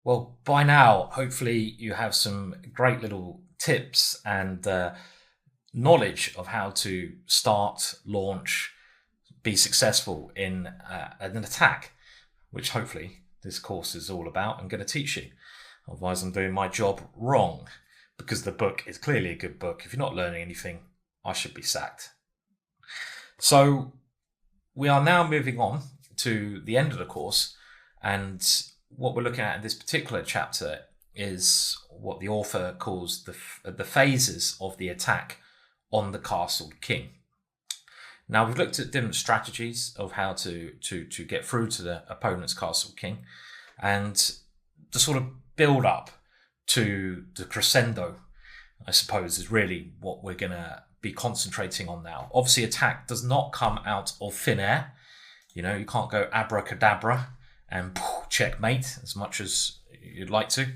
Well, by now, hopefully, you have some great little tips and knowledge of how to start, launch, be successful in an attack, which hopefully this course is all about and going to teach you. Otherwise, I'm doing my job wrong because the book is clearly a good book. If you're not learning anything, I should be sacked. So, we are now moving on to the end of the course, and what we're looking at in this particular chapter is what the author calls the phases of the attack on the castled king. Now, we've looked at different strategies of how to get through to the opponent's castled king, and the sort of build up to the crescendo, I suppose, is really what we're going to be concentrating on now. Obviously, attack does not come out of thin air. You know, you can't go abracadabra and checkmate as much as you'd like to.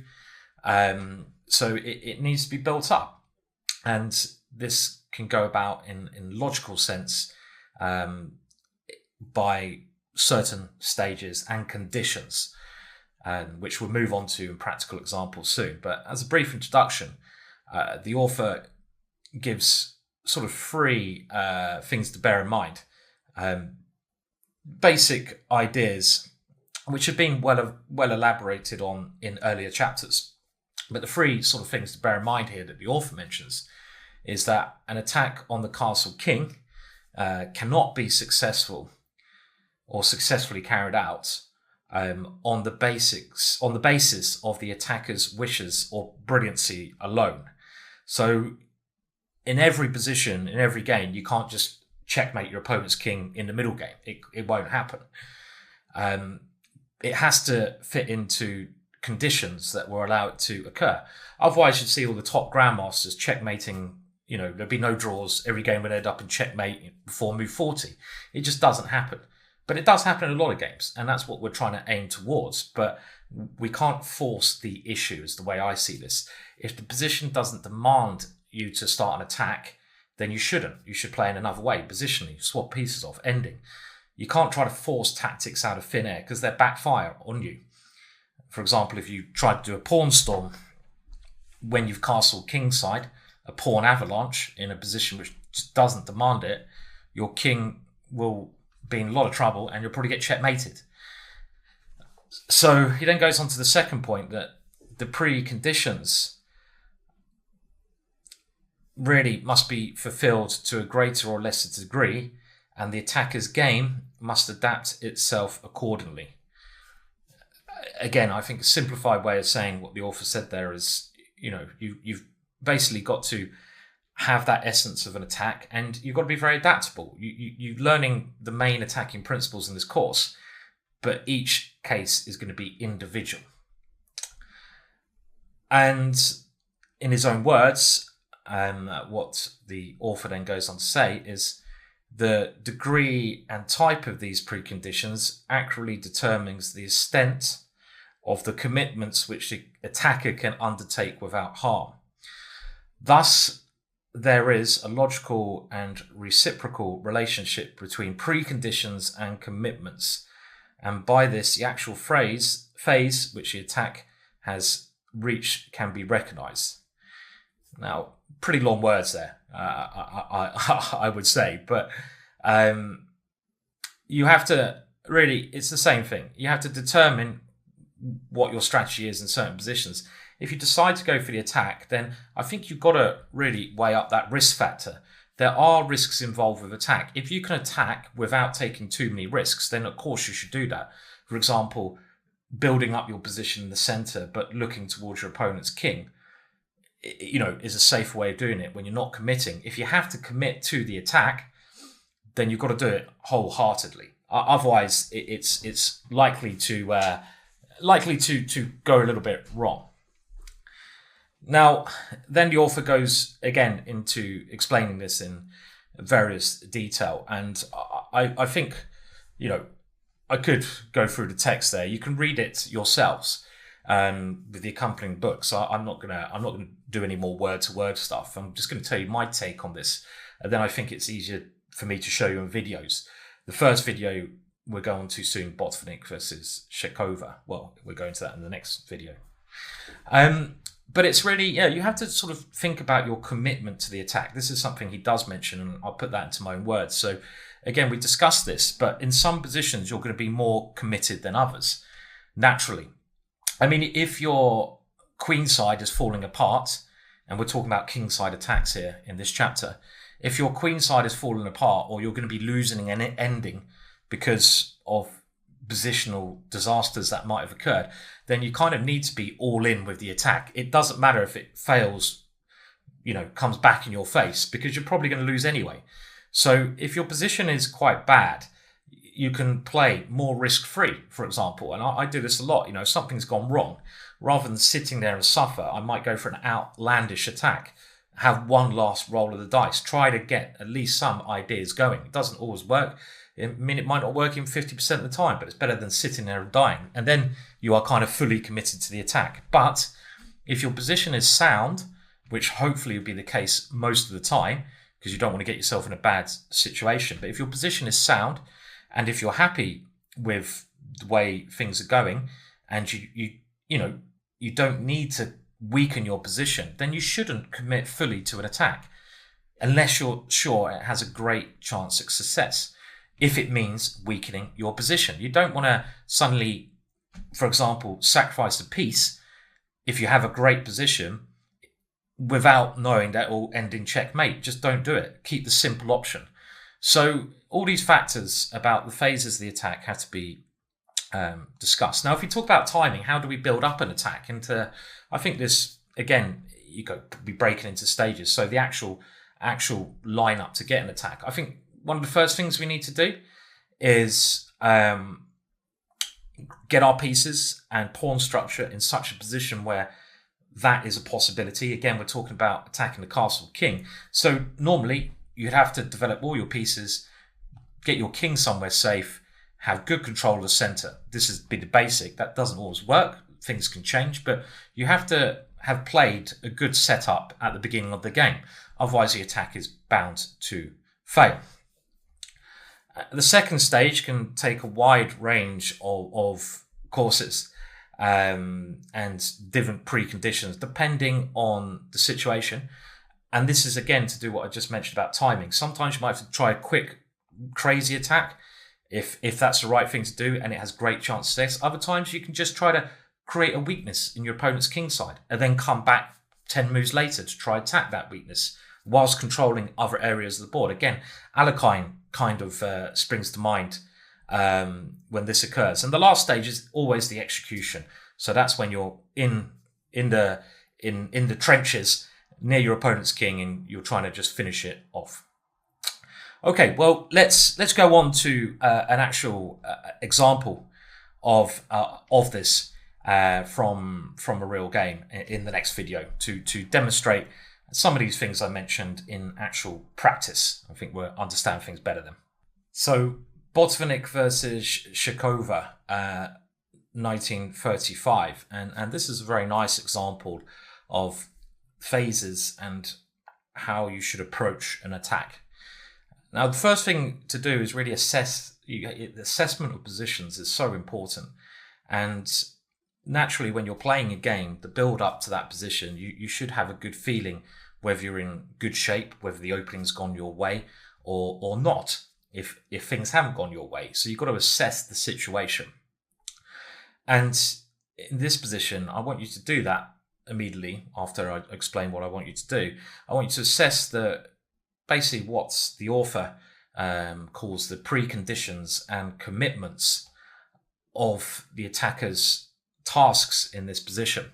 So it needs to be built up. And this can go about in logical sense by certain stages and conditions, which we'll move on to in practical examples soon. But as a brief introduction, the author gives sort of three things to bear in mind. Basic ideas which have been well elaborated on in earlier chapters. But the three sort of things to bear in mind here that the author mentions is that an attack on the castle king cannot be successful or successfully carried out on the basis of the attacker's wishes or brilliancy alone. So in every position, in every game, you can't just checkmate your opponent's king in the middle game. It won't happen. It has to fit into conditions that will allow it to occur. Otherwise, you'd see all the top grandmasters checkmating. You know, there'd be no draws. Every game would end up in checkmate before move 40. It just doesn't happen. But it does happen in a lot of games, and that's what we're trying to aim towards. But we can't force the issue, is the way I see this. If the position doesn't demand you to start an attack, then you shouldn't. You should play in another way, positionally, swap pieces off, ending. You can't try to force tactics out of thin air because they backfire on you. For example, if you try to do a pawn storm when you've castled kingside, a pawn avalanche in a position which just doesn't demand it, your king will be in a lot of trouble and you'll probably get checkmated. So he then goes on to the second point, that the preconditions really must be fulfilled to a greater or lesser degree, and the attacker's game must adapt itself accordingly. Again, I think a simplified way of saying what the author said there is, you know, you've basically got to have that essence of an attack, and you've got to be very adaptable. You're learning the main attacking principles in this course, but each case is going to be individual. And in his own words, what the author then goes on to say is the degree and type of these preconditions accurately determines the extent of the commitments which the attacker can undertake without harm. Thus, there is a logical and reciprocal relationship between preconditions and commitments, and by this, the actual phase which the attack has reached can be recognized. Now, pretty long words there, I would say, but you have to really, it's the same thing. You have to determine what your strategy is in certain positions. If you decide to go for the attack, then I think you've got to really weigh up that risk factor. There are risks involved with attack. If you can attack without taking too many risks, then of course you should do that. For example, building up your position in the center, but looking towards your opponent's king, you know, is a safe way of doing it when you're not committing. If you have to commit to the attack, then you've got to do it wholeheartedly. Otherwise, it's likely to go a little bit wrong. Now, then the author goes again into explaining this in various detail, and I think, you know, I could go through the text there. You can read it yourselves with the accompanying book. So I'm not gonna do any more word to word stuff. I'm just going to tell you my take on this, and then I think it's easier for me to show you in videos. The first video we're going to soon, Botvinnik versus Shekova. Well, we're going to that in the next video. But it's really, you have to sort of think about your commitment to the attack. This is something he does mention, and I'll put that into my own words. So again, we discussed this, but in some positions, you're going to be more committed than others, naturally. I mean, if your queen side is falling apart, and we're talking about king side attacks here in this chapter, if your queen side is falling apart, or you're going to be losing and ending because of positional disasters that might have occurred, then you kind of need to be all in with the attack. It doesn't matter if it fails, comes back in your face, because you're probably going to lose anyway. So if your position is quite bad, you can play more risk-free, for example. And I do this a lot. If something's gone wrong, rather than sitting there and suffer, I might go for an outlandish attack, have one last roll of the dice, try to get at least some ideas going. It doesn't always work. I mean, it might not work in 50% of the time, but it's better than sitting there and dying. And then you are kind of fully committed to the attack. But if your position is sound, which hopefully will be the case most of the time, because you don't want to get yourself in a bad situation. But if your position is sound, and if you're happy with the way things are going, and you don't need to weaken your position, then you shouldn't commit fully to an attack, unless you're sure it has a great chance of success. If it means weakening your position, you don't want to suddenly, for example, sacrifice a piece if you have a great position without knowing that it will end in checkmate. Just don't do it. Keep the simple option. So all these factors about the phases of the attack have to be discussed. Now, if we talk about timing, how do we build up an attack? And I think this, again, you could be breaking into stages. So the actual lineup to get an attack. I think one of the first things we need to do is get our pieces and pawn structure in such a position where that is a possibility. Again, we're talking about attacking the castle king. So normally you'd have to develop all your pieces, get your king somewhere safe, have good control of the center. This is be the basic. That doesn't always work. Things can change, but you have to have played a good setup at the beginning of the game. Otherwise, the attack is bound to fail. The second stage can take a wide range of courses and different preconditions depending on the situation. And this is, again, to do what I just mentioned about timing. Sometimes you might have to try a quick, crazy attack if that's the right thing to do and it has great chance of success. Other times you can just try to create a weakness in your opponent's king side and then come back 10 moves later to try attack that weakness whilst controlling other areas of the board. Again, Alekhine kind of springs to mind when this occurs. And the last stage is always the execution. So that's when you're in the trenches near your opponent's king and you're trying to just finish it off. Okay, well, let's go on to an actual example of this from a real game in the next video to demonstrate some of these things I mentioned in actual practice. I think we'll understand things better then. So Botvinnik versus Shekova, 1935. And this is a very nice example of phases and how you should approach an attack. Now, the first thing to do is really assess. The assessment of positions is so important. And naturally, when you're playing a game, the build up to that position, you should have a good feeling whether you're in good shape, whether the opening's gone your way or not, if things haven't gone your way. So you've got to assess the situation. And in this position, I want you to do that immediately after I explain what I want you to do. I want you to assess basically what the author calls the preconditions and commitments of the attacker's tasks in this position.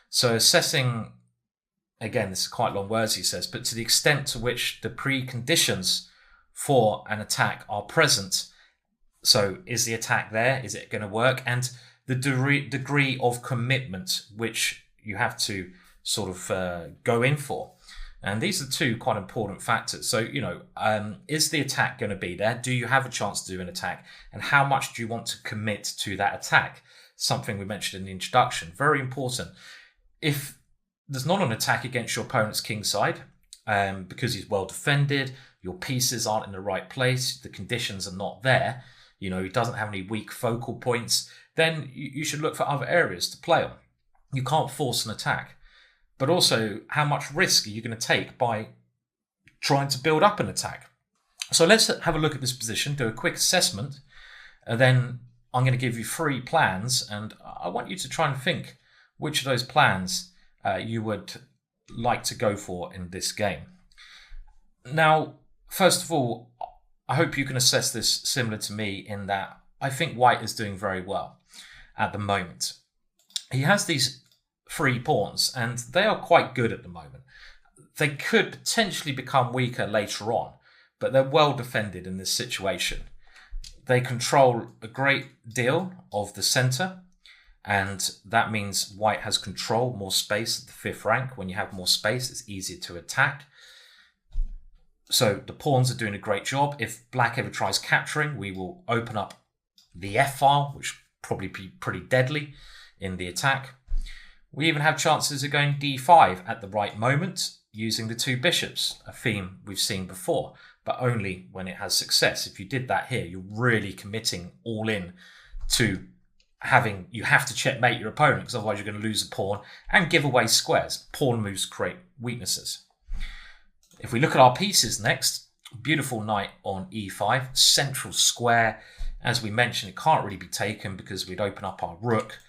So assessing, again, this is quite long words he says, but to the extent to which the preconditions for an attack are present. So is the attack there? Is it going to work? And the degree of commitment which you have to sort of go in for. And these are two quite important factors. So, is the attack going to be there? Do you have a chance to do an attack? And how much do you want to commit to that attack? Something we mentioned in the introduction. Very important. If there's not an attack against your opponent's king side, because he's well defended, your pieces aren't in the right place, the conditions are not there, he doesn't have any weak focal points, then you should look for other areas to play on. You can't force an attack. But also, how much risk are you going to take by trying to build up an attack? So let's have a look at this position, do a quick assessment, and then I'm going to give you 3 plans, and I want you to try and think which of those plans you would like to go for in this game. Now, first of all, I hope you can assess this similar to me in that I think white is doing very well at the moment. He has these 3 pawns, and they are quite good at the moment. They could potentially become weaker later on, but they're well defended in this situation. They control a great deal of the center, and that means white has control, more space at the 5th rank. When you have more space, it's easier to attack. So the pawns are doing a great job. If black ever tries capturing, we will open up the F-file, which will probably be pretty deadly in the attack. We even have chances of going d5 at the right moment using the 2 bishops, a theme we've seen before, but only when it has success. If you did that here, you're really committing all in to you have to checkmate your opponent, because otherwise you're going to lose a pawn and give away squares. Pawn moves create weaknesses. If we look at our pieces next, beautiful knight on e5, central square. As we mentioned, it can't really be taken because we'd open up our rook,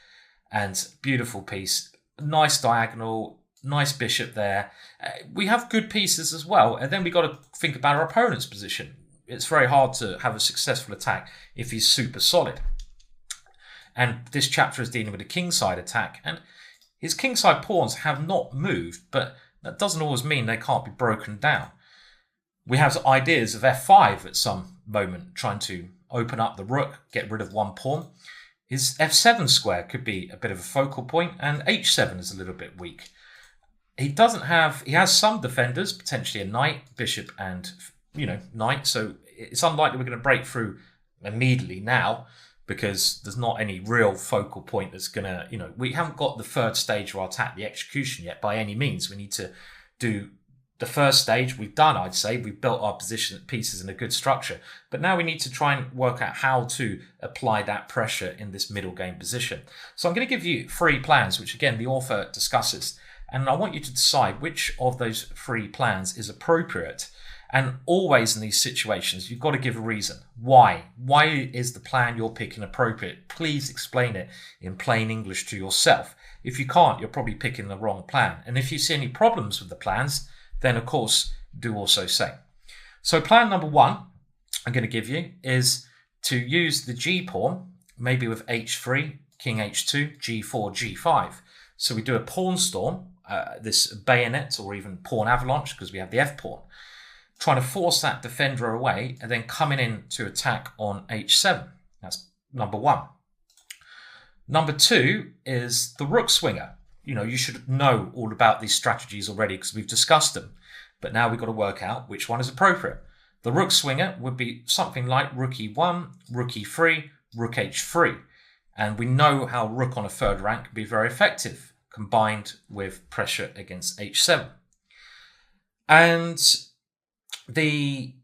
and beautiful piece, nice diagonal, nice bishop there. We have good pieces as well, and then we got to think about our opponent's position. It's very hard to have a successful attack if he's super solid. And this chapter is dealing with a kingside attack, and his kingside pawns have not moved, but that doesn't always mean they can't be broken down. We have ideas of f5 at some moment, trying to open up the rook, get rid of 1 pawn. His f7 square could be a bit of a focal point, and h7 is a little bit weak. He has some defenders, potentially a knight, bishop, and knight, so it's unlikely we're going to break through immediately now, because there's not any real focal point that's going to, we haven't got the 3rd stage of our attack, the execution, yet by any means. We need to do the 1st stage. We've done, I'd say. We've built our pieces in a good structure. But now we need to try and work out how to apply that pressure in this middle game position. So I'm going to give you 3 plans, which again, the author discusses. And I want you to decide which of those 3 plans is appropriate. And always in these situations, you've got to give a reason. Why? Why is the plan you're picking appropriate? Please explain it in plain English to yourself. If you can't, you're probably picking the wrong plan. And if you see any problems with the plans, then of course, do also say. So plan number 1 I'm going to give you is to use the G pawn, maybe with h3, king h2, g4, g5. So we do a pawn storm, this bayonet or even pawn avalanche, because we have the f pawn, trying to force that defender away and then coming in to attack on h7. That's number 1. Number 2 is the rook swinger. You should know all about these strategies already because we've discussed them. But now we've got to work out which one is appropriate. The rook swinger would be something like rook e1, rook e3, rook h3. And we know how rook on a 3rd rank can be very effective, combined with pressure against h7. And the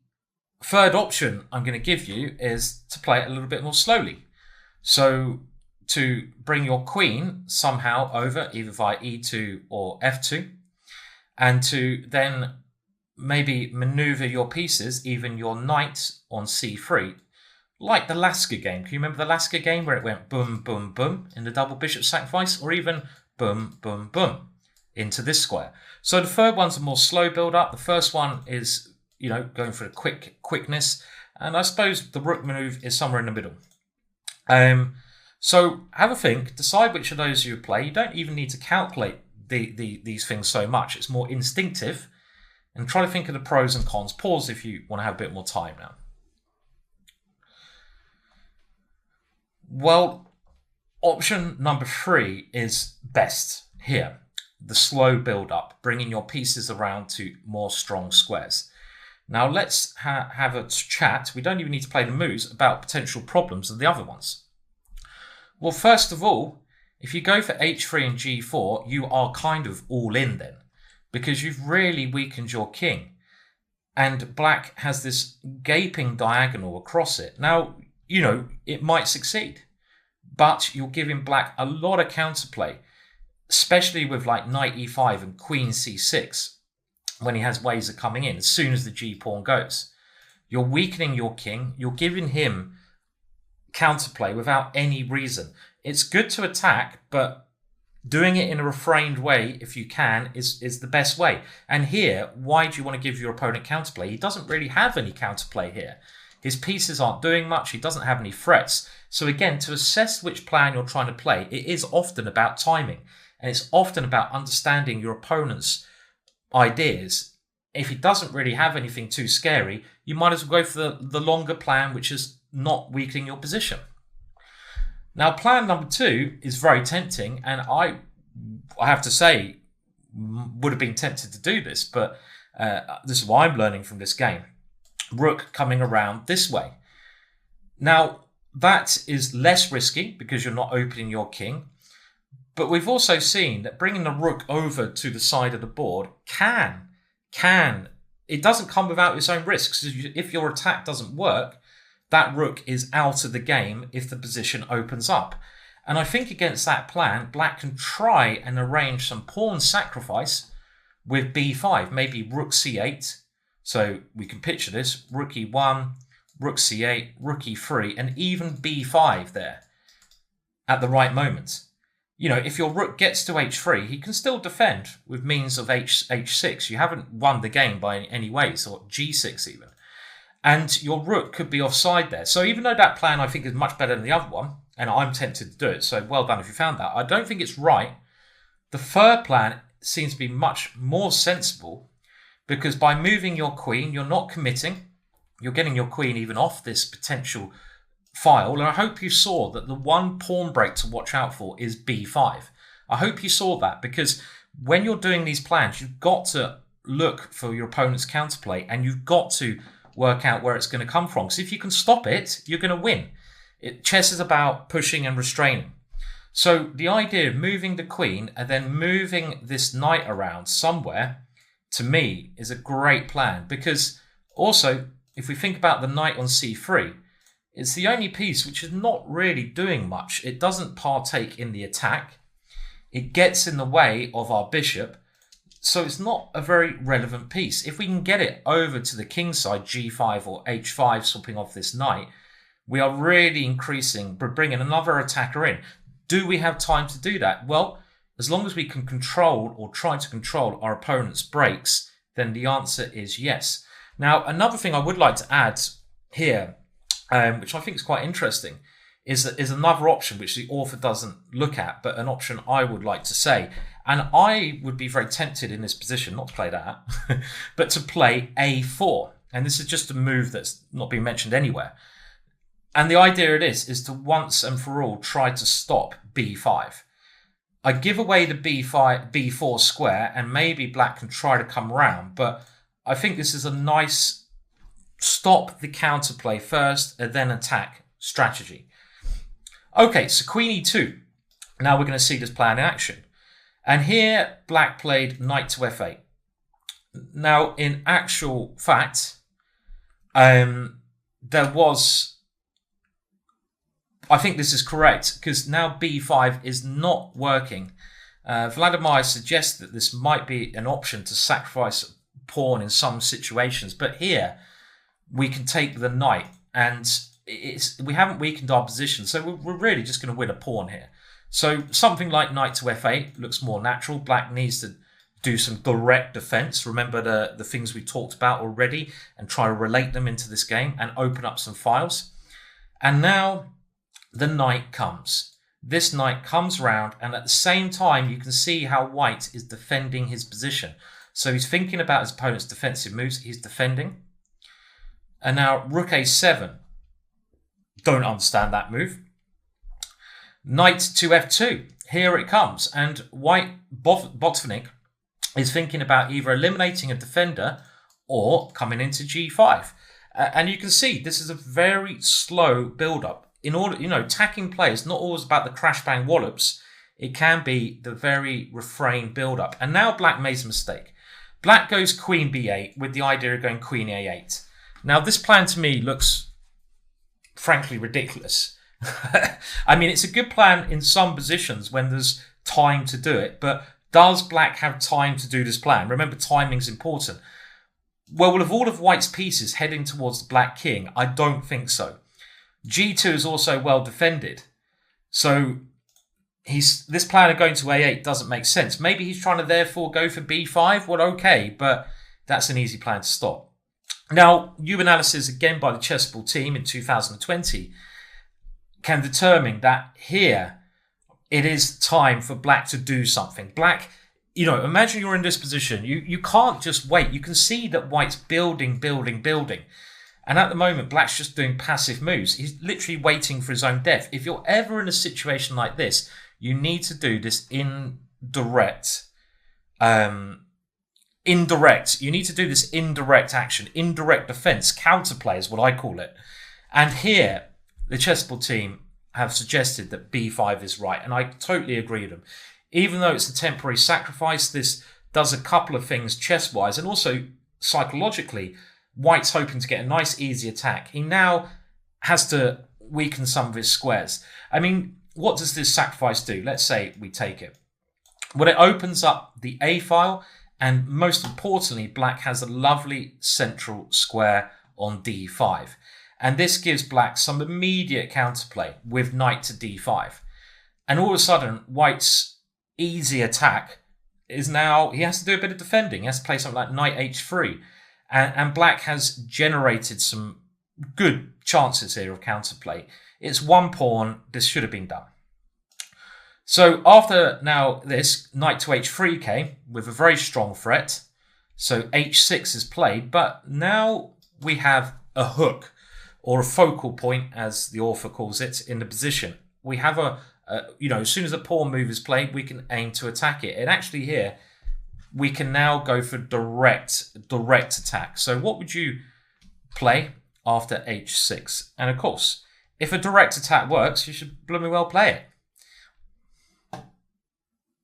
3rd option I'm going to give you is to play it a little bit more slowly. So to bring your queen somehow over, either via e2 or f2, and to then maybe maneuver your pieces, even your knight on c3, like the Lasker game. Can you remember the Lasker game where it went boom, boom, boom in the double bishop sacrifice, or even boom, boom, boom into this square? So the 3rd one's a more slow build up. The 1st one is going for a quickness. And I suppose the rook move is somewhere in the middle. So have a think, decide which of those you play. You don't even need to calculate these things so much. It's more instinctive. And try to think of the pros and cons. Pause if you want to have a bit more time now. Well, option number 3 is best here. The slow build up, bringing your pieces around to more strong squares. Now let's have a chat. We don't even need to play the moves about potential problems of the other ones. Well, first of all, if you go for h3 and g4, you are kind of all in then. because you've really weakened your king. And black has this gaping diagonal across it. Now, it might succeed, but you're giving black a lot of counterplay, especially with like knight e5 and queen c6, when he has ways of coming in as soon as the g-pawn goes. You're weakening your king. You're giving him counterplay without any reason. It's good to attack, but doing it in a refrained way, if you can, is the best way. And here, why do you want to give your opponent counterplay? He doesn't really have any counterplay here. His pieces aren't doing much. He doesn't have any threats. So again, to assess which plan you're trying to play, it is often about timing. And it's often about understanding your opponent's ideas. If he doesn't really have anything too scary, you might as well go for the longer plan, which is not weakening your position. Now, plan number 2 is very tempting, and I have to say, would have been tempted to do this, but this is what I'm learning from this game. Rook coming around this way. Now, that is less risky because you're not opening your king, but we've also seen that bringing the rook over to the side of the board it doesn't come without its own risks. If your attack doesn't work, that rook is out of the game if the position opens up. And I think against that plan, black can try and arrange some pawn sacrifice with b5, maybe rook c8. So we can picture this, rook e1, rook c8, rook e3, and even b5 there at the right moment. If your rook gets to h3, he can still defend with means of h6. You haven't won the game by any ways, or g6 even. And your rook could be offside there. So even though that plan I think is much better than the other one, and I'm tempted to do it, so well done if you found that, I don't think it's right. The third plan seems to be much more sensible, because by moving your queen, you're not committing. You're getting your queen even off this potential file. And I hope you saw that the one pawn break to watch out for is b5. I hope you saw that, because when you're doing these plans, you've got to look for your opponent's counterplay, and you've got to work out where it's going to come from. Because if you can stop it, you're going to win. Chess is about pushing and restraining. So the idea of moving the queen and then moving this knight around somewhere, to me, is a great plan. Because also, if we think about the knight on c3, it's the only piece which is not really doing much. It doesn't partake in the attack. It gets in the way of our bishop. So it's not a very relevant piece. If we can get it over to the king side, g5 or h5, swapping off this knight, we are really increasing, bringing another attacker in. Do we have time to do that? Well, as long as we can control or try to control our opponent's breaks, then the answer is yes. Now, another thing I would like to add here, which I think is quite interesting, is another option which the author doesn't look at, but an option I would like to say. And I would be very tempted in this position, not to play that, but to play a4. And this is just a move that's not been mentioned anywhere. And the idea is to once and for all try to stop b5. I give away the b4 square, and maybe black can try to come around, but I think this is a nice stop the counterplay first and then attack strategy. Okay, so queen e2. Now we're going to see this plan in action. And here, black played knight to f8. Now, in actual fact, there was... I think this is correct, because now b5 is not working. Vladimir suggests that this might be an option to sacrifice a pawn in some situations. But here, we can take the knight, and we haven't weakened our position. So we're really just going to win a pawn here. So something like knight to f8 looks more natural. Black needs to do some direct defense. Remember the things we talked about already, and try to relate them into this game and open up some files. And now the knight comes. This knight comes round, and at the same time, you can see how white is defending his position. So he's thinking about his opponent's defensive moves. He's defending. And now rook a7. Don't understand that move. Knight to f2. Here it comes. And white Botvinnik is thinking about either eliminating a defender or coming into g5. And you can see this is a very slow build-up. In order, attacking play is not always about the crash bang wallops. It can be the very refrained build-up. And now black made a mistake. Black goes queen b8 with the idea of going queen a8. Now, this plan to me looks frankly ridiculous. I mean, it's a good plan in some positions when there's time to do it, but does Black have time to do this plan? Remember, timing's important. Well, with all of White's pieces heading towards the Black king, I don't think so. G2 is also well defended. So this plan of going to A8 doesn't make sense. Maybe he's trying to therefore go for B5. Well, okay, but that's an easy plan to stop. Now, new analysis again by the chessball team in 2020 can determine that here it is time for Black to do something. Black, imagine you're in this position. You can't just wait. You can see that White's building. And at the moment, Black's just doing passive moves. He's literally waiting for his own death. If you're ever in a situation like this, you need to do this indirect. You need to do this indirect action, indirect defense, counterplay is what I call it. And here, the chessball team have suggested that b5 is right, and I totally agree with them. Even though it's a temporary sacrifice, this does a couple of things chess-wise, and also psychologically, White's hoping to get a nice, easy attack. He now has to weaken some of his squares. I mean, what does this sacrifice do? Let's say we take it. Well, it opens up the A file, and most importantly, Black has a lovely central square on D5. And this gives Black some immediate counterplay with knight to D5. And all of a sudden, White's easy attack is now, he has to do a bit of defending. He has to play something like knight H3. And Black has generated some good chances here of counterplay. It's one pawn. This should have been done. So after now this, knight to H3 came with a very strong threat. So H6 is played, but now we have a hook or a focal point, as the author calls it, in the position. We have as soon as a pawn move is played, we can aim to attack it. And actually here, we can now go for direct attack. So what would you play after H6? And of course, if a direct attack works, you should blooming well play it.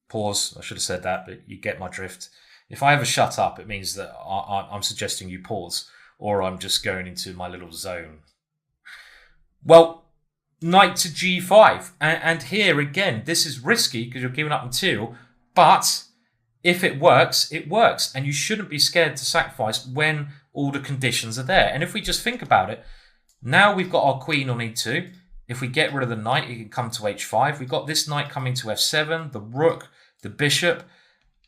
Pause. I should have said that, but you get my drift. If I ever shut up, it means that I'm suggesting you pause, or I'm just going into my little zone. Well, knight to G5. And here again, this is risky because you're giving up material, but if it works, it works. And you shouldn't be scared to sacrifice when all the conditions are there. And if we just think about it, now we've got our queen on E2. If we get rid of the knight, it can come to H5. We've got this knight coming to F7, the rook, the bishop,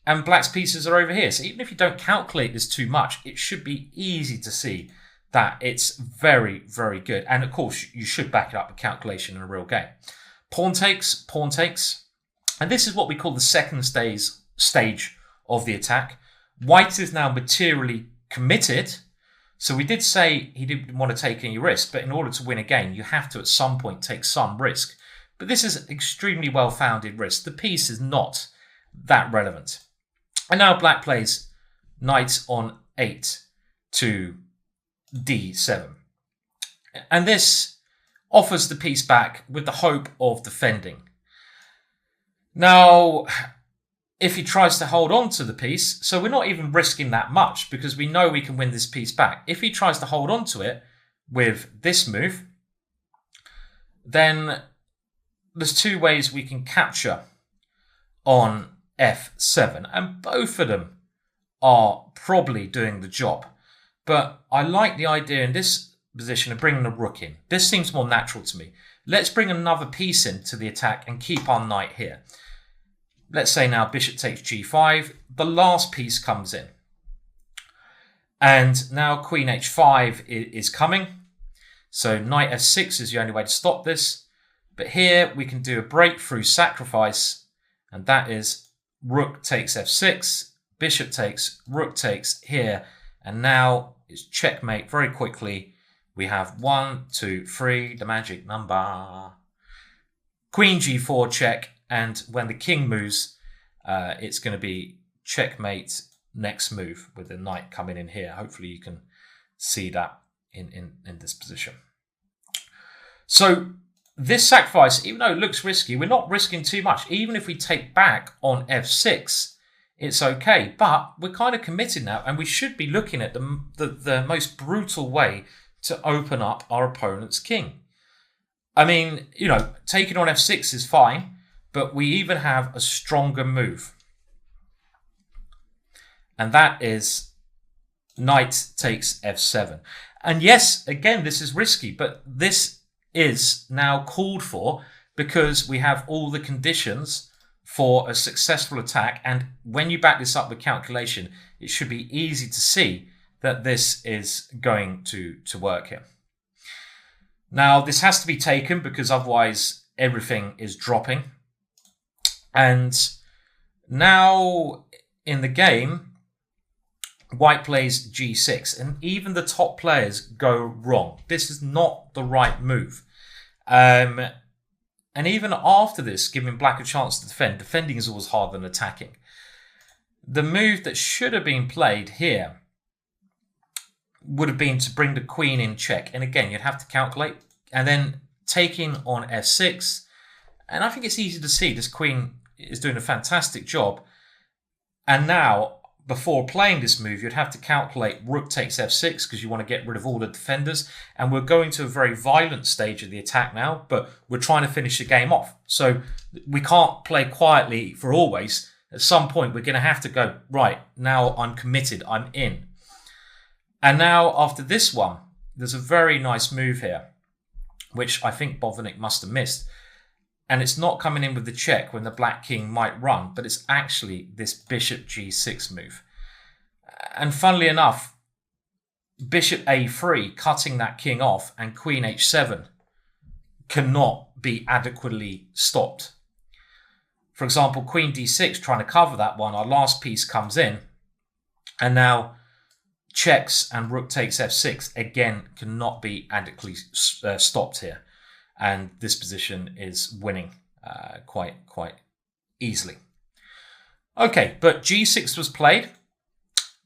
and Black's pieces are over here. So even if you don't calculate this too much, it should be easy to see that it's very, very good. And of course, you should back it up with calculation in a real game. Pawn takes. And this is what we call the second stage of the attack. White is now materially committed. So we did say he didn't want to take any risk, but in order to win a game, you have to at some point take some risk. But this is extremely well-founded risk. The piece is not that relevant. And now Black plays knight on 8 to D7. And this offers the piece back with the hope of defending. Now, if he tries to hold on to the piece, so we're not even risking that much because we know we can win this piece back. If he tries to hold on to it with this move, then there's two ways we can capture on F7, and both of them are probably doing the job. But I like the idea in this position of bringing the rook in. This seems more natural to me. Let's bring another piece into the attack and keep our knight here. Let's say now bishop takes G5. The last piece comes in. And now queen H5 is coming. So knight F6 is the only way to stop this. But here we can do a breakthrough sacrifice. And that is rook takes F6. Bishop takes, rook takes here. And now it's checkmate very quickly. We have 1, 2, 3, the magic number. Queen G4 check. And when the king moves, it's going to be checkmate next move with the knight coming in here. Hopefully you can see that in this position. So this sacrifice, even though it looks risky, we're not risking too much. Even if we take back on F6, it's okay. But we're kind of committed now, and we should be looking at the most brutal way to open up our opponent's king. I mean, taking on f6 is fine, but we even have a stronger move. And that is knight takes f7. And yes, again, this is risky, but this is now called for because we have all the conditions for a successful attack. And when you back this up with calculation, it should be easy to see that this is going to work here. Now, this has to be taken because otherwise everything is dropping. And now in the game, white plays g6, and even the top players go wrong. This is not the right move. And even after this, giving black a chance to defend, defending is always harder than attacking. The move that should have been played here would have been to bring the queen in check. And again, you'd have to calculate. And then taking on f6. And I think it's easy to see this queen is doing a fantastic job. And now, before playing this move, you'd have to calculate rook takes f6 because you want to get rid of all the defenders. And we're going to a very violent stage of the attack now, but we're trying to finish the game off. So we can't play quietly for always. At some point, we're going to have to go, right, now I'm committed, I'm in. And now, after this one, there's a very nice move here, which I think Botvinnik must have missed. And it's not coming in with the check when the black king might run, but it's actually this bishop g6 move. And funnily enough, bishop a3, cutting that king off, and queen h7 cannot be adequately stopped. For example, queen d6, trying to cover that one, our last piece comes in, and now checks and rook takes f6, again, cannot be adequately stopped here. And this position is winning quite easily. Okay, but g6 was played.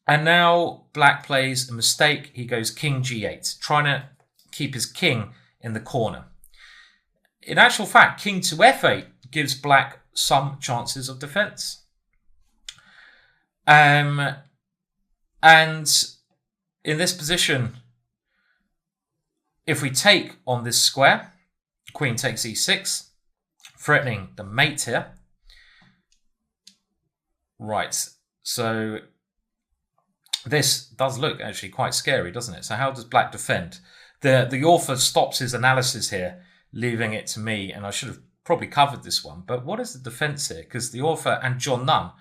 And now black plays a mistake. He goes king g8, trying to keep his king in the corner. In actual fact, king to f8 gives black some chances of defense. And in this position, if we take on this square, queen takes e6, threatening the mate here. Right, so this does look actually quite scary, doesn't it? So how does black defend? The author stops his analysis here, leaving it to me, and I should have probably covered this one. But what is the defense here? Because the author and John Nunn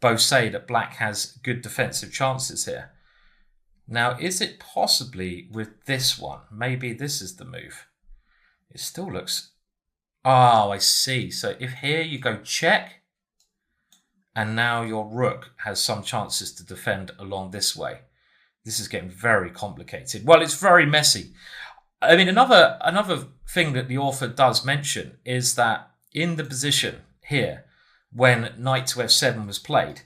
both say that black has good defensive chances here. Now, is it possibly with this one? Maybe this is the move. It still looks... Oh, I see. So if here you go check, and now your rook has some chances to defend along this way. This is getting very complicated. Well, it's very messy. I mean, another thing that the author does mention is that in the position here, when knight to f7 was played,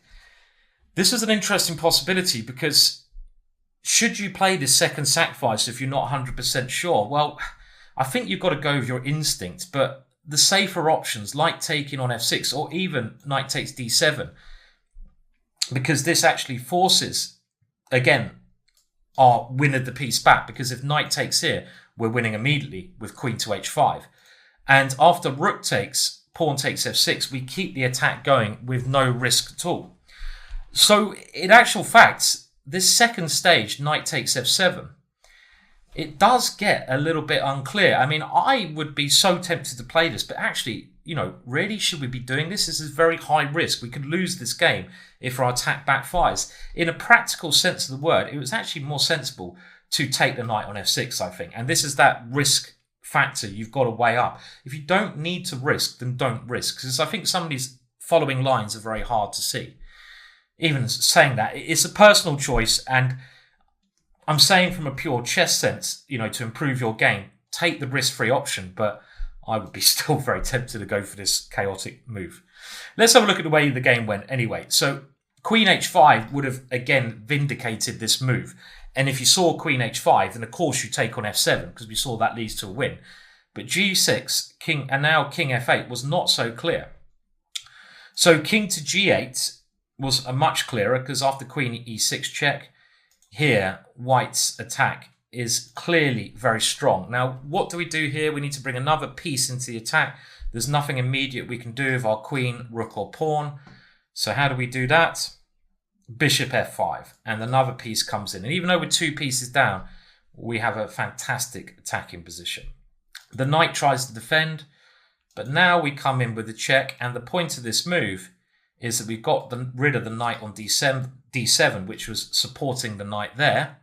this is an interesting possibility because should you play this second sacrifice if you're not 100% sure? Well, I think you've got to go with your instinct, but the safer options like taking on f6 or even knight takes d7, because this actually forces, again, our winner the piece back, because if knight takes here, we're winning immediately with queen to h5. And after rook takes, pawn takes f6, we keep the attack going with no risk at all. So in actual fact, this second stage, knight takes f7, it does get a little bit unclear. I mean, I would be so tempted to play this, but actually, really, should we be doing this? This is very high risk. We could lose this game if our attack backfires. In a practical sense of the word, it was actually more sensible to take the knight on f6, I think. And this is that risk factor you've got to weigh up. If you don't need to risk, then don't risk. Because I think some of these following lines are very hard to see. Even saying that, it's a personal choice, and I'm saying from a pure chess sense, to improve your game, take the risk-free option, but I would be still very tempted to go for this chaotic move. Let's have a look at the way the game went anyway. So queen h5 would have, again, vindicated this move. And if you saw queen h5, then of course you take on f7, because we saw that leads to a win. But g6, king, and now king f8 was not so clear. So king to g8 was a much clearer, because after queen e6 check, here white's attack is clearly very strong. Now, what do we do here? We need to bring another piece into the attack. There's nothing immediate we can do with our queen, rook, or pawn. So how do we do that? Bishop f5, and another piece comes in. And even though we're 2 pieces down, we have a fantastic attacking position. The knight tries to defend, but now we come in with the check, and the point of this move is that we've got rid of the knight on d7, which was supporting the knight there,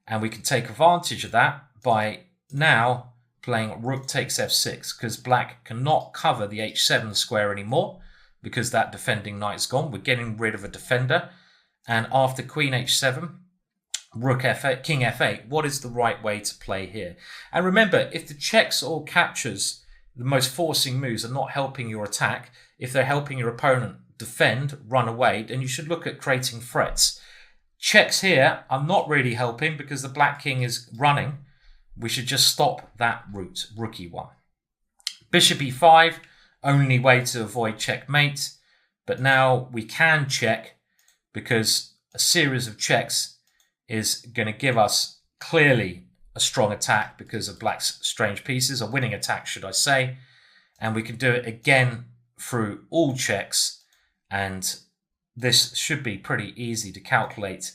and we can take advantage of that by now playing rook takes f6, because black cannot cover the h7 square anymore because that defending knight's gone. We're getting rid of a defender, and after queen h7, rook f8, king f8, what is the right way to play here? And remember, if the checks or captures, the most forcing moves, are not helping your attack, if they're helping your opponent defend, run away, then you should look at creating threats. Checks here are not really helping because the black king is running. We should just stop that route, rook e1. Bishop e5, only way to avoid checkmate. But now we can check, because a series of checks is going to give us clearly a strong attack because of black's strange pieces, a winning attack, should I say. And we can do it again through all checks. And this should be pretty easy to calculate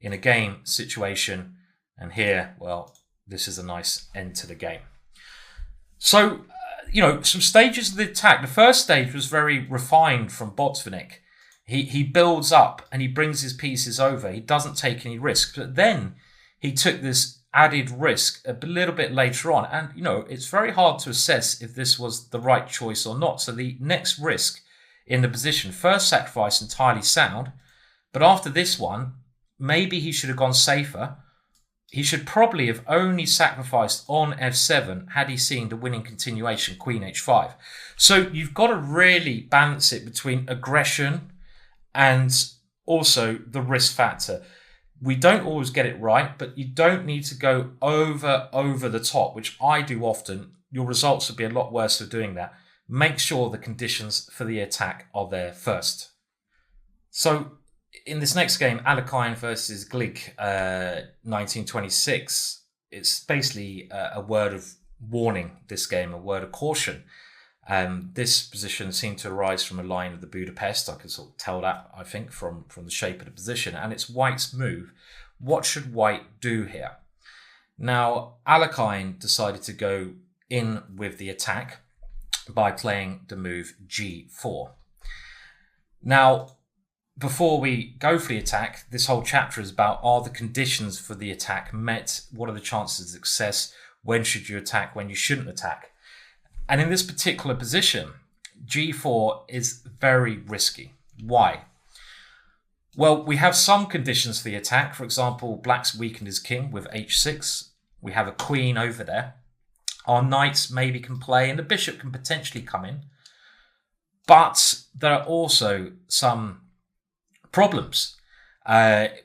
in a game situation. And here, well, this is a nice end to the game. So, some stages of the attack. The first stage was very refined from Botvinnik. He builds up and he brings his pieces over. He doesn't take any risks. But then he took this added risk a little bit later on. And, it's very hard to assess if this was the right choice or not. So the next risk in the position, first sacrifice, entirely sound. But after this one, maybe he should have gone safer. He should probably have only sacrificed on f7 had he seen the winning continuation, queen h5. So you've got to really balance it between aggression and also the risk factor. We don't always get it right, but you don't need to go over the top, which I do often. Your results would be a lot worse for doing that. Make sure the conditions for the attack are there first. So in this next game, Alekhine versus Glik, 1926, it's basically a word of warning, this game, a word of caution. This position seemed to arise from a line of the Budapest. I can sort of tell that, I think, from the shape of the position. And it's white's move. What should white do here? Now, Alekhine decided to go in with the attack by playing the move g4. Now, before we go for the attack, this whole chapter is about, are the conditions for the attack met? What are the chances of success? When should you attack? When you shouldn't attack? And in this particular position, g4 is very risky. Why? Well, we have some conditions for the attack. For example, black's weakened his king with h6. We have a queen over there. Our knights maybe can play, and the bishop can potentially come in. But there are also some problems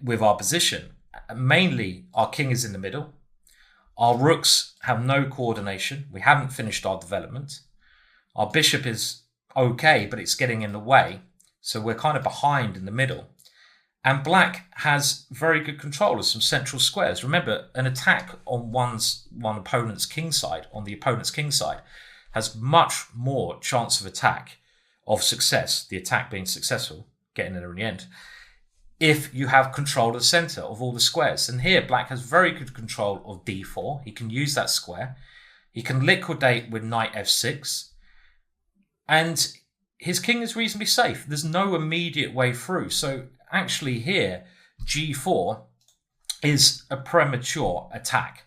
with our position. Mainly, our king is in the middle. Our rooks have no coordination. We haven't finished our development. Our bishop is okay, but it's getting in the way. So we're kind of behind in the middle. And black has very good control of some central squares. Remember, an attack on one opponent's king side, on the opponent's king side, has much more chance of attack, of success, the attack being successful, getting there in the end, if you have control of the center of all the squares. And here, black has very good control of d4. He can use that square. He can liquidate with knight f6. And his king is reasonably safe. There's no immediate way through. So actually here, g4 is a premature attack.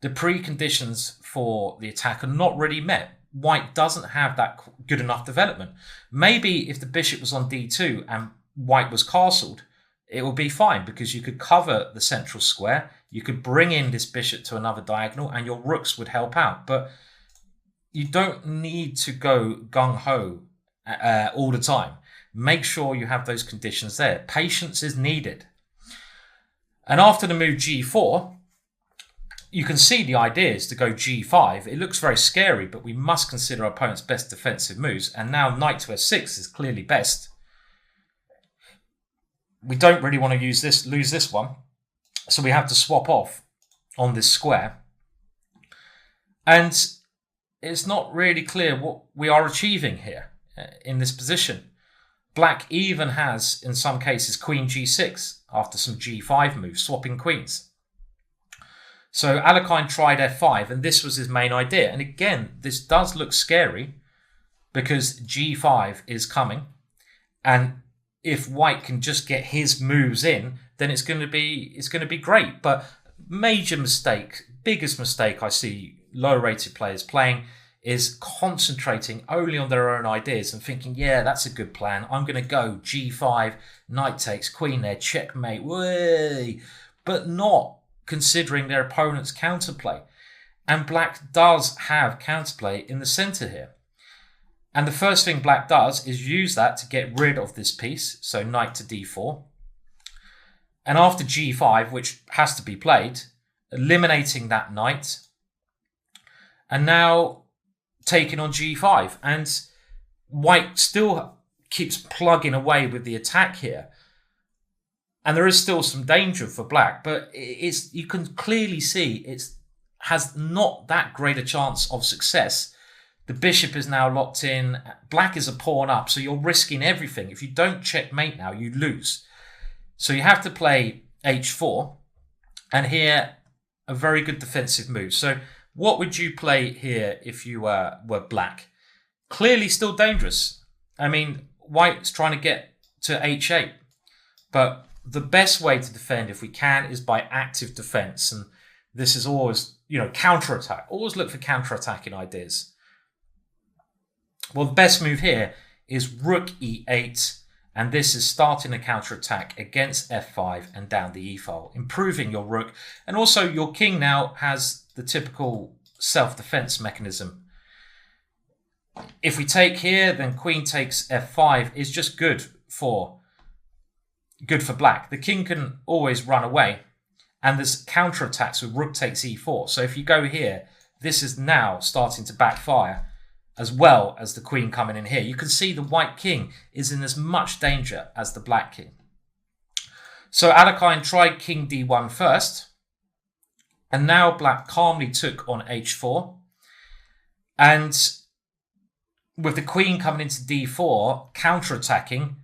The preconditions for the attack are not really met. White doesn't have that good enough development. Maybe if the bishop was on d2 and white was castled, it would be fine because you could cover the central square. You could bring in this bishop to another diagonal and your rooks would help out. But you don't need to go gung-ho all the time. Make sure you have those conditions there. Patience is needed. And after the move g4, you can see the idea is to go g5. It looks very scary, but we must consider our opponent's best defensive moves. And now knight to f6 is clearly best. we don't really want to lose this one. So we have to swap off on this square. And it's not really clear what we are achieving here in this position. Black even has, in some cases, queen g6 after some g5 moves, swapping queens. So Alekhine tried f5, and this was his main idea. And again, this does look scary because g5 is coming. And if white can just get his moves in, then it's going to be great. But major mistake, biggest mistake I see low-rated players playing is concentrating only on their own ideas and thinking, yeah, that's a good plan. I'm going to go g5, knight takes, queen there, checkmate, way, but not considering their opponent's counterplay. And black does have counterplay in the center here. And the first thing black does is use that to get rid of this piece. So knight to d4. And after g5, which has to be played, eliminating that knight. And now taking on g5. And white still keeps plugging away with the attack here. And there is still some danger for black, but you can clearly see it has not that great a chance of success. The bishop is now locked in. Black is a pawn up, so you're risking everything. If you don't checkmate now, you lose. So you have to play h4. And here, a very good defensive move. So what would you play here if you were black? Clearly still dangerous. I mean, white's trying to get to h8. But the best way to defend, if we can, is by active defense. And this is always, counterattack. Always look for counterattacking ideas. Well, the best move here is rook e8. And this is starting a counterattack against f5 and down the e-file, improving your rook. And also your king now has the typical self-defense mechanism. If we take here, then queen takes f5 is just good for black. The king can always run away. And there's counterattacks with rook takes e4. So if you go here, this is now starting to backfire, as well as the queen coming in here. You can see the white king is in as much danger as the black king. So Alekhine tried king d1 first. And now black calmly took on h4. And with the queen coming into d4, counterattacking,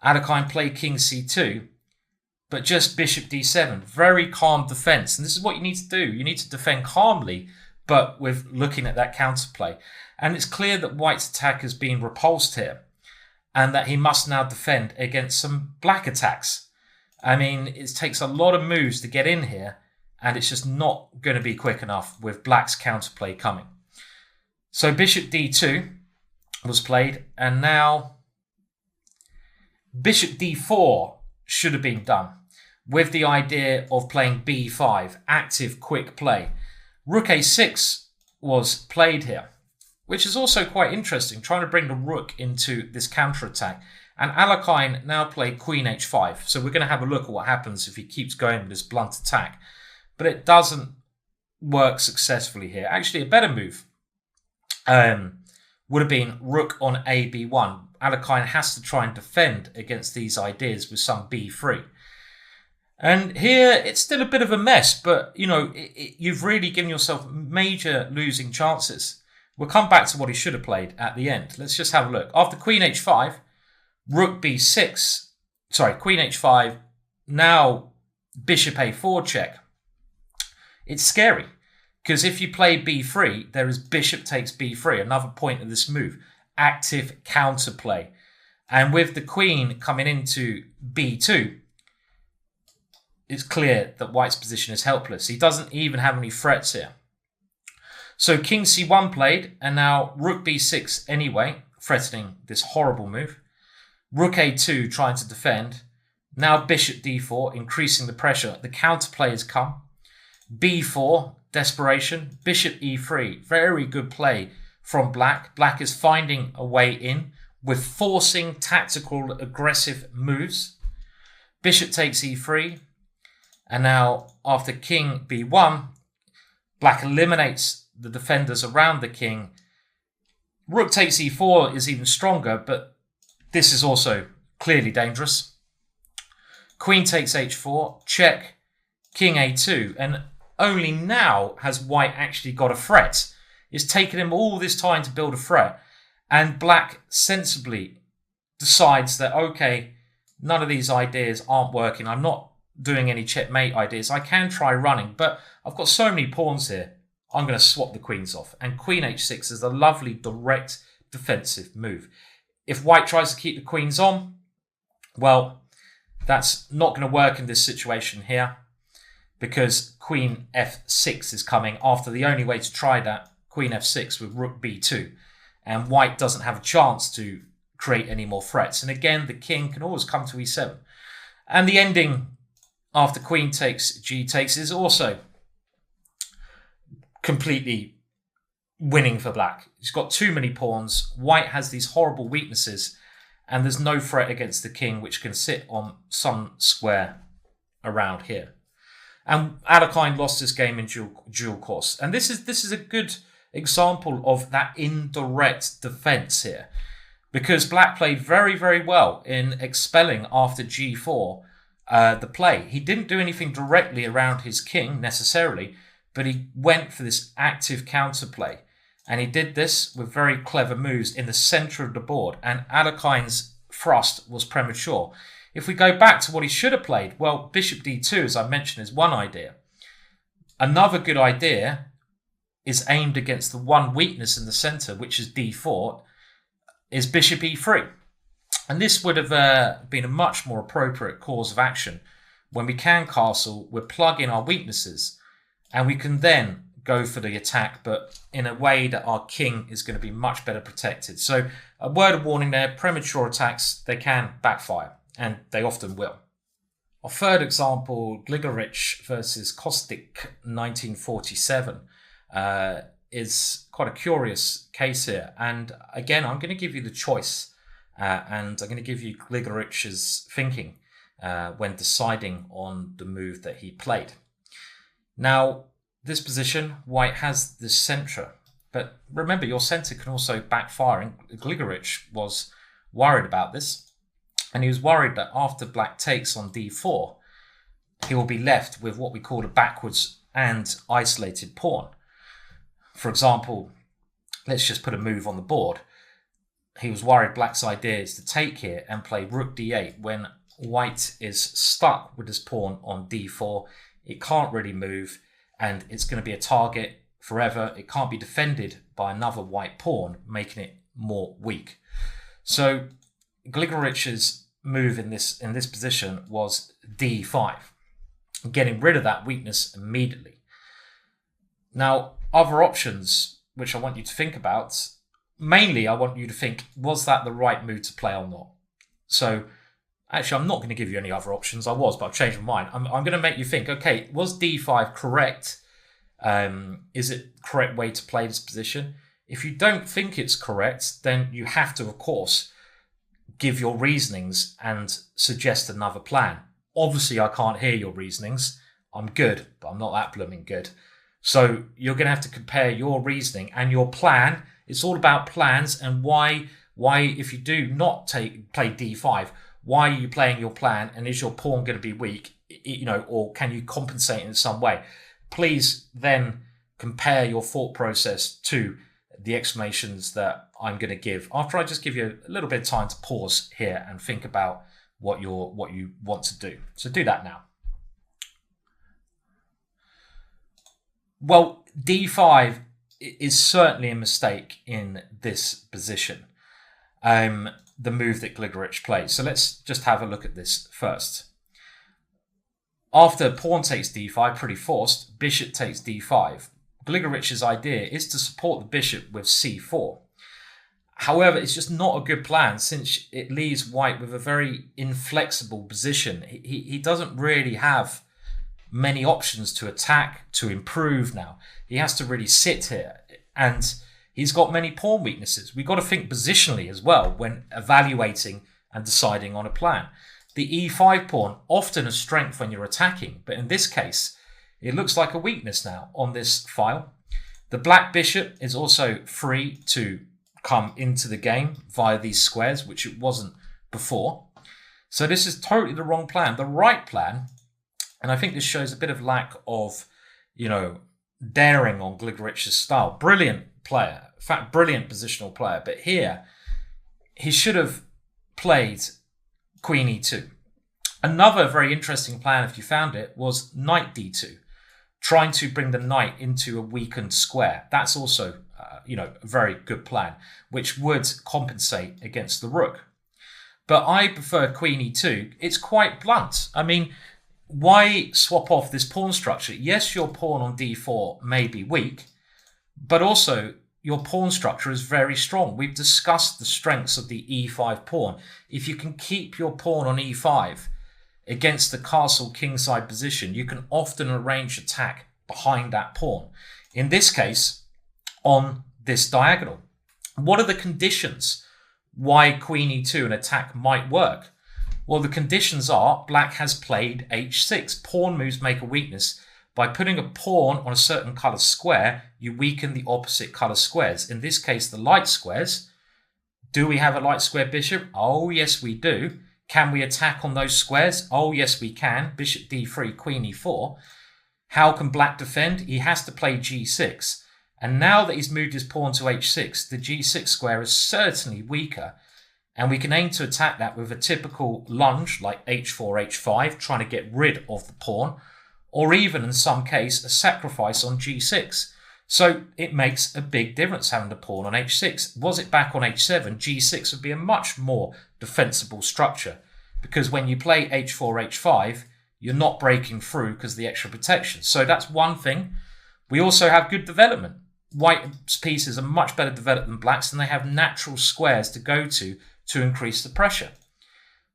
Alekhine played king c2. But just bishop d7. Very calm defense. And this is what you need to do. You need to defend calmly, but with looking at that counterplay. And it's clear that white's attack has been repulsed here and that he must now defend against some black attacks. I mean, it takes a lot of moves to get in here, and it's just not going to be quick enough with black's counterplay coming. So bishop d2 was played, and now bishop d4 should have been done with the idea of playing b5, active, quick play. Rook a6 was played here, which is also quite interesting, trying to bring the rook into this counterattack. And Alekhine now played queen h5. So we're going to have a look at what happens if he keeps going with this blunt attack. But it doesn't work successfully here. Actually, a better move would have been rook on a b1. Alekhine has to try and defend against these ideas with some b3. And here, it's still a bit of a mess, but, you've really given yourself major losing chances. We'll come back to what he should have played at the end. Let's just have a look. After queen h5, rook b6, queen h5, now bishop a4 check. It's scary, because if you play b3, there is bishop takes b3, another point of this move. Active counterplay. And with the queen coming into b2, it's clear that white's position is helpless. He doesn't even have any threats here. So king c1 played, and now rook b6 anyway, threatening this horrible move. Rook a2 trying to defend. Now bishop d4, increasing the pressure. The counterplay has come. b4, desperation. Bishop e3, very good play from black. Black is finding a way in with forcing tactical aggressive moves. Bishop takes e3. And now after king b1, black eliminates the defenders around the king. Rook takes e4 is even stronger, but this is also clearly dangerous. Queen takes h4, check, king a2, and only now has white actually got a threat. It's taken him all this time to build a threat, and black sensibly decides that, okay, none of these ideas aren't working. I'm not doing any checkmate ideas. I can try running, but I've got so many pawns here. I'm going to swap the queens off. And queen h6 is a lovely direct defensive move. If white tries to keep the queens on, well, that's not going to work in this situation here, because queen f6 is coming after the only way to try that, queen f6 with rook b2. And white doesn't have a chance to create any more threats. And again, the king can always come to e7. And the ending after queen takes, g takes is also completely winning for black. He's got too many pawns. White has these horrible weaknesses, and there's no threat against the king, which can sit on some square around here. And Alekhine lost this game in dual course. And this is a good example of that indirect defense here, because black played very, very well in expelling after g4 the play. He didn't do anything directly around his king necessarily, but he went for this active counterplay. And he did this with very clever moves in the center of the board. And Alekhine's thrust was premature. If we go back to what he should have played, well, bishop d2, as I mentioned, is one idea. Another good idea is aimed against the one weakness in the center, which is d4, is bishop e3. And this would have been a much more appropriate course of action. When we can castle, we're plugging our weaknesses, and we can then go for the attack, but in a way that our king is going to be much better protected. So a word of warning there, premature attacks, they can backfire, and they often will. Our third example, Gligorich versus Kostic, 1947, is quite a curious case here. And again, I'm going to give you the choice, and I'm going to give you Gligorich's thinking when deciding on the move that he played. Now, this position, white has the centre, but remember, your centre can also backfire, and Gligorich was worried about this, and he was worried that after black takes on d4, he will be left with what we call a backwards and isolated pawn. For example, let's just put a move on the board. He was worried black's idea is to take here and play rook d8 when white is stuck with his pawn on d4. It can't really move, and it's going to be a target forever. It can't be defended by another white pawn, making it more weak. So Gligorich's move in this position was d5, getting rid of that weakness immediately. Now, other options which I want you to think about, mainly I want you to think, was that the right move to play or not? So actually, I'm not going to give you any other options. I was, but I've changed my mind. I'm going to make you think, okay, was d5 correct? Is it the correct way to play this position? If you don't think it's correct, then you have to, of course, give your reasonings and suggest another plan. Obviously, I can't hear your reasonings. I'm good, but I'm not that blooming good. So you're going to have to compare your reasoning and your plan. It's all about plans and why if you do not play d5, why are you playing your plan, and is your pawn going to be weak, or can you compensate in some way? Please then compare your thought process to the explanations that I'm going to give after I just give you a little bit of time to pause here and think about what you want to do. So do that now. Well, d5 is certainly a mistake in this position. The move that Gligorich plays. So let's just have a look at this first. After pawn takes d5, pretty forced, bishop takes d5. Gligorich's idea is to support the bishop with c4. However, it's just not a good plan since it leaves white with a very inflexible position. He doesn't really have many options to attack, to improve now. He has to really sit here, and he's got many pawn weaknesses. We've got to think positionally as well when evaluating and deciding on a plan. The e5 pawn, often a strength when you're attacking, but in this case, it looks like a weakness now on this file. The black bishop is also free to come into the game via these squares, which it wasn't before. So this is totally the wrong plan. The right plan, and I think this shows a bit of lack of, daring on Gligorich's style. Brilliant player. In fact, brilliant positional player. But here, he should have played Queen E2. Another very interesting plan, if you found it, was Knight D2, trying to bring the knight into a weakened square. That's also, a very good plan, which would compensate against the rook. But I prefer Queen E2. It's quite blunt. I mean, why swap off this pawn structure? Yes, your pawn on D4 may be weak, but also your pawn structure is very strong. We've discussed the strengths of the E5 pawn. If you can keep your pawn on E5 against the castle kingside position, you can often arrange attack behind that pawn. In this case, on this diagonal. What are the conditions why Queen E2 an attack might work? Well, the conditions are black has played H6. Pawn moves make a weakness. By putting a pawn on a certain colour square, you weaken the opposite colour squares. In this case, the light squares. Do we have a light square bishop? Oh, yes, we do. Can we attack on those squares? Oh, yes, we can. Bishop D3, Queen E4. How can black defend? He has to play G6. And now that he's moved his pawn to H6, the G6 square is certainly weaker. And we can aim to attack that with a typical lunge like H4, H5, trying to get rid of the pawn, or even in some case, a sacrifice on G6. So it makes a big difference having the pawn on H6. Was it back on H7, G6 would be a much more defensible structure, because when you play H4, H5, you're not breaking through because of the extra protection. So that's one thing. We also have good development. White's pieces are much better developed than black's, and they have natural squares to go to increase the pressure.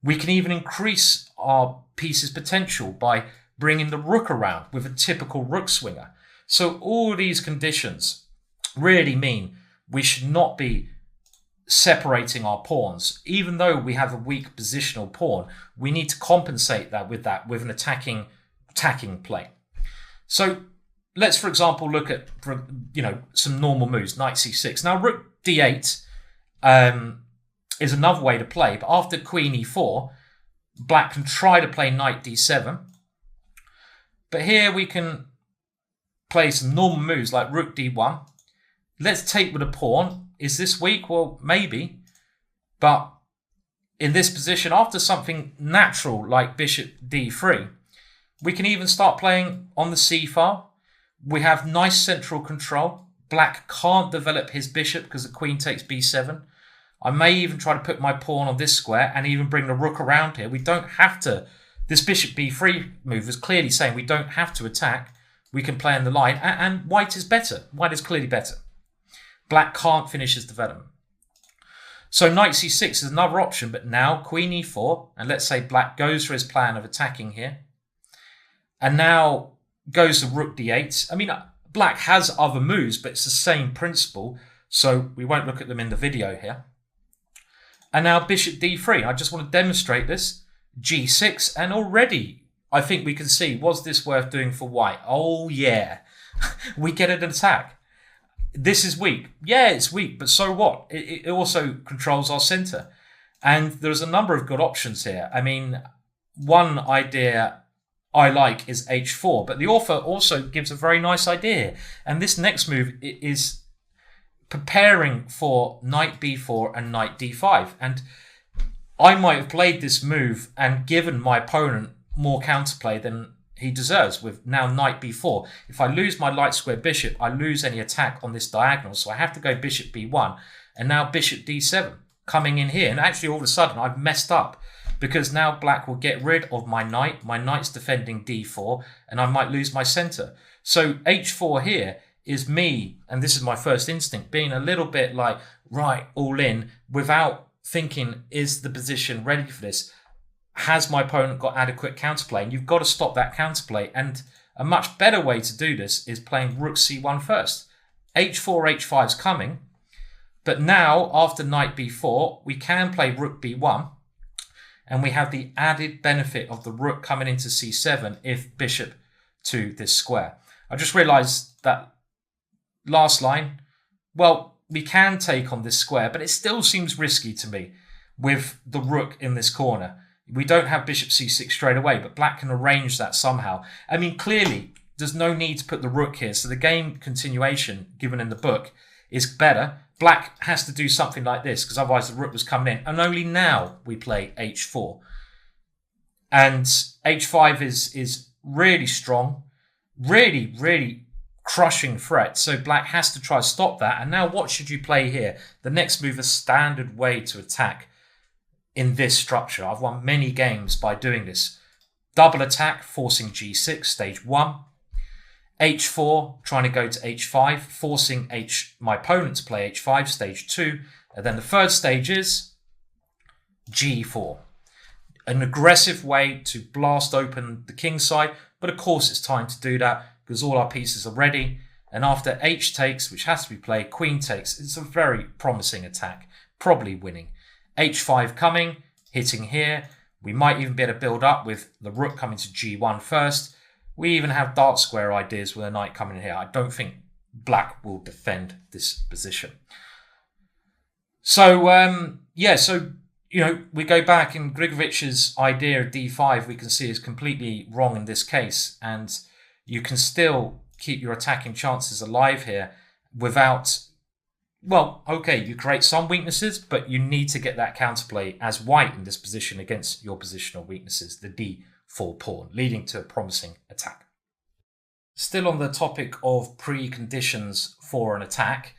We can even increase our piece's potential by bringing the rook around with a typical rook swinger. So all these conditions really mean we should not be separating our pawns. Even though we have a weak positional pawn, we need to compensate that with an attacking play. So let's, for example, look at some normal moves. Knight C6. Now rook D8 is another way to play, but after Queen E4, black can try to play Knight D7. But here we can play some normal moves like Rook D1. Let's take with a pawn. Is this weak? Well, maybe. But in this position, after something natural like Bishop D3, we can even start playing on the C file. We have nice central control. Black can't develop his bishop because the queen takes B7. I may even try to put my pawn on this square and even bring the rook around here. We don't have to. This bishop B3 move is clearly saying we don't have to attack. We can play in the line, and white is better. White is clearly better. Black can't finish his development. So Knight C6 is another option, but now Queen E4, and let's say black goes for his plan of attacking here, and now goes to Rook D8. I mean, black has other moves, but it's the same principle, so we won't look at them in the video here. And now Bishop D3. I just want to demonstrate this. G6, and already I think we can see, was this worth doing for white? Oh yeah, we get an attack. This is weak. Yeah, it's weak, but so what? It also controls our center. And there's a number of good options here. I mean, one idea I like is H4, but the author also gives a very nice idea here. And this next move is preparing for Knight B4 and Knight D5. And I might have played this move and given my opponent more counterplay than he deserves with now Knight B4. If I lose my light square bishop, I lose any attack on this diagonal. So I have to go Bishop B1 and now Bishop D7 coming in here. And actually all of a sudden I've messed up because now black will get rid of my knight. My knight's defending D4 and I might lose my center. So H4 here is me, and this is my first instinct, being a little bit like, right, all in, without thinking, is the position ready for this? Has my opponent got adequate counterplay? And you've got to stop that counterplay. And a much better way to do this is playing Rook C1 first. H4, H5 is coming. But now, after Knight B4, we can play Rook B1. And we have the added benefit of the Rook coming into C7 if Bishop to this square. I just realized that last line, well, we can take on this square, but it still seems risky to me with the Rook in this corner. We don't have bishop c6 straight away, but black can arrange that somehow. I mean, clearly, there's no need to put the rook here. So the game continuation given in the book is better. Black has to do something like this because otherwise the rook was coming in. And only now we play h4. And h5 is really strong, really, really crushing threat. So black has to try to stop that. And now what should you play here? The next move, a standard way to attack in this structure. I've won many games by doing this. Double attack, forcing g6, stage 1. h4, trying to go to h5, forcing my opponent to play h5, stage 2. And then the third stage is g4. An aggressive way to blast open the king side, but of course it's time to do that because all our pieces are ready. And after h takes, which has to be played, queen takes, it's a very promising attack, probably winning. h5 coming, hitting here. We might even be able to build up with the rook coming to g1 first. We even have dark square ideas with a knight coming in here. I don't think black will defend this position. So, we go back in Grigovich's idea of d5, we can see is completely wrong in this case. And you can still keep your attacking chances alive here without, well, okay, you create some weaknesses, but you need to get that counterplay as white in this position against your positional weaknesses, the d4 pawn, leading to a promising attack. Still on the topic of preconditions for an attack,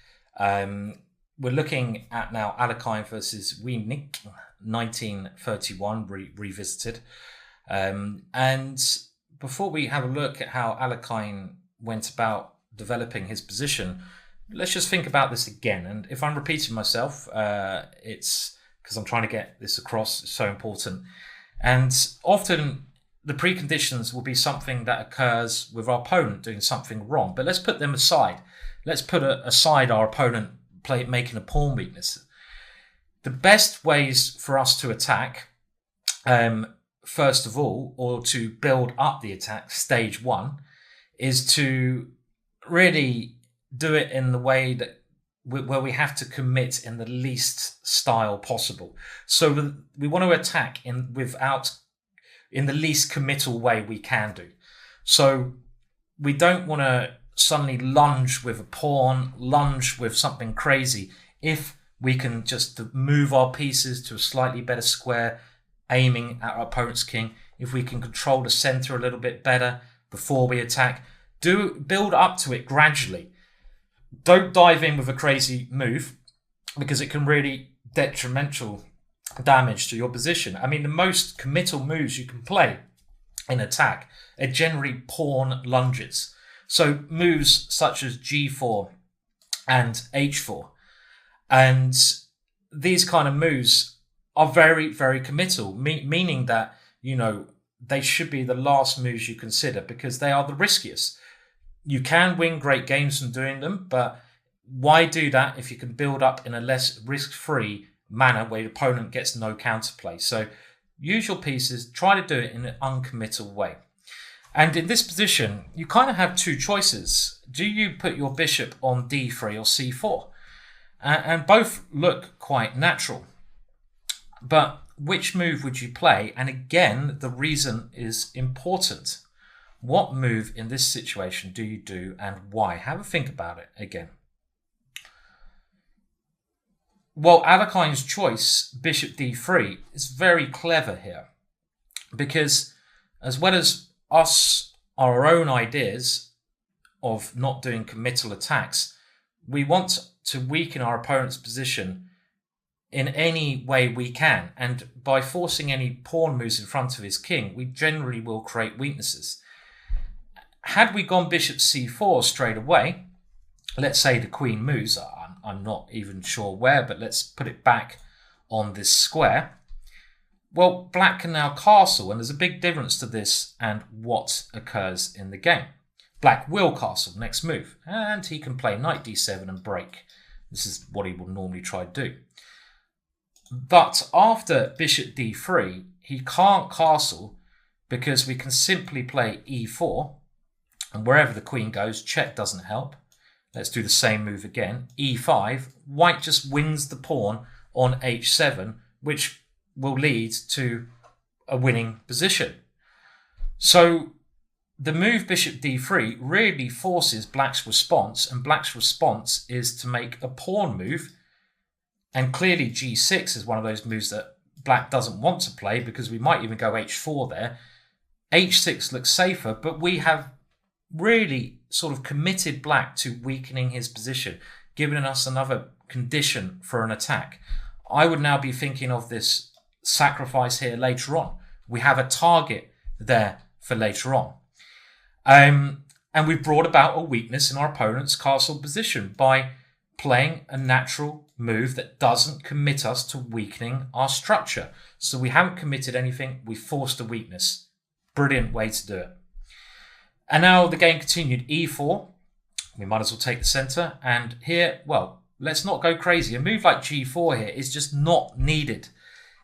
we're looking at now Alekhine versus Wienik, 1931, revisited. And before we have a look at how Alekhine went about developing his position, let's just think about this again. And if I'm repeating myself, it's because I'm trying to get this across. It's so important. And often the preconditions will be something that occurs with our opponent doing something wrong. But let's put them aside. Let's put aside our opponent making a pawn weakness. The best ways for us to attack, first of all, or to build up the attack, stage 1, is to really do it in the way that where we have to commit in the least style possible. So we want to attack in the least committal way we can do. So we don't want to suddenly lunge with a pawn, lunge with something crazy. If we can just move our pieces to a slightly better square, aiming at our opponent's king, if we can control the center a little bit better before we attack, build up to it gradually. Don't dive in with a crazy move because it can really detrimental damage to your position. I mean, the most committal moves you can play in attack are generally pawn lunges. So moves such as g4 and h4. And these kind of moves are very, very committal, meaning that, they should be the last moves you consider because they are the riskiest. You can win great games from doing them, but why do that if you can build up in a less risk-free manner where your opponent gets no counterplay? So use your pieces, try to do it in an uncommittal way. And in this position, you kind of have two choices. Do you put your bishop on d3 or c4? And both look quite natural. But which move would you play? And again, the reason is important. What move in this situation do you do and why? Have a think about it again. Well, Alekhine's choice, bishop d3, is very clever here because as well as our own ideas of not doing committal attacks, we want to weaken our opponent's position in any way we can. And by forcing any pawn moves in front of his king, we generally will create weaknesses. Had we gone bishop c4 straight away, let's say the queen moves, I'm not even sure where, but let's put it back on this square. Well, black can now castle, and there's a big difference to this and what occurs in the game. Black will castle, next move, and he can play knight d7 and break. This is what he will normally try to do. But after bishop d3, he can't castle because we can simply play e4, and wherever the queen goes, check doesn't help. Let's do the same move again. e5, white just wins the pawn on h7, which will lead to a winning position. So the move bishop d3 really forces black's response, and black's response is to make a pawn move. And clearly g6 is one of those moves that black doesn't want to play, because we might even go h4 there. h6 looks safer, but we have really sort of committed black to weakening his position, giving us another condition for an attack. I would now be thinking of this sacrifice here later on. We have a target there for later on. And we've brought about a weakness in our opponent's castle position by playing a natural move that doesn't commit us to weakening our structure. So we haven't committed anything, we forced a weakness. Brilliant way to do it. And now the game continued. e4, we might as well take the center. And here, well, let's not go crazy. A move like g4 here is just not needed.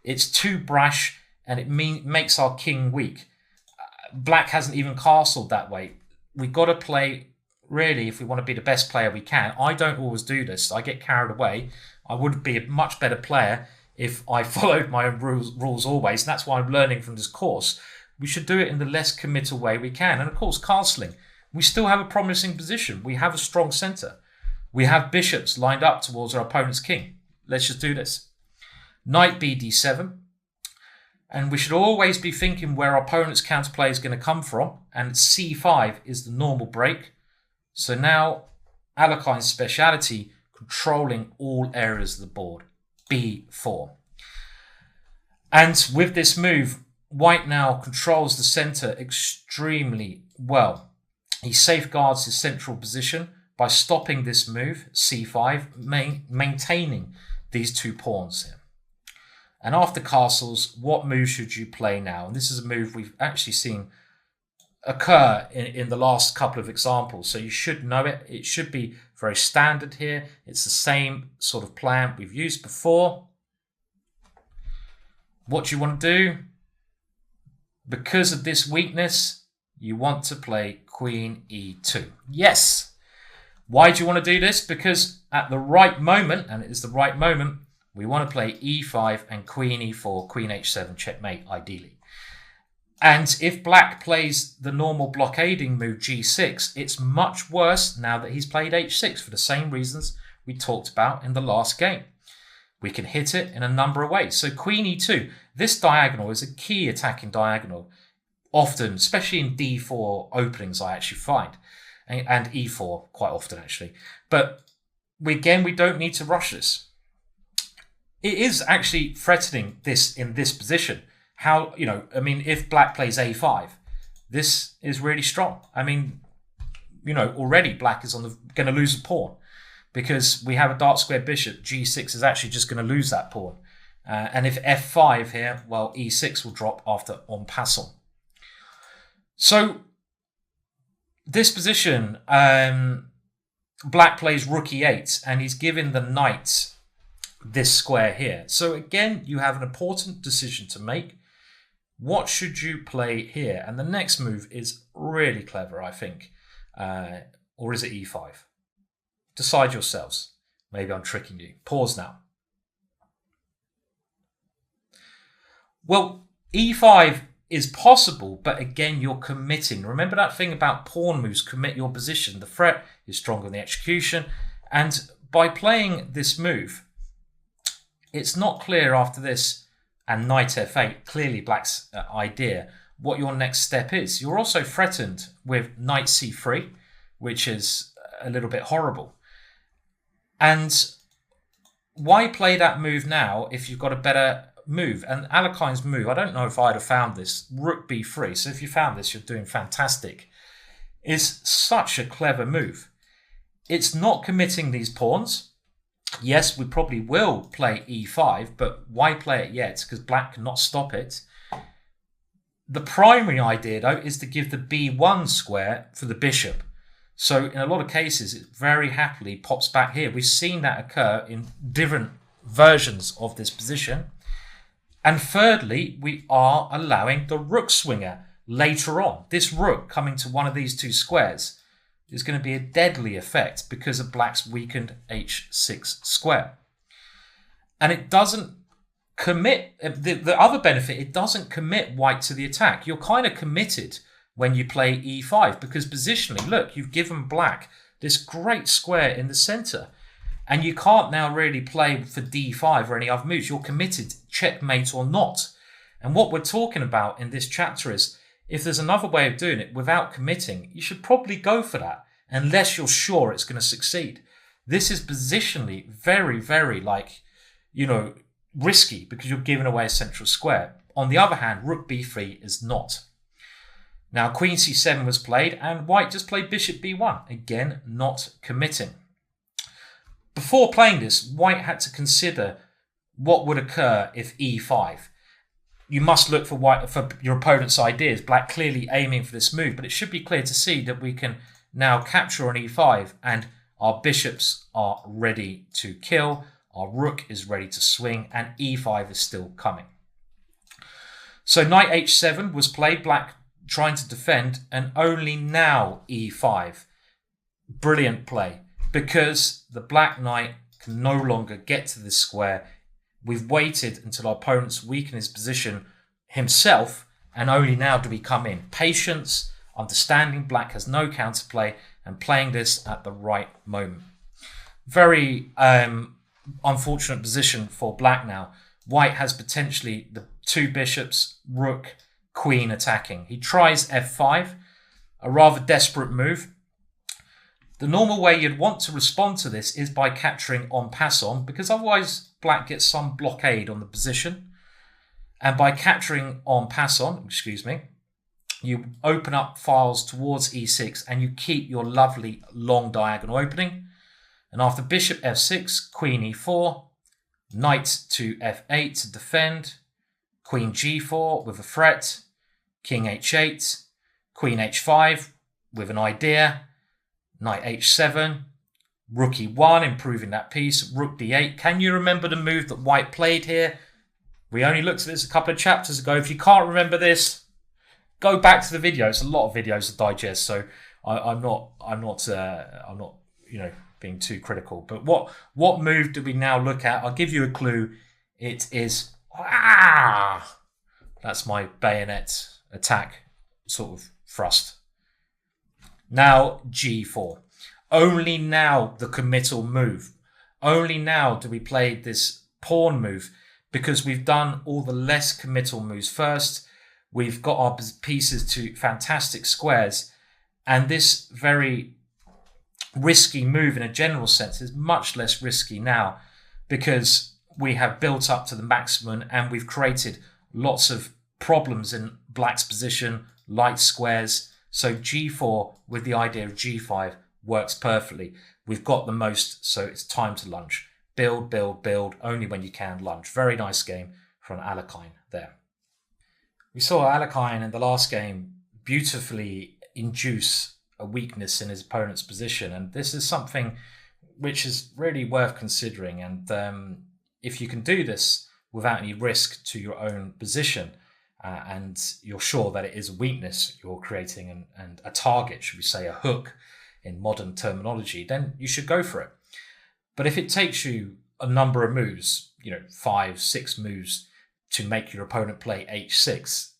It's too brash, and it makes our king weak. Black hasn't even castled that way. We've got to play, really, if we want to be the best player we can. I don't always do this. I get carried away. I would be a much better player if I followed my own rules always. And that's why I'm learning from this course. We should do it in the less committal way we can. And of course, castling. We still have a promising position. We have a strong center. We have bishops lined up towards our opponent's king. Let's just do this. Knight bd7. And we should always be thinking where our opponent's counterplay is going to come from. And c5 is the normal break. So now Alekhine's speciality, controlling all areas of the board. b4. And with this move, white now controls the center extremely well. He safeguards his central position by stopping this move, c5, maintaining these two pawns here. And after castles, what move should you play now? And this is a move we've actually seen occur in the last couple of examples. So you should know it. It should be very standard here. It's the same sort of plan we've used before. What do you want to do? Because of this weakness, you want to play queen e2. Yes. Why do you want to do this? Because at the right moment, and it is the right moment, we want to play e5 and queen e4, queen h7, checkmate, ideally. And if black plays the normal blockading move g6, it's much worse now that he's played h6 for the same reasons we talked about in the last game. We can hit it in a number of ways. So queen e2, this diagonal is a key attacking diagonal. Often, especially in d4 openings, I actually find. And e4 quite often, actually. But we don't need to rush this. It is actually threatening this in this position. How, if black plays a5, this is really strong. Already black is going to lose a pawn because we have a dark square bishop. g6 is actually just going to lose that pawn. And if f5 here, well, e6 will drop after en passant. So this position, black plays rook e8, and he's given the knight this square here. So again, you have an important decision to make. What should you play here? And the next move is really clever, I think. Or is it e5? Decide yourselves. Maybe I'm tricking you. Pause now. Well, e5 is possible, but again, you're committing. Remember that thing about pawn moves, commit your position. The threat is stronger than the execution. And by playing this move, it's not clear after this and knight f8, clearly black's idea, what your next step is. You're also threatened with knight c3, which is a little bit horrible. And why play that move now if you've got a better move? And Alekhine's move, I don't know if I'd have found this, rook b3, so if you found this, you're doing fantastic, is such a clever move. It's not committing these pawns. Yes, we probably will play e5, but why play it yet? Because black cannot stop it. The primary idea, though, is to give the b1 square for the bishop. So in a lot of cases, it very happily pops back here. We've seen that occur in different versions of this position. And thirdly, we are allowing the rook swinger later on. This rook coming to one of these two squares is going to be a deadly effect because of black's weakened h6 square. And it doesn't commit the other benefit, it doesn't commit white to the attack. You're kind of committed when you play e5 because positionally, look, you've given black this great square in the center, and you can't now really play for d5 or any other moves. You're committed, checkmate or not. And what we're talking about in this chapter is, if there's another way of doing it without committing, you should probably go for that unless you're sure it's going to succeed. This is positionally very, very risky because you're giving away a central square. On the other hand, rook b3 is not. Now, queen c7 was played, and white just played bishop b1. Again, not committing. Before playing this, white had to consider what would occur if e5. You must look for your opponent's ideas. Black clearly aiming for this move, but it should be clear to see that we can now capture on e5, and our bishops are ready to kill. Our rook is ready to swing, and e5 is still coming. So knight h7 was played, black trying to defend, and only now e5. Brilliant play, because the black knight can no longer get to this square. We've waited until our opponent's weakened his position himself, and only now do we come in. Patience, understanding black has no counterplay, and playing this at the right moment. Very unfortunate position for black now. White has potentially the two bishops, rook, queen attacking. He tries f5, a rather desperate move. The normal way you'd want to respond to this is by capturing en passant, because otherwise black gets some blockade on the position. And by capturing en passant, you open up files towards e6 and you keep your lovely long diagonal opening. And after bishop f6, queen e4, knight to f8 to defend, queen g4 with a threat, king h8, queen h5 with an idea, knight h7, rook e1, improving that piece, rook d8. Can you remember the move that white played here? We only looked at this a couple of chapters ago. If you can't remember this, go back to the video. It's a lot of videos to digest, so I'm not being too critical. But what move do we now look at? I'll give you a clue. It is that's my bayonet attack sort of thrust. Now g4. Only now the committal move. Only now do we play this pawn move, because we've done all the less committal moves first. We've got our pieces to fantastic squares, and this very risky move in a general sense is much less risky now, because we have built up to the maximum and we've created lots of problems in black's position, light squares. So g4 with the idea of g5 works perfectly. We've got the most, so it's time to lunge. Build, build, build, only when you can lunge. Very nice game from Alekhine there. We saw Alekhine in the last game beautifully induce a weakness in his opponent's position, and this is something which is really worth considering. And if you can do this without any risk to your own position, and you're sure that it is a weakness you're creating and a target, should we say a hook in modern terminology, then you should go for it. But if it takes you a number of moves, 5, 6 moves to make your opponent play h6,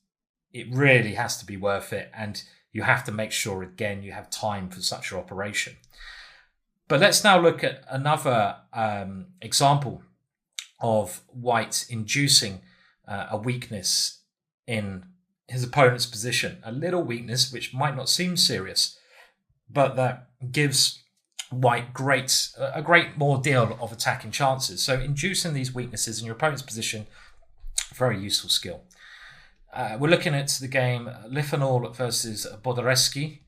it really has to be worth it, and you have to make sure, again, you have time for such an operation. But let's now look at another example of white inducing a weakness in his opponent's position. A little weakness which might not seem serious, but that gives white a great more deal of attacking chances. So inducing these weaknesses in your opponent's position, very useful skill. We're looking at the game Litvinov versus Bodarsky,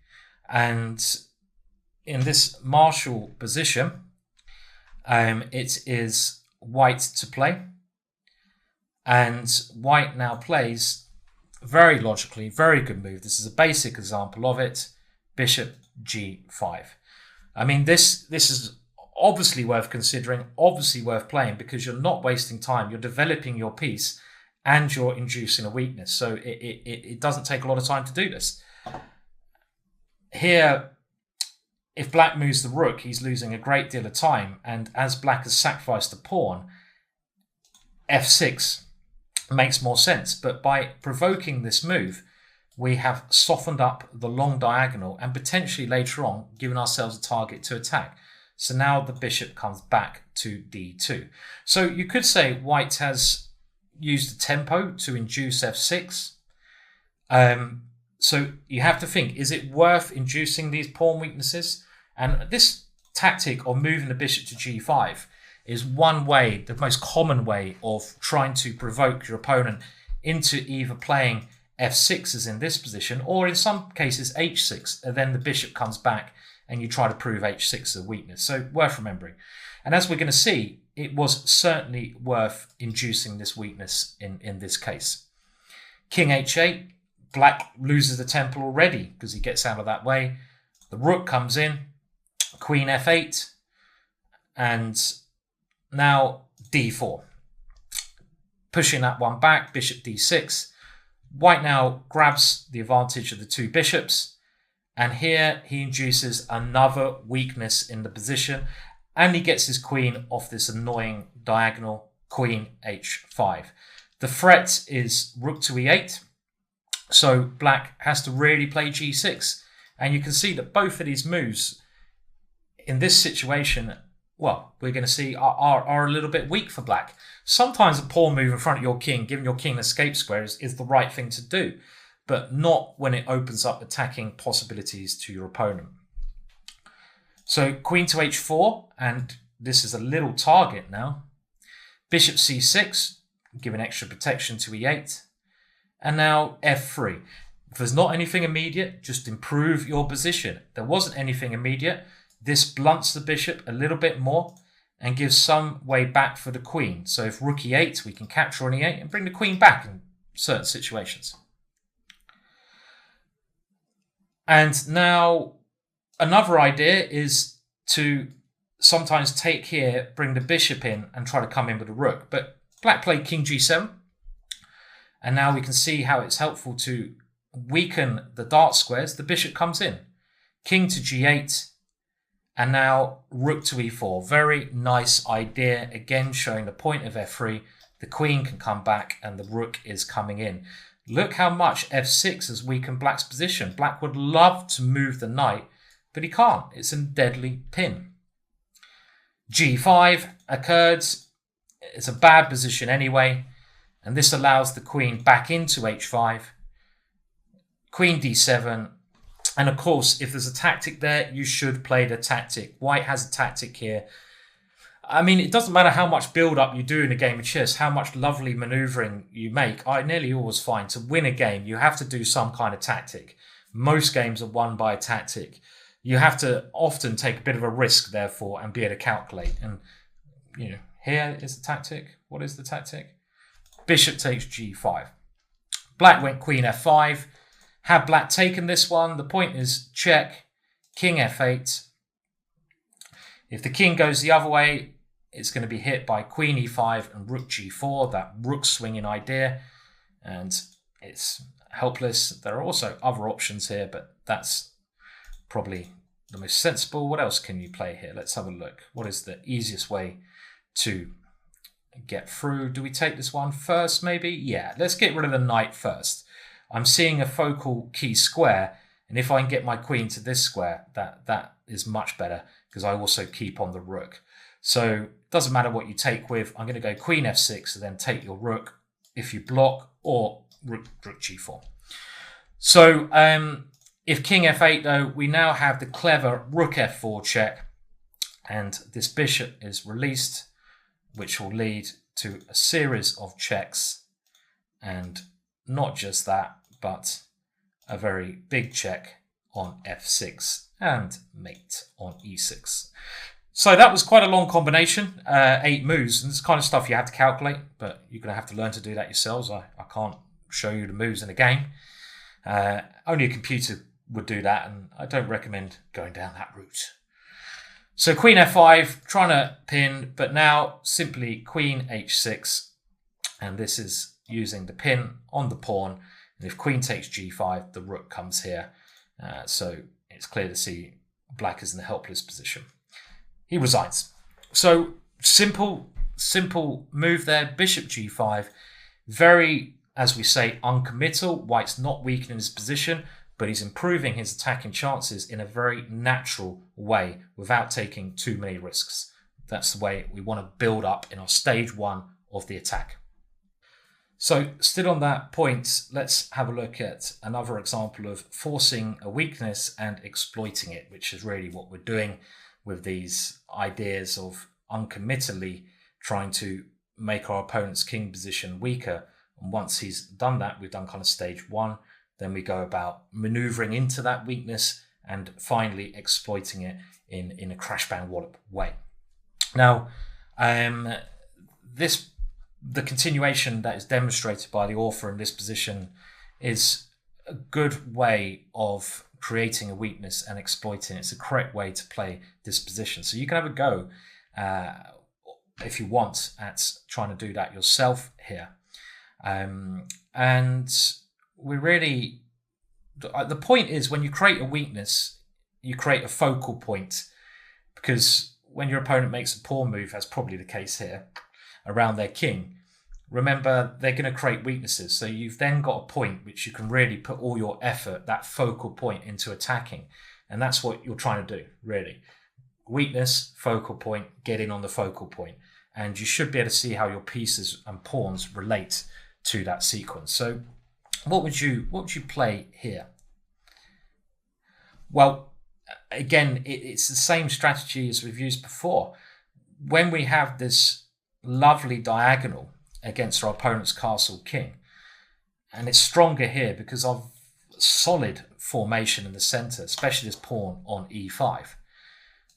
and in this martial position, it is white to play, and white now plays very logically, very good move. This is a basic example of it. Bishop g5. I mean, this is obviously worth considering, obviously worth playing, because you're not wasting time. You're developing your piece and you're inducing a weakness. So it doesn't take a lot of time to do this. Here, if black moves the rook, he's losing a great deal of time. And as black has sacrificed a pawn, f6 makes more sense. But by provoking this move, we have softened up the long diagonal and potentially later on given ourselves a target to attack. So now the bishop comes back to d2. So you could say white has used the tempo to induce f6. So you have to think, is it worth inducing these pawn weaknesses? And this tactic of moving the bishop to g5 is one way, the most common way of trying to provoke your opponent into either playing f6 as in this position, or in some cases h6, and then the bishop comes back and you try to prove h6 as a weakness. So worth remembering. And as we're going to see, it was certainly worth inducing this weakness in this case. King h8, black loses the tempo already because he gets out of that way. The rook comes in, queen f8, and now d4. Pushing that one back, bishop d6. White now grabs the advantage of the two bishops, and here he induces another weakness in the position, and he gets his queen off this annoying diagonal, queen h5. The threat is rook to e8, so black has to really play g6, and you can see that both of these moves in this situation, well, we're going to see are a little bit weak for black. Sometimes a pawn move in front of your king, giving your king an escape square, is the right thing to do, but not when it opens up attacking possibilities to your opponent. So queen to h4, and this is a little target now. Bishop c6, giving extra protection to e8. And now f3. If there's not anything immediate, just improve your position. There wasn't anything immediate. This blunts the bishop a little bit more and gives some way back for the queen. So if rook e8, we can capture on e8 and bring the queen back in certain situations. And now another idea is to sometimes take here, bring the bishop in and try to come in with the rook. But black played king g7. And now we can see how it's helpful to weaken the dart squares. The bishop comes in. King to g8. And now rook to e4. Very nice idea. Again, showing the point of f3. The queen can come back and the rook is coming in. Look how much f6 has weakened black's position. Black would love to move the knight, but he can't. It's a deadly pin. g5 occurred. It's a bad position anyway. And this allows the queen back into h5. Queen d7. And of course, if there's a tactic there, you should play the tactic. White has a tactic here. I mean, it doesn't matter how much build-up you do in a game of chess, how much lovely manoeuvring you make. I nearly always find to win a game, you have to do some kind of tactic. Most games are won by a tactic. You have to often take a bit of a risk, therefore, and be able to calculate. And, you know, here is the tactic. What is the tactic? Bishop takes g5. Black went queen f5. Had black taken this one, the point is check, king f8. If the king goes the other way, it's going to be hit by queen e5 and rook g4, that rook swinging idea, and it's helpless. There are also other options here, but that's probably the most sensible. What else can you play here? Let's have a look. What is the easiest way to get through? Do we take this one first, maybe? Yeah, let's get rid of the knight first. I'm seeing a focal key square, and if I can get my queen to this square, that is much better because I also keep on the rook. So it doesn't matter what you take with. I'm going to go queen f6 and then take your rook if you block, or rook g4. So if king f8 though, we now have the clever rook f4 check, and this bishop is released, which will lead to a series of checks, and not just that, but a very big check on f6 and mate on e6. So that was quite a long combination, 8 moves, and it's kind of stuff you have to calculate, but you're going to have to learn to do that yourselves. I can't show you the moves in a game. Only a computer would do that, and I don't recommend going down that route. So queen f5, trying to pin, but now simply queen h6, and this is using the pin on the pawn. And if queen takes g5, the rook comes here. So it's clear to see black is in a helpless position. He resigns. So simple simple move there, bishop g5. Very, as we say, uncommittal. White's not weakening his position, but he's improving his attacking chances in a very natural way without taking too many risks. That's the way we want to build up in our stage 1 of the attack. So still on that point, let's have a look at another example of forcing a weakness and exploiting it, which is really what we're doing with these ideas of uncommittally trying to make our opponent's king position weaker. And once he's done that, we've done kind of stage 1, then we go about maneuvering into that weakness and finally exploiting it in a crash bang wallop way. Now, the continuation that is demonstrated by the author in this position is a good way of creating a weakness and exploiting it. It's the correct way to play this position. So you can have a go, if you want, at trying to do that yourself here. And we really, the point is, when you create a weakness, you create a focal point, because when your opponent makes a pawn move, as probably the case here, around their king, remember, they're going to create weaknesses. So you've then got a point which you can really put all your effort, that focal point, into attacking. And that's what you're trying to do, really. Weakness, focal point, get in on the focal point. And you should be able to see how your pieces and pawns relate to that sequence. So what would you play here? Well, again, it's the same strategy as we've used before. When we have this lovely diagonal against our opponent's castle king, and it's stronger here because of solid formation in the center, especially this pawn on e5.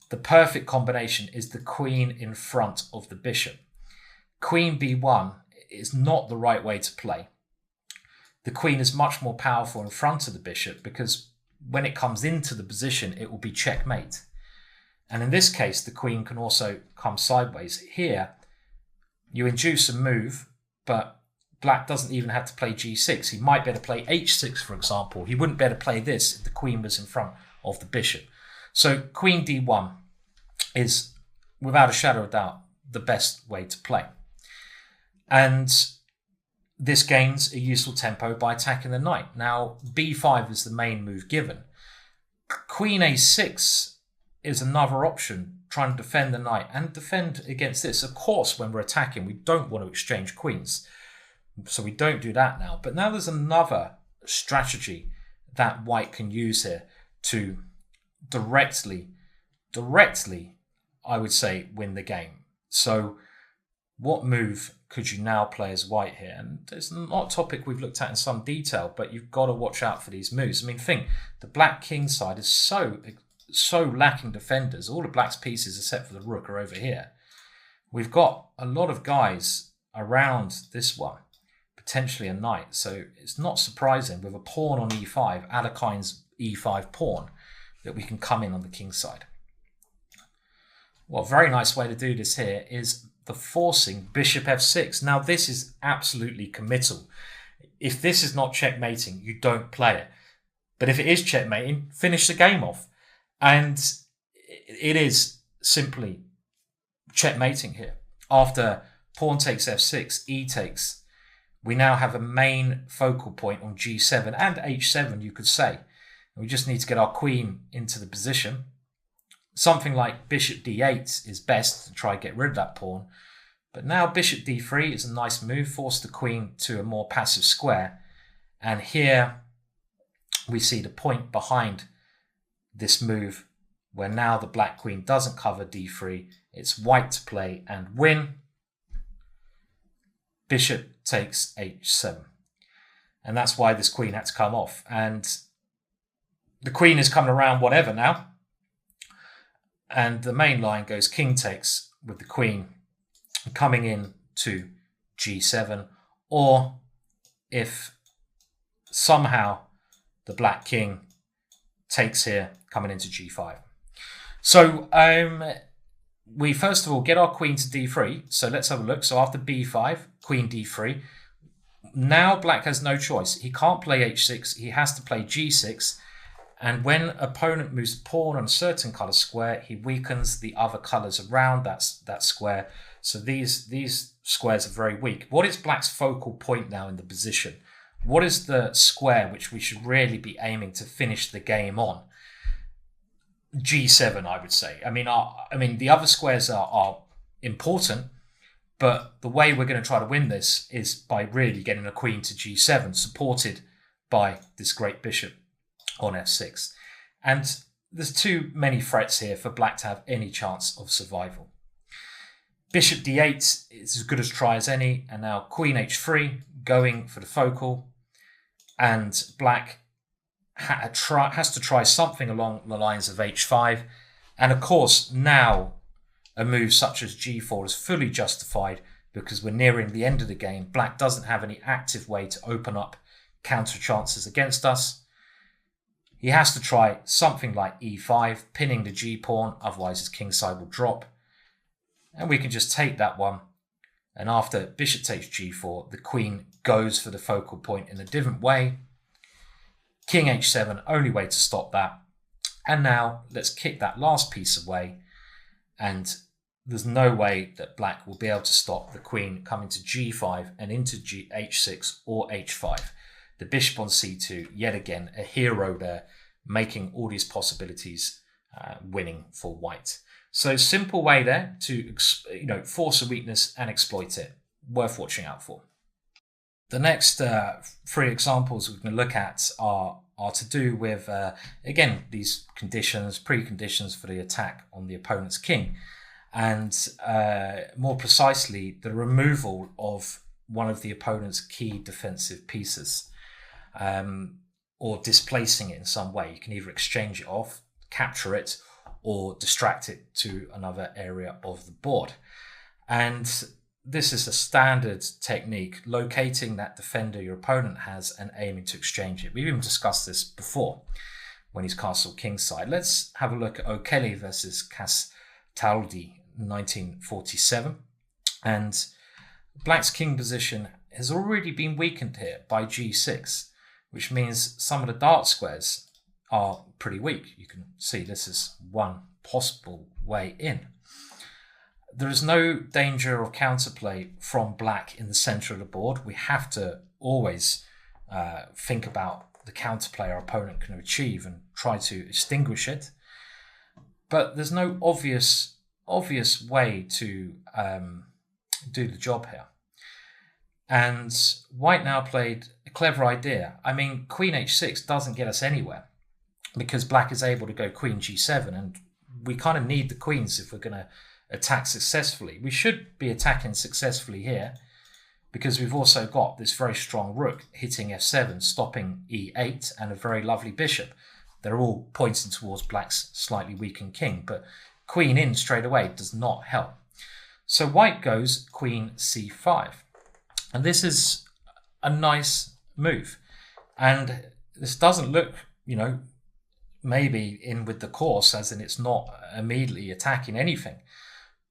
The perfect combination is the queen in front of the bishop. Queen b1 is not the right way to play. The queen is much more powerful in front of the bishop because when it comes into the position, it will be checkmate. And in this case, the queen can also come sideways. Here, you induce a move, but black doesn't even have to play g6. He might be able to play h6, for example. He wouldn't be able to play this if the queen was in front of the bishop. So queen d1 is, without a shadow of doubt, the best way to play. And this gains a useful tempo by attacking the knight. Now, b5 is the main move given. Queen a6 is another option, trying to defend the knight and defend against this. Of course, when we're attacking, we don't want to exchange queens. So we don't do that now. But now there's another strategy that white can use here to directly, I would say, win the game. So what move could you now play as white here? And it's not a topic we've looked at in some detail, but you've got to watch out for these moves. I mean, think, the black king side is so lacking defenders. All of black's pieces, except for the rook, are over here. We've got a lot of guys around this one, potentially a knight. So it's not surprising with a pawn on e5, Alekhine's e5 pawn, that we can come in on the king side. Well, a very nice way to do this here is the forcing bishop f6. Now, this is absolutely committal. If this is not checkmating, you don't play it. But if it is checkmating, finish the game off. And it is simply checkmating here. After pawn takes f6, e takes, we now have a main focal point on g7 and h7, you could say. We just need to get our queen into the position. Something like bishop d8 is best to try and get rid of that pawn. But now bishop d3 is a nice move, force the queen to a more passive square. And here we see the point behind this move where now the black queen doesn't cover d3. It's white to play and win. Bishop takes h7. And that's why this queen had to come off. And the queen is coming around whatever now. And the main line goes king takes with the queen coming in to g7. Or if somehow the black king takes here, coming into g5. So we first of all get our queen to d3. So let's have a look. So after b5, queen d3. Now black has no choice. He can't play h6. He has to play g6. And when opponent moves the pawn on a certain color square, he weakens the other colors around that square. So these squares are very weak. What is black's focal point now in the position? What is the square which we should really be aiming to finish the game on? G7, I would say. I mean, the other squares are important, but the way we're going to try to win this is by really getting a queen to G7, supported by this great bishop on F6. And there's too many threats here for black to have any chance of survival. Bishop D8 is as good a try as any, and now Queen H3 going for the focal, and black has to try something along the lines of H5, and of course now a move such as G4 is fully justified because we're nearing the end of the game. Black doesn't have any active way to open up counter chances against us. He has to try something like E5, pinning the G pawn, otherwise his kingside will drop. And we can just take that one. And after bishop takes G4, the queen goes for the focal point in a different way. King H7, only way to stop that. And now let's kick that last piece away. And there's no way that black will be able to stop the queen coming to G5 and into H6 or H5. The bishop on C2, yet again, a hero there, making all these possibilities winning for white. So simple way there to force a weakness and exploit it. Worth watching out for. The next three examples we're going to look at are to do with, again, these preconditions for the attack on the opponent's king. And more precisely, the removal of one of the opponent's key defensive pieces, or displacing it in some way. You can either exchange it off, capture it, or distract it to another area of the board. And this is a standard technique, locating that defender your opponent has and aiming to exchange it. We've even discussed this before when he's castled kingside. Let's have a look at O'Kelly versus Castaldi, 1947. And black's king position has already been weakened here by G6, which means some of the dark squares are pretty weak. You can see this is one possible way in. There is no danger of counterplay from black in the center of the board. We have to always think about the counterplay our opponent can achieve and try to extinguish it. But there's no obvious way to do the job here. And white now played a clever idea. I mean, Queen H6 doesn't get us anywhere because black is able to go Queen G7, and we kind of need the queens if we're going to attack successfully. We should be attacking successfully here because we've also got this very strong rook hitting F7, stopping E8, and a very lovely bishop. They're all pointing towards black's slightly weakened king, but queen in straight away does not help. So white goes Queen C5. And this is a nice move. And this doesn't look, maybe in with the course, as in it's not immediately attacking anything.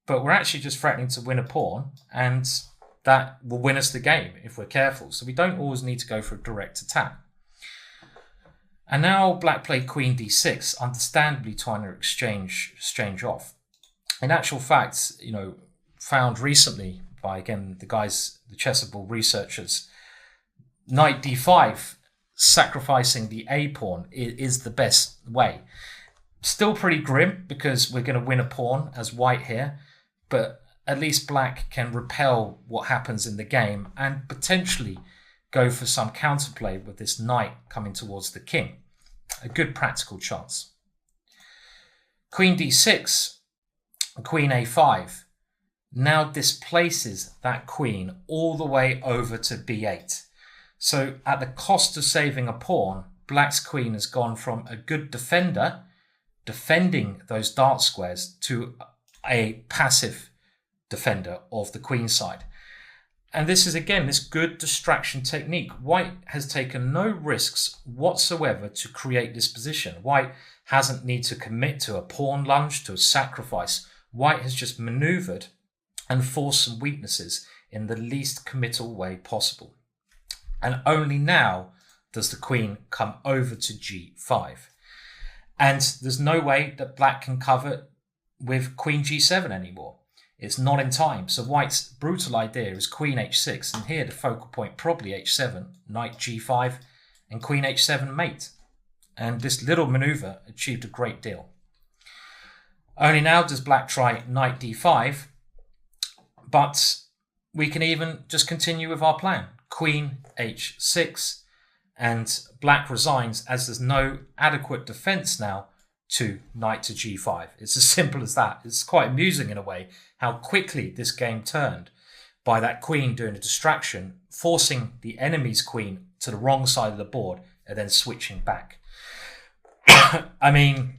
But we're actually just threatening to win a pawn, and that will win us the game if we're careful. So we don't always need to go for a direct attack. And now black played Queen D6, understandably trying to exchange off. In actual fact, found recently by, again, the chessable researchers, Knight D5, sacrificing the A pawn is the best way. Still pretty grim because we're going to win a pawn as white here, but at least black can repel what happens in the game and potentially go for some counterplay with this knight coming towards the king. A good practical chance. Queen D6, Queen A5 now displaces that queen all the way over to B8. So at the cost of saving a pawn, black's queen has gone from a good defender, defending those dark squares, to a passive defender of the queen side. And this is, again, this good distraction technique. White has taken no risks whatsoever to create this position. White hasn't need to commit to a pawn lunge, to a sacrifice. White has just maneuvered and forced some weaknesses in the least committal way possible. And only now does the queen come over to G5. And there's no way that black can cover with queen g7 anymore. It's not in time. So white's brutal idea is queen h6, and here the focal point probably h7, knight g5, and queen h7 mate. And this little maneuver achieved a great deal. Only now does black try knight d5, but we can even just continue with our plan. Queen h6, and black resigns as there's no adequate defense now to knight to g5. It's as simple as that. It's quite amusing in a way how quickly this game turned by that queen doing a distraction, forcing the enemy's queen to the wrong side of the board and then switching back. I mean,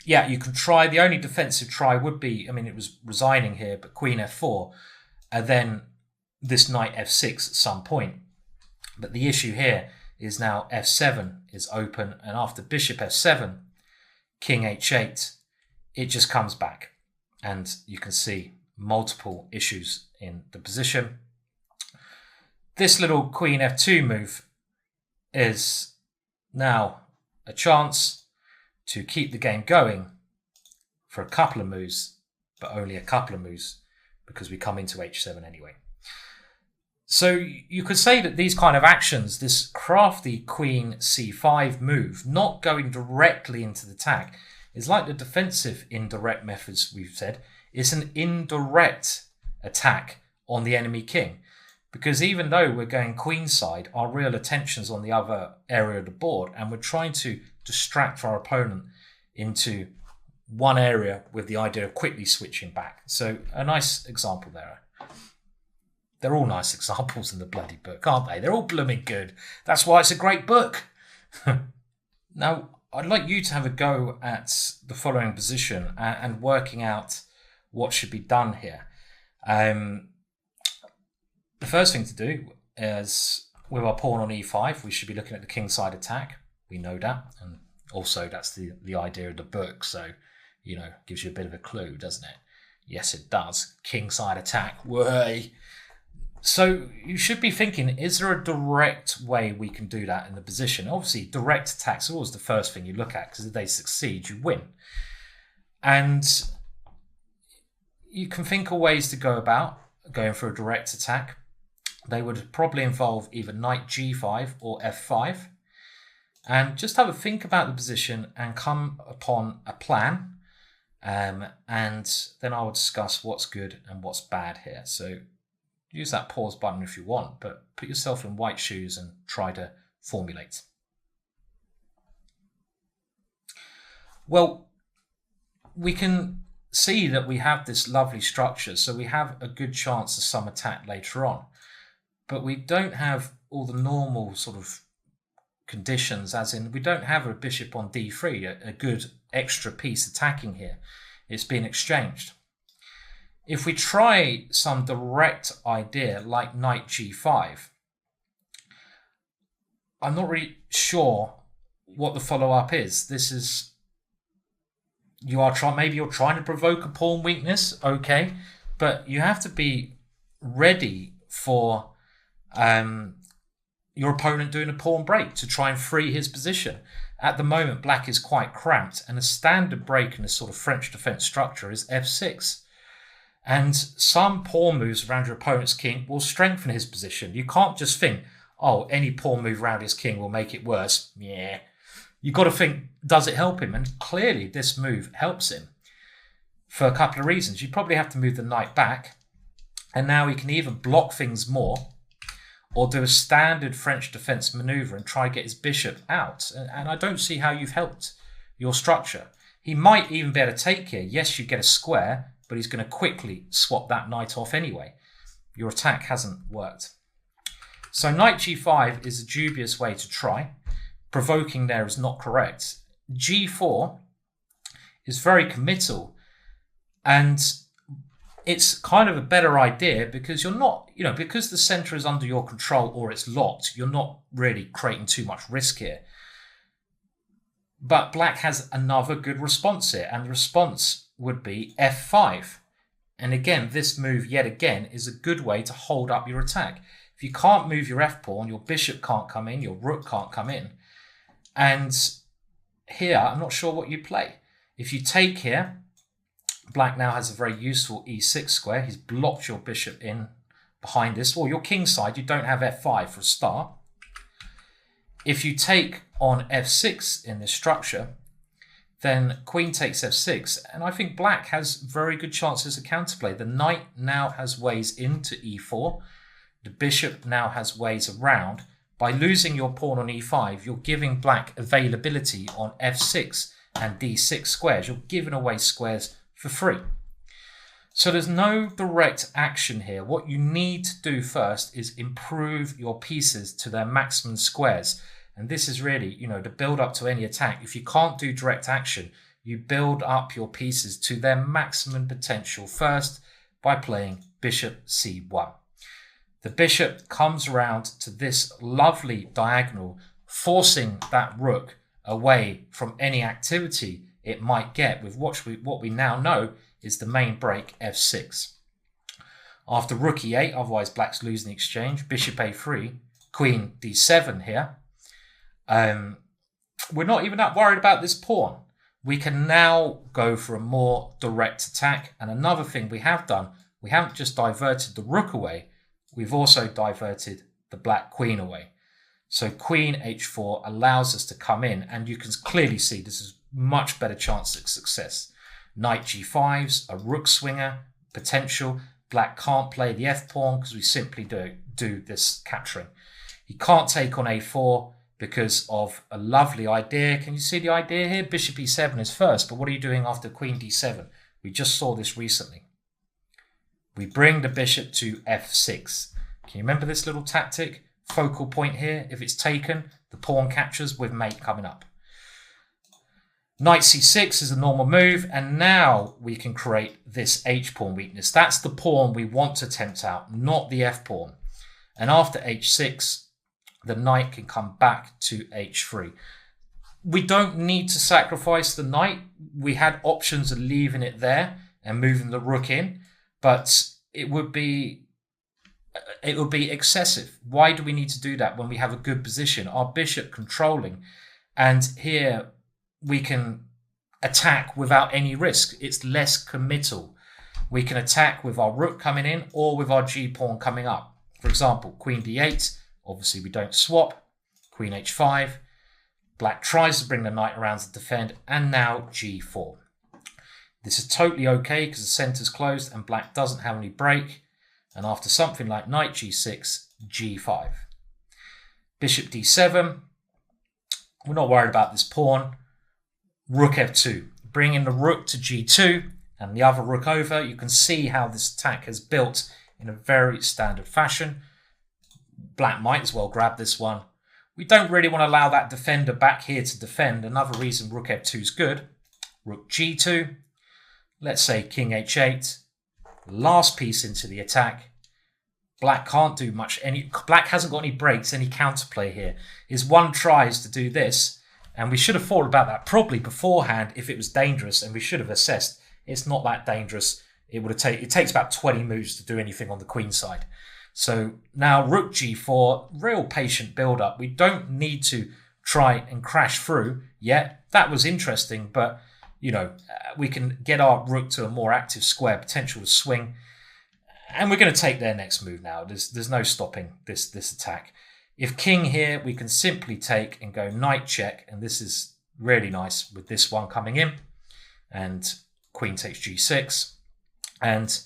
yeah, you can try. The only defensive try would be, I mean, it was resigning here, but queen f4, and then this knight f6 at some point. But the issue here is now f7 is open, and after bishop f7, king h8, it just comes back. And you can see multiple issues in the position. This little queen f2 move is now a chance to keep the game going for a couple of moves, but only a couple of moves because we come into h7 anyway. So you could say that these kind of actions, this crafty queen c5 move, not going directly into the attack, is like the defensive indirect methods we've said. It's an indirect attack on the enemy king. Because even though we're going queenside, our real attention's on the other area of the board, and we're trying to distract our opponent into one area with the idea of quickly switching back. So a nice example there. They're all nice examples in the bloody book, aren't they? They're all blooming good. That's why it's a great book. Now, I'd like you to have a go at the following position and working out what should be done here. The first thing to do is, with our pawn on e5, we should be looking at the kingside attack. We know that. And also, that's the idea of the book. So, you know, gives you a bit of a clue, doesn't it? Yes, it does. Kingside attack. Way. So you should be thinking, is there a direct way we can do that in the position? Obviously, direct attacks are always the first thing you look at, because if they succeed, you win. And you can think of ways to go about going for a direct attack. They would probably involve either knight g5 or f5. And just have a think about the position and come upon a plan. And then I will discuss what's good and what's bad here. So use that pause button if you want, but put yourself in white shoes and try to formulate. Well, we can see that we have this lovely structure, so we have a good chance of some attack later on. But we don't have all the normal sort of conditions, as in we don't have a bishop on d3, a good extra piece attacking here. It's been exchanged. If we try some direct idea like knight g5, I'm not really sure what the follow-up is. This is, maybe you're trying to provoke a pawn weakness, okay, but you have to be ready for your opponent doing a pawn break to try and free his position. At the moment, black is quite cramped, and a standard break in this sort of French defense structure is f6. And some pawn moves around your opponent's king will strengthen his position. You can't just think, oh, any pawn move around his king will make it worse. Yeah. You've got to think, does it help him? And clearly this move helps him for a couple of reasons. You probably have to move the knight back, and now he can either block things more or do a standard French defense maneuver and try to get his bishop out. And I don't see how you've helped your structure. He might even be able to take here. Yes, you get a square, but he's going to quickly swap that knight off anyway. Your attack hasn't worked. So knight g5 is a dubious way to try. Provoking there is not correct. g4 is very committal, and it's kind of a better idea because you're not, because the center is under your control or it's locked, you're not really creating too much risk here. But black has another good response here, and the response would be f5. And again, this move yet again is a good way to hold up your attack. If you can't move your f-pawn, your bishop can't come in, your rook can't come in. And here, I'm not sure what you play. If you take here, black now has a very useful e6 square. He's blocked your bishop in behind this. Well, your king side, you don't have f5 for a start. If you take on f6 in this structure, then queen takes f6, and I think black has very good chances of counterplay. The knight now has ways into e4. The bishop now has ways around. By losing your pawn on e5, you're giving black availability on f6 and d6 squares. You're giving away squares for free. So there's no direct action here. What you need to do first is improve your pieces to their maximum squares. And this is really, the build up to any attack. If you can't do direct action, you build up your pieces to their maximum potential first by playing bishop c1. The bishop comes around to this lovely diagonal, forcing that rook away from any activity it might get with what we now know is the main break f6. After rook e8, otherwise black's losing the exchange, bishop a3, queen d7 here. We're not even that worried about this pawn. We can now go for a more direct attack. And another thing we have done, we haven't just diverted the rook away, we've also diverted the black queen away. So queen h4 allows us to come in, and you can clearly see this is much better chance of success. Knight g5's a rook swinger potential. Black can't play the f pawn because we simply do this capturing. He can't take on a4 because of a lovely idea. Can you see the idea here? Bishop e7 is first, but what are you doing after queen d7? We just saw this recently. We bring the bishop to f6. Can you remember this little tactic? Focal point here. If it's taken, the pawn captures with mate coming up. Knight c6 is a normal move, and now we can create this h-pawn weakness. That's the pawn we want to tempt out, not the f-pawn. And after h6, the knight can come back to h3. We don't need to sacrifice the knight. We had options of leaving it there and moving the rook in, but it would be excessive. Why do we need to do that when we have a good position? Our bishop controlling, and here we can attack without any risk. It's less committal. We can attack with our rook coming in or with our g-pawn coming up. For example, queen d8, obviously we don't swap. Queen h5, black tries to bring the knight around to defend, and now g4. This is totally okay because the centre's closed and black doesn't have any break. And after something like knight g6, g5. Bishop d7, we're not worried about this pawn. Rook f2, bringing the rook to g2 and the other rook over. You can see how this attack has built in a very standard fashion. Black might as well grab this one. We don't really want to allow that defender back here to defend. Another reason rook f2 is good. Rook g2. Let's say king h8. Last piece into the attack. Black can't do much. Black hasn't got any breaks, any counterplay here. His one tries to do this, and we should have thought about that probably beforehand if it was dangerous, and we should have assessed it's not that dangerous. It takes about 20 moves to do anything on the queen side. So now rook g4, real patient build up. We don't need to try and crash through yet. That was interesting, but we can get our rook to a more active square, potential to swing. And we're going to take their next move now. There's no stopping this attack. If king here, we can simply take and go knight check. And this is really nice with this one coming in. And queen takes g6. And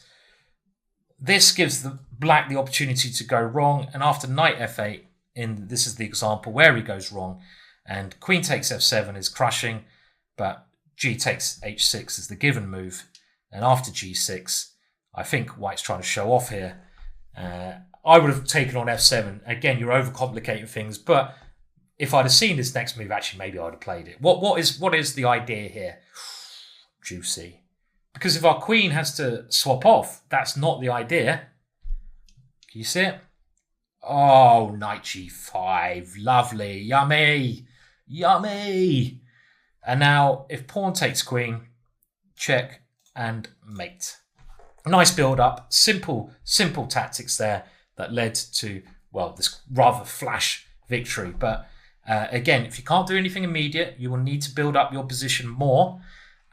this gives the black the opportunity to go wrong. And after knight f8, this is the example where he goes wrong. And queen takes f7 is crushing. But g takes h6 is the given move. And after g6, I think white's trying to show off here. I would have taken on f7. Again, you're overcomplicating things, but if I'd have seen this next move, actually, maybe I'd have played it. What is the idea here? Juicy. Because if our queen has to swap off, that's not the idea. Can you see it? Oh, knight g5. Lovely. Yummy. Yummy. And now, if pawn takes queen, check and mate. Nice build-up. Simple tactics there that led to, well, this rather flash victory. But Again, if you can't do anything immediate, you will need to build up your position more,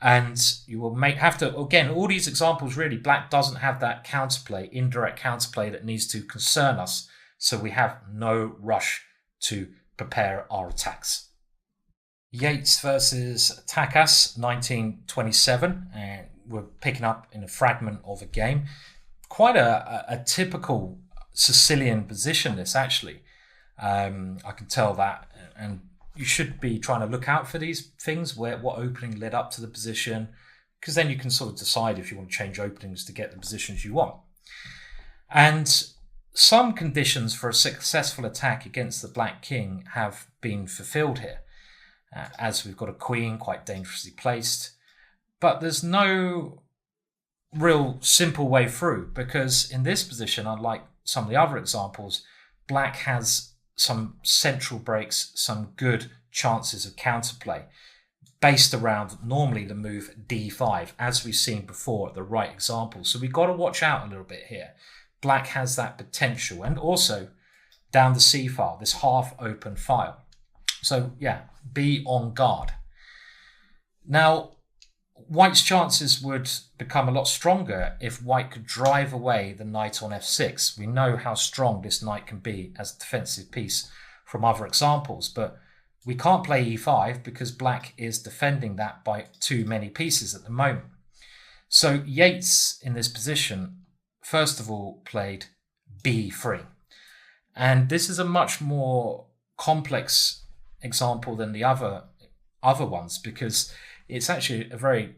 and you will have to, again, all these examples really, black doesn't have that counterplay, indirect counterplay that needs to concern us, so we have no rush to prepare our attacks. Yates versus Takas, 1927, and we're picking up in a fragment of a game. Quite a typical Sicilian position, this actually. I can tell that, and you should be trying to look out for these things, what opening led up to the position, because then you can sort of decide if you want to change openings to get the positions you want. And some conditions for a successful attack against the black king have been fulfilled here, as we've got a queen quite dangerously placed. But there's no real simple way through, because in this position, unlike some of the other examples, black has some central breaks, some good chances of counterplay based around normally the move d5, as we've seen before at the right example. So we've got to watch out a little bit here. Black has that potential, and also down the c file, this half open file. So yeah, be on guard. Now, white's chances would become a lot stronger if white could drive away the knight on f6. We know how strong this knight can be as a defensive piece from other examples, but we can't play e5 because black is defending that by too many pieces at the moment. So Yates in this position, first of all, played b3. And this is a much more complex example than the other ones, because it's actually a very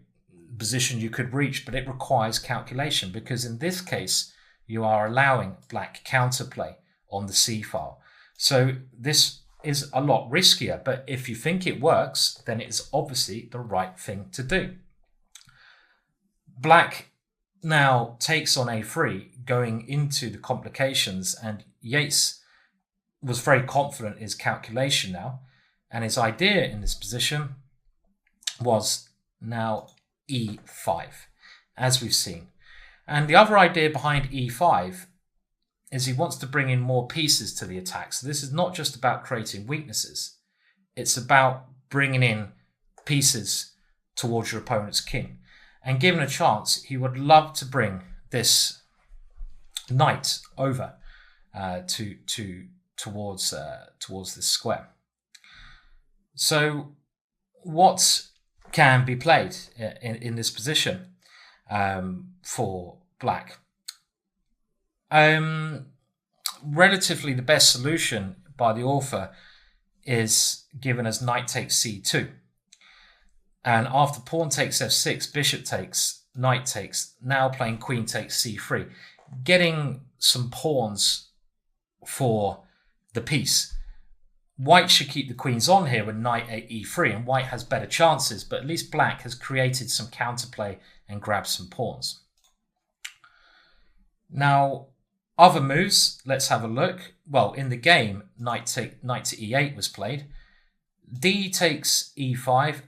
position you could reach, but it requires calculation, because in this case, you are allowing black counterplay on the c file. So this is a lot riskier, but if you think it works, then it's obviously the right thing to do. Black now takes on a3, going into the complications, and Yates was very confident in his calculation now, and his idea in this position was now e5, as we've seen. And the other idea behind e5 is he wants to bring in more pieces to the attack. So this is not just about creating weaknesses. It's about bringing in pieces towards your opponent's king. And given a chance, he would love to bring this knight over towards this square. So what can be played in this position for black? Relatively the best solution by the author is given as knight takes c2. And after pawn takes f6, bishop takes, knight takes, now playing queen takes c3, getting some pawns for the piece. White should keep the queens on here with knight at e3, and white has better chances, but at least black has created some counterplay and grabbed some pawns. Now, other moves, let's have a look. Well, in the game, knight to e8 was played. D takes e5,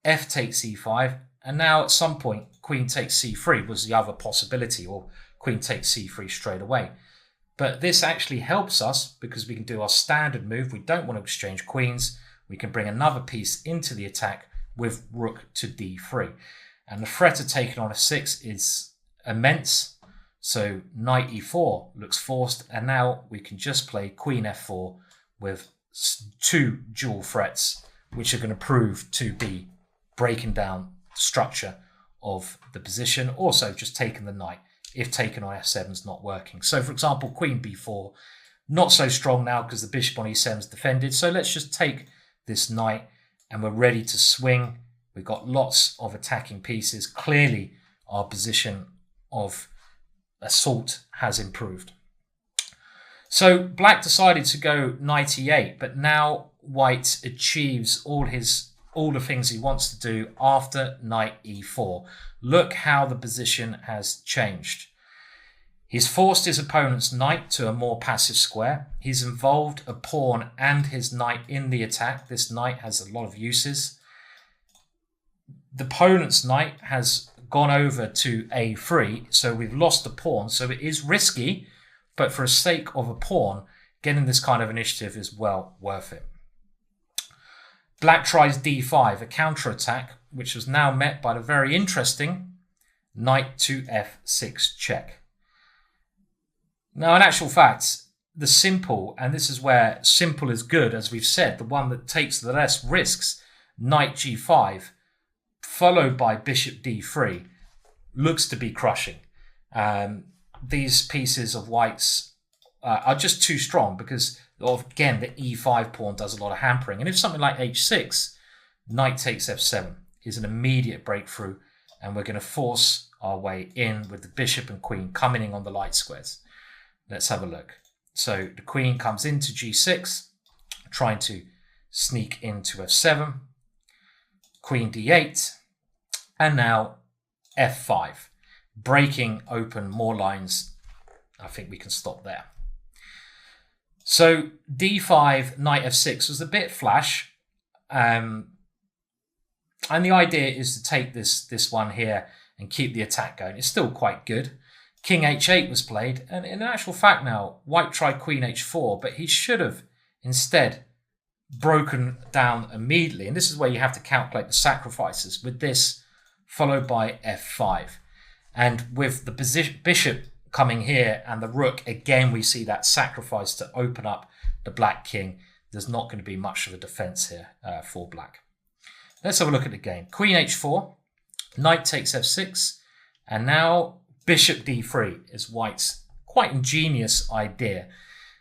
f takes e5, and now at some point, queen takes c3 was the other possibility, or queen takes c3 straight away. But this actually helps us because we can do our standard move. We don't want to exchange queens. We can bring another piece into the attack with rook to d3. And the threat of taking on f6 is immense. So knight e4 looks forced. And now we can just play queen f4 with two dual threats, which are going to prove to be breaking down the structure of the position. Also just taking the knight, if taken on f7 is not working. So for example, queen b4, not so strong now because the bishop on e7 is defended. So let's just take this knight and we're ready to swing. We've got lots of attacking pieces. Clearly our position of assault has improved. So black decided to go knight e8, but now white achieves all the things he wants to do after knight e4. Look how the position has changed. He's forced his opponent's knight to a more passive square. He's involved a pawn and his knight in the attack. This knight has a lot of uses. The opponent's knight has gone over to a3, so we've lost the pawn. So it is risky, but for the sake of a pawn, getting this kind of initiative is well worth it. Black tries d5, a counter-attack, which was now met by the very interesting knight to f6 check. Now, in actual fact, the simple, and this is where simple is good, as we've said, the one that takes the less risks, knight g5, followed by bishop d3, looks to be crushing. These pieces of white's are just too strong because, again, the e5 pawn does a lot of hampering. And if something like h6, knight takes f7 is an immediate breakthrough, and we're going to force our way in with the bishop and queen coming in on the light squares. Let's have a look. So the queen comes into g6, trying to sneak into f7, queen d8, and now f5, breaking open more lines. I think we can stop there. So d5, knight f6 was a bit flash. And the idea is to take this one here and keep the attack going. It's still quite good. King h8 was played, and in actual fact now, white tried queen h4, but he should have instead broken down immediately. And this is where you have to calculate the sacrifices, with this followed by f5. And with the bishop coming here and the rook, again, we see that sacrifice to open up the black king. There's not going to be much of a defense here for black. Let's have a look at the game. Queen h4, knight takes f6, and now bishop d3 is white's quite ingenious idea,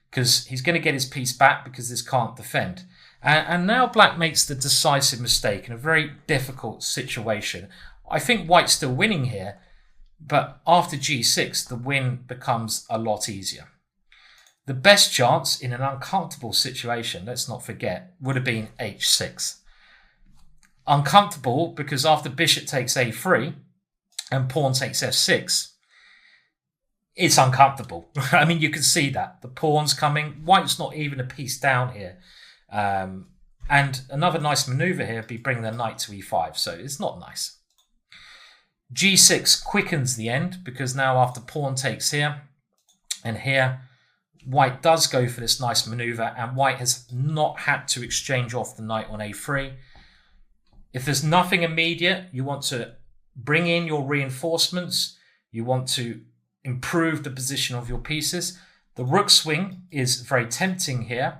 because he's going to get his piece back because this can't defend. And now black makes the decisive mistake in a very difficult situation. I think white's still winning here, but after g6, the win becomes a lot easier. The best chance in an uncomfortable situation, let's not forget, would have been h6. Uncomfortable because after bishop takes a3 and pawn takes f6, it's uncomfortable. I mean, you can see that. The pawn's coming. White's not even a piece down here. And another nice maneuver here would be bringing the knight to e5, so it's not nice. g6 quickens the end because now after pawn takes here and here, white does go for this nice maneuver, and white has not had to exchange off the knight on a3. If there's nothing immediate, you want to bring in your reinforcements. You want to improve the position of your pieces. The rook swing is very tempting here,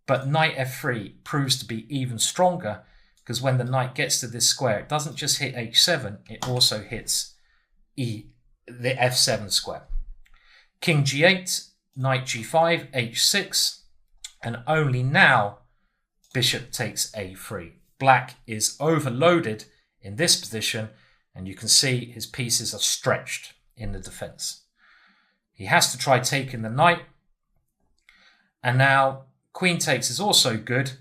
but knight f3 proves to be even stronger, because when the knight gets to this square, it doesn't just hit h7, it also hits the f7 square. King g8, knight g5, h6, and only now bishop takes a3. Black is overloaded in this position, and you can see his pieces are stretched in the defense. He has to try taking the knight, and now queen takes is also good,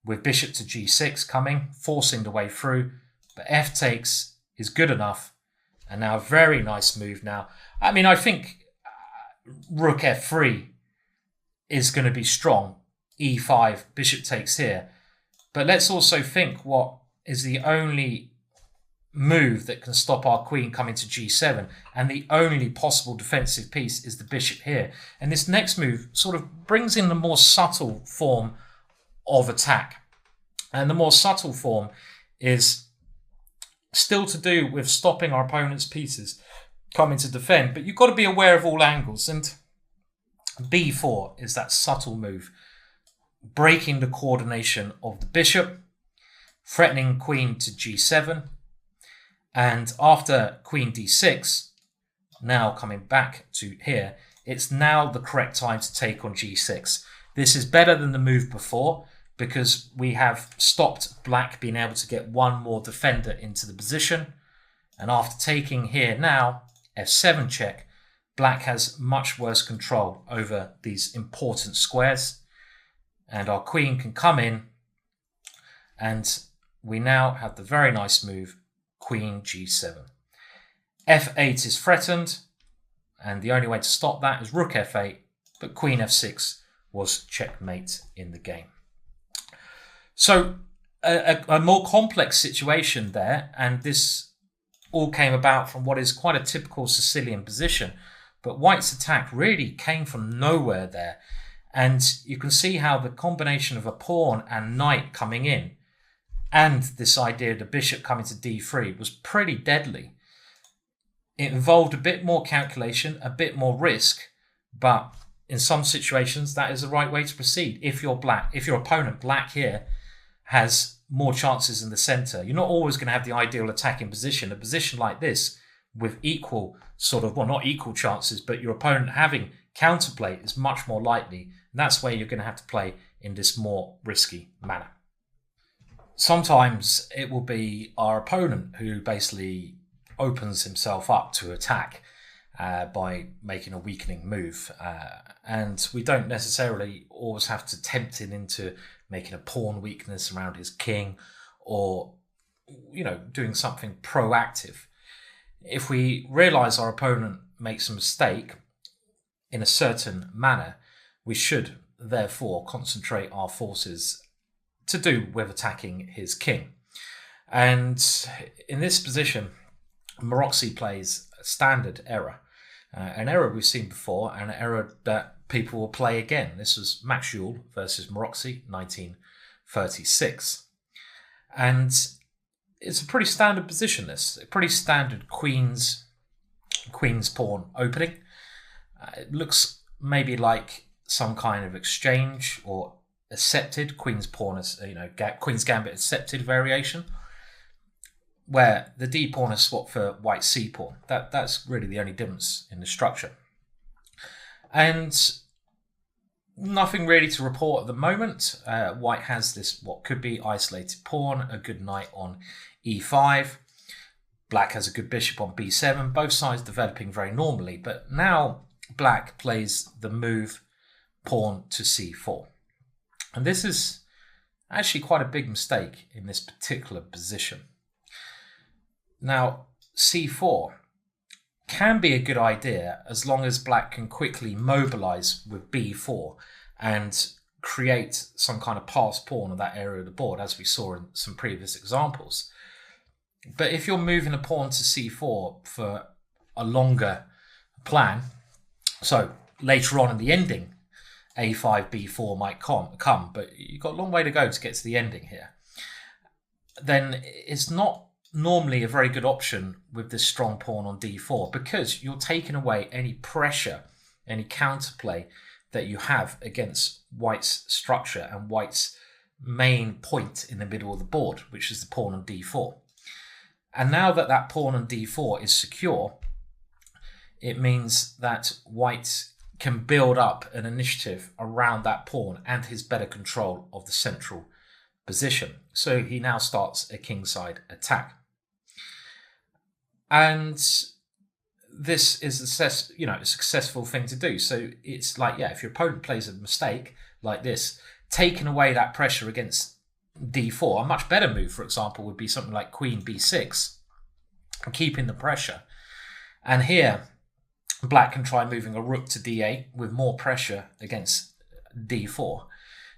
with bishop to g6 coming, forcing the way through, but f takes is good enough, and now a very nice move now. I mean, I think rook f3 is going to be strong, e5, bishop takes here, but let's also think what is the only move that can stop our queen coming to g7, and the only possible defensive piece is the bishop here. And this next move sort of brings in the more subtle form of attack, and the more subtle form is still to do with stopping our opponent's pieces coming to defend, but you've got to be aware of all angles, and b4 is that subtle move, breaking the coordination of the bishop, threatening queen to g7, and after queen d6, now coming back to here, it's now the correct time to take on g6. This is better than the move before because we have stopped black being able to get one more defender into the position. And after taking here now, f7 check, black has much worse control over these important squares. And our queen can come in, and we now have the very nice move, queen g7. f8 is threatened, and the only way to stop that is rook f8, but queen f6 was checkmate in the game. So a more complex situation there, and this all came about from what is quite a typical Sicilian position, but white's attack really came from nowhere there. And you can see how the combination of a pawn and knight coming in and this idea of the bishop coming to d3 was pretty deadly. It involved a bit more calculation, a bit more risk, but in some situations that is the right way to proceed. If your opponent, black here, has more chances in the center, you're not always going to have the ideal attacking position. A position like this with equal not equal chances, but your opponent having counterplay is much more likely. And that's where you're going to have to play in this more risky manner. Sometimes it will be our opponent who basically opens himself up to attack by making a weakening move. And we don't necessarily always have to tempt him into making a pawn weakness around his king or, doing something proactive. If we realize our opponent makes a mistake in a certain manner, we should therefore concentrate our forces to do with attacking his king. And in this position, Maroczy plays a standard error, an error we've seen before, and an error that people will play again. This was Max Euell versus Maroczy, 1936. And it's a pretty standard position, this. A pretty standard queen's pawn opening. It looks maybe like some kind of exchange or accepted queen's pawn, queen's gambit accepted variation, where the d pawn is swapped for white c pawn. That's really the only difference in the structure. And nothing really to report at the moment. White has this what could be isolated pawn, a good knight on e5. Black has a good bishop on b7. Both sides developing very normally, but now black plays the move pawn to c4. And this is actually quite a big mistake in this particular position. Now, c4 can be a good idea as long as black can quickly mobilize with b4 and create some kind of passed pawn on that area of the board, as we saw in some previous examples. But if you're moving a pawn to c4 for a longer plan, so later on in the ending, a5, b4 might come, but you've got a long way to go to get to the ending here, then it's not normally a very good option with this strong pawn on d4, because you're taking away any pressure, any counterplay that you have against white's structure and white's main point in the middle of the board, which is the pawn on d4. And now that that pawn on d4 is secure, it means that white can build up an initiative around that pawn and his better control of the central position. So he now starts a kingside attack. And this is a successful thing to do. So it's like, if your opponent plays a mistake like this, taking away that pressure against d4, a much better move, for example, would be something like queen b6, and keeping the pressure. And here, black can try moving a rook to d8 with more pressure against d4.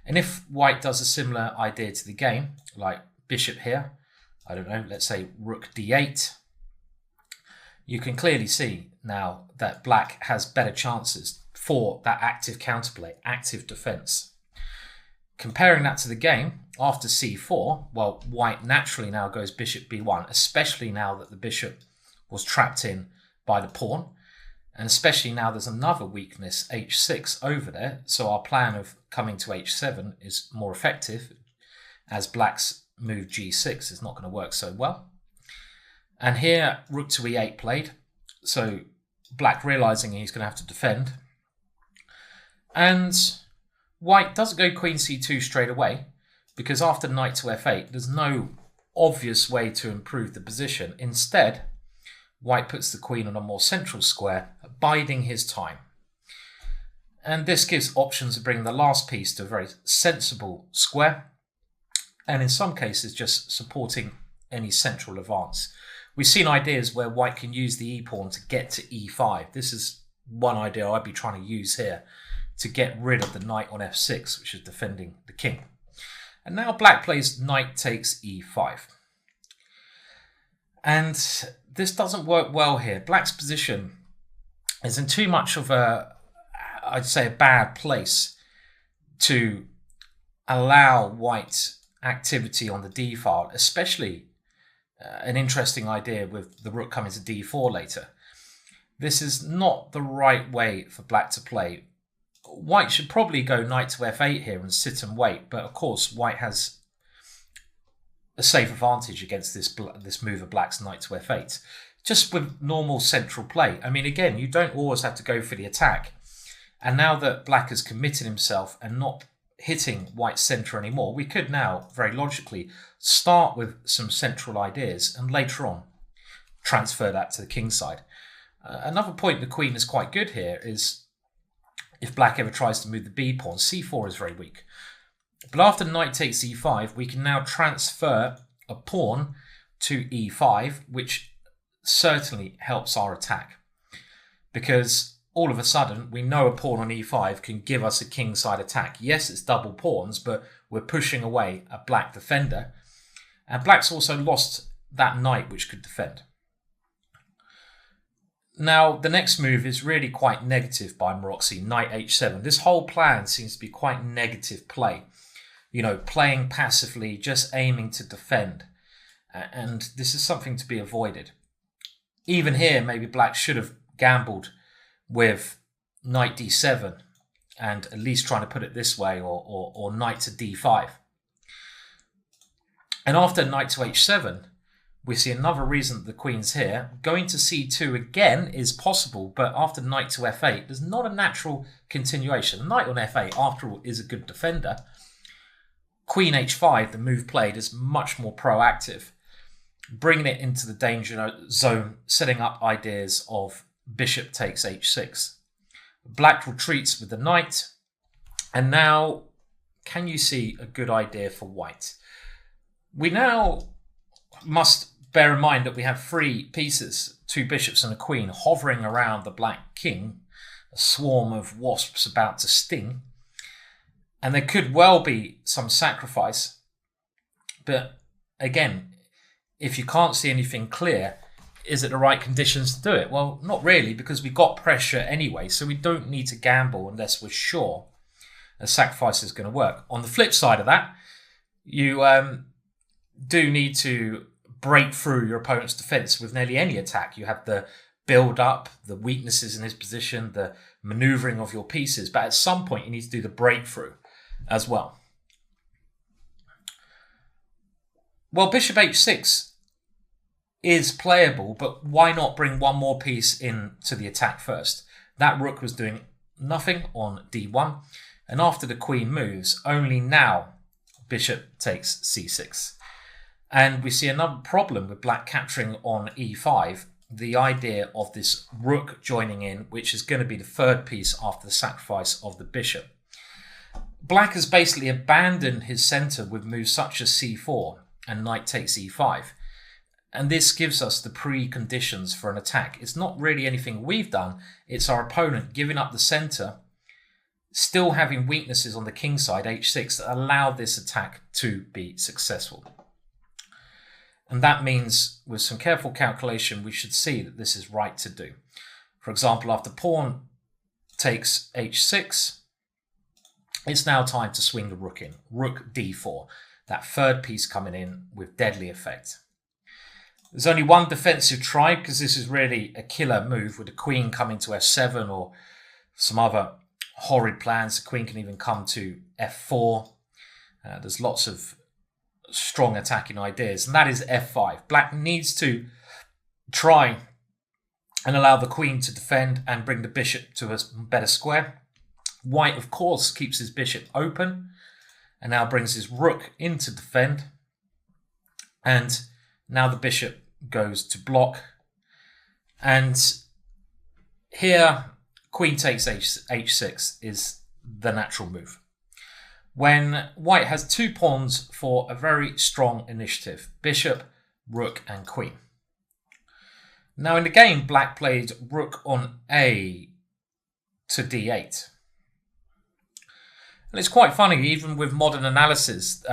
And if white does a similar idea to the game, like bishop here, let's say rook d8, you can clearly see now that black has better chances for that active counterplay, active defense. Comparing that to the game, after c4, well, white naturally now goes bishop b1, especially now that the bishop was trapped in by the pawn, and especially now there's another weakness, h6, over there, so our plan of coming to h7 is more effective, as black's move g6 is not going to work so well. And here, rook to e8 played, so black realizing he's going to have to defend. And white doesn't go queen c2 straight away, because after knight to f8, there's no obvious way to improve the position. Instead, white puts the queen on a more central square, biding his time. And this gives options of bringing the last piece to a very sensible square, and in some cases just supporting any central advance. We've seen ideas where white can use the e-pawn to get to e5. This is one idea I'd be trying to use here to get rid of the knight on f6, which is defending the king. And now black plays knight takes e5. And this doesn't work well here. Black's position is in too much of a bad place to allow white activity on the d file, especially an interesting idea with the rook coming to d4 later. This is not the right way for black to play. White should probably go knight to f8 here and sit and wait, but of course white has a safe advantage against this move of black's knight to f8. Just with normal central play. I mean, again, you don't always have to go for the attack. And now that black has committed himself and not hitting white's centre anymore, we could now, very logically, start with some central ideas and later on transfer that to the king side. Another point the queen is quite good here is if black ever tries to move the b pawn, c4 is very weak. But after knight takes e5, we can now transfer a pawn to e5, which certainly helps our attack. Because all of a sudden, we know a pawn on e5 can give us a kingside attack. Yes, it's double pawns, but we're pushing away a black defender. And black's also lost that knight which could defend. Now, the next move is really quite negative by Maroczy, knight h7. This whole plan seems to be quite negative play. You know, playing passively, just aiming to defend. And this is something to be avoided. Even here, maybe black should have gambled with knight d7 and at least trying to put it this way, or knight to d5. And after knight to h7, we see another reason that the queen's here. Going to c2 again is possible, but after knight to f8, there's not a natural continuation. Knight on f8, after all, is a good defender. Queen h5, the move played, is much more proactive, bringing it into the danger zone, setting up ideas of bishop takes h6. Black retreats with the knight, and now can you see a good idea for white? We now must bear in mind that we have three pieces, two bishops and a queen, hovering around the black king, a swarm of wasps about to sting, and there could well be some sacrifice. But again, if you can't see anything clear, is it the right conditions to do it? Well, not really, because we got pressure anyway, so we don't need to gamble unless we're sure a sacrifice is going to work. On the flip side of that, you do need to break through your opponent's defense with nearly any attack. You have the build-up, the weaknesses in his position, the maneuvering of your pieces, but at some point you need to do the breakthrough as well. Well, bishop h6 is playable, but why not bring one more piece into the attack first? That rook was doing nothing on d1, and after the queen moves, only now bishop takes c6. And we see another problem with black capturing on e5, the idea of this rook joining in, which is going to be the third piece after the sacrifice of the bishop. Black has basically abandoned his center with moves such as c4 and knight takes e5. And this gives us the preconditions for an attack. It's not really anything we've done. It's our opponent giving up the center, still having weaknesses on the king side, h6, that allow this attack to be successful. And that means, with some careful calculation, we should see that this is right to do. For example, after pawn takes h6, it's now time to swing the rook in. Rook d4, that third piece coming in with deadly effect. There's only one defensive try, because this is really a killer move with the queen coming to f7 or some other horrid plans. The queen can even come to f4. There's lots of strong attacking ideas, and that is f5. Black needs to try and allow the queen to defend and bring the bishop to a better square. White, of course, keeps his bishop open and now brings his rook in to defend. And now the bishop goes to block. And here, queen takes h6 is the natural move. When white has two pawns for a very strong initiative, bishop, rook, and queen. Now in the game, black played rook on a to d8. And it's quite funny, even with modern analysis,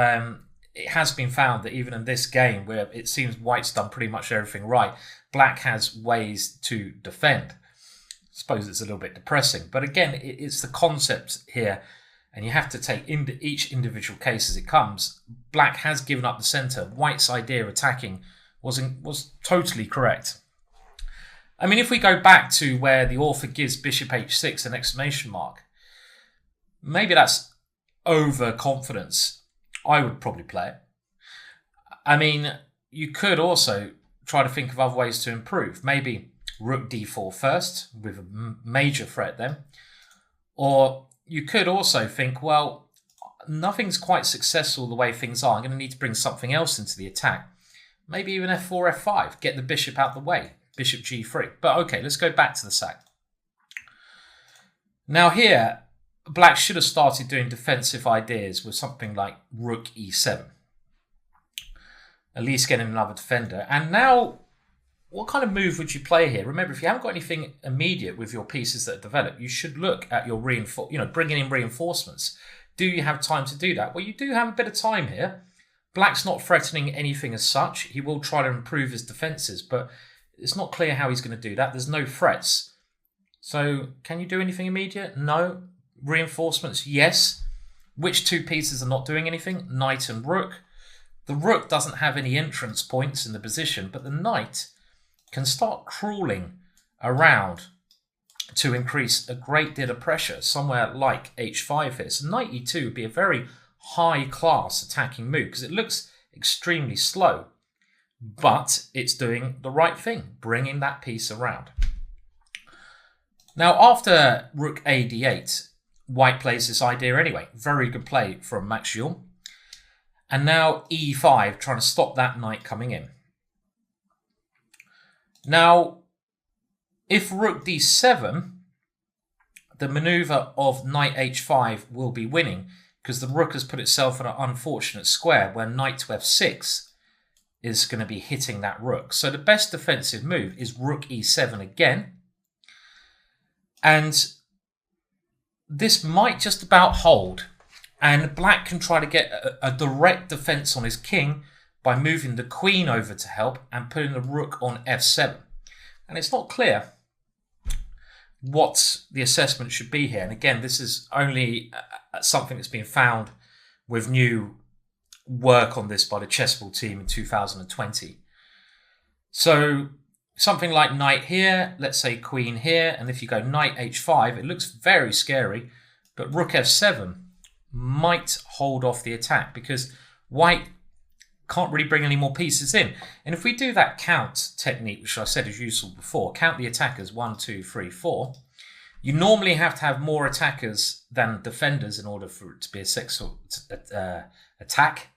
it has been found that even in this game, where it seems white's done pretty much everything right, black has ways to defend. I suppose it's a little bit depressing, but again, it's the concept here. and you have to take each individual case as it comes. Black has given up the center. White's idea of attacking was totally correct. I mean, if we go back to where the author gives bishop h6 an exclamation mark, maybe that's overconfidence. I would probably play it. I mean, you could also try to think of other ways to improve. Maybe rook d4 first with a major threat then. Or you could also think, well, nothing's quite successful the way things are. I'm going to need to bring something else into the attack. Maybe even f4, f5, get the bishop out the way. Bishop g3. But okay, let's go back to the sack. Now here, Black should have started doing defensive ideas with something like rook e7. At least getting another defender. And now, what kind of move would you play here? Remember, if you haven't got anything immediate with your pieces that are developed, you should look at your bringing in reinforcements. Do you have time to do that? Well, you do have a bit of time here. Black's not threatening anything as such. He will try to improve his defenses, but it's not clear how he's going to do that. There's no threats. So, can you do anything immediate? No. Reinforcements? Yes. Which two pieces are not doing anything? Knight and rook. The rook doesn't have any entrance points in the position, but the knight can start crawling around to increase a great deal of pressure, somewhere like h5 here. So knight e2 would be a very high-class attacking move because it looks extremely slow, but it's doing the right thing, bringing that piece around. Now, after rook a d8, White plays this idea anyway. Very good play from Max Juhl. And now e5, trying to stop that knight coming in. Now, if rook d7, the maneuver of knight h5 will be winning because the rook has put itself in an unfortunate square where knight to f6 is going to be hitting that rook. So the best defensive move is rook e7 again. And this might just about hold. And Black can try to get a direct defense on his king by moving the queen over to help and putting the rook on f7. And it's not clear what the assessment should be here. And again, this is only something that's been found with new work on this by the chessball team in 2020. So something like knight here, let's say queen here, and if you go knight h5, it looks very scary, but rook f7 might hold off the attack because White can't really bring any more pieces in. And if we do that count technique, which I said is useful before, count the attackers 1, 2, 3, 4, you normally have to have more attackers than defenders in order for it to be a successful attack.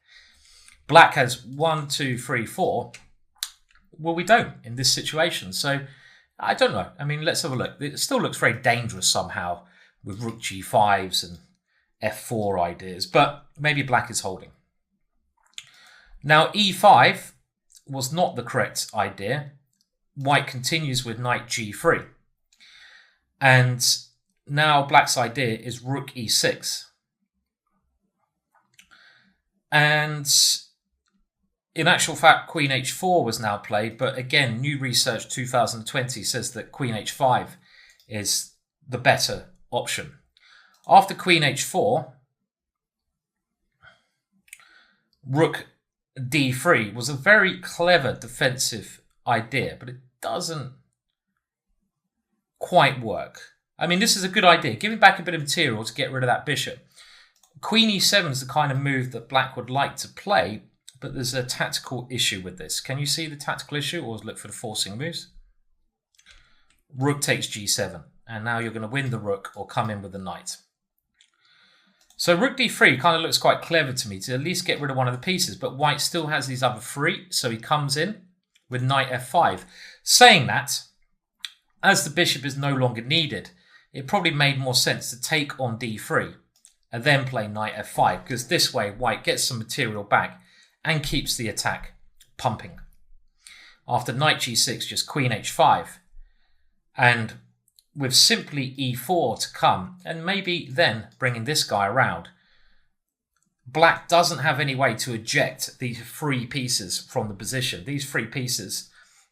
Black has 1, 2, 3, 4. Well, we don't in this situation. So I don't know. I mean, let's have a look. It still looks very dangerous somehow with rook g5s and f4 ideas, but maybe Black is holding. Now, e5 was not the correct idea. White continues with knight g3. And now Black's idea is rook e6. And in actual fact, queen h4 was now played, but again, new research 2020 says that queen h5 is the better option. After queen h4, rook d3 was a very clever defensive idea, but it doesn't quite work. I mean, this is a good idea. Giving back a bit of material to get rid of that bishop. Queen e7 is the kind of move that Black would like to play, but there's a tactical issue with this. Can you see the tactical issue, or look for the forcing moves? Rook takes g7, and now you're going to win the rook or come in with the knight. So rook d3 kind of looks quite clever to me to at least get rid of one of the pieces, but White still has these other three, so he comes in with knight f5. Saying that, as the bishop is no longer needed, it probably made more sense to take on d3 and then play knight f5, because this way White gets some material back and keeps the attack pumping. After knight g6, just queen h5, and with simply e4 to come, and maybe then bringing this guy around, Black doesn't have any way to eject these three pieces from the position. These three pieces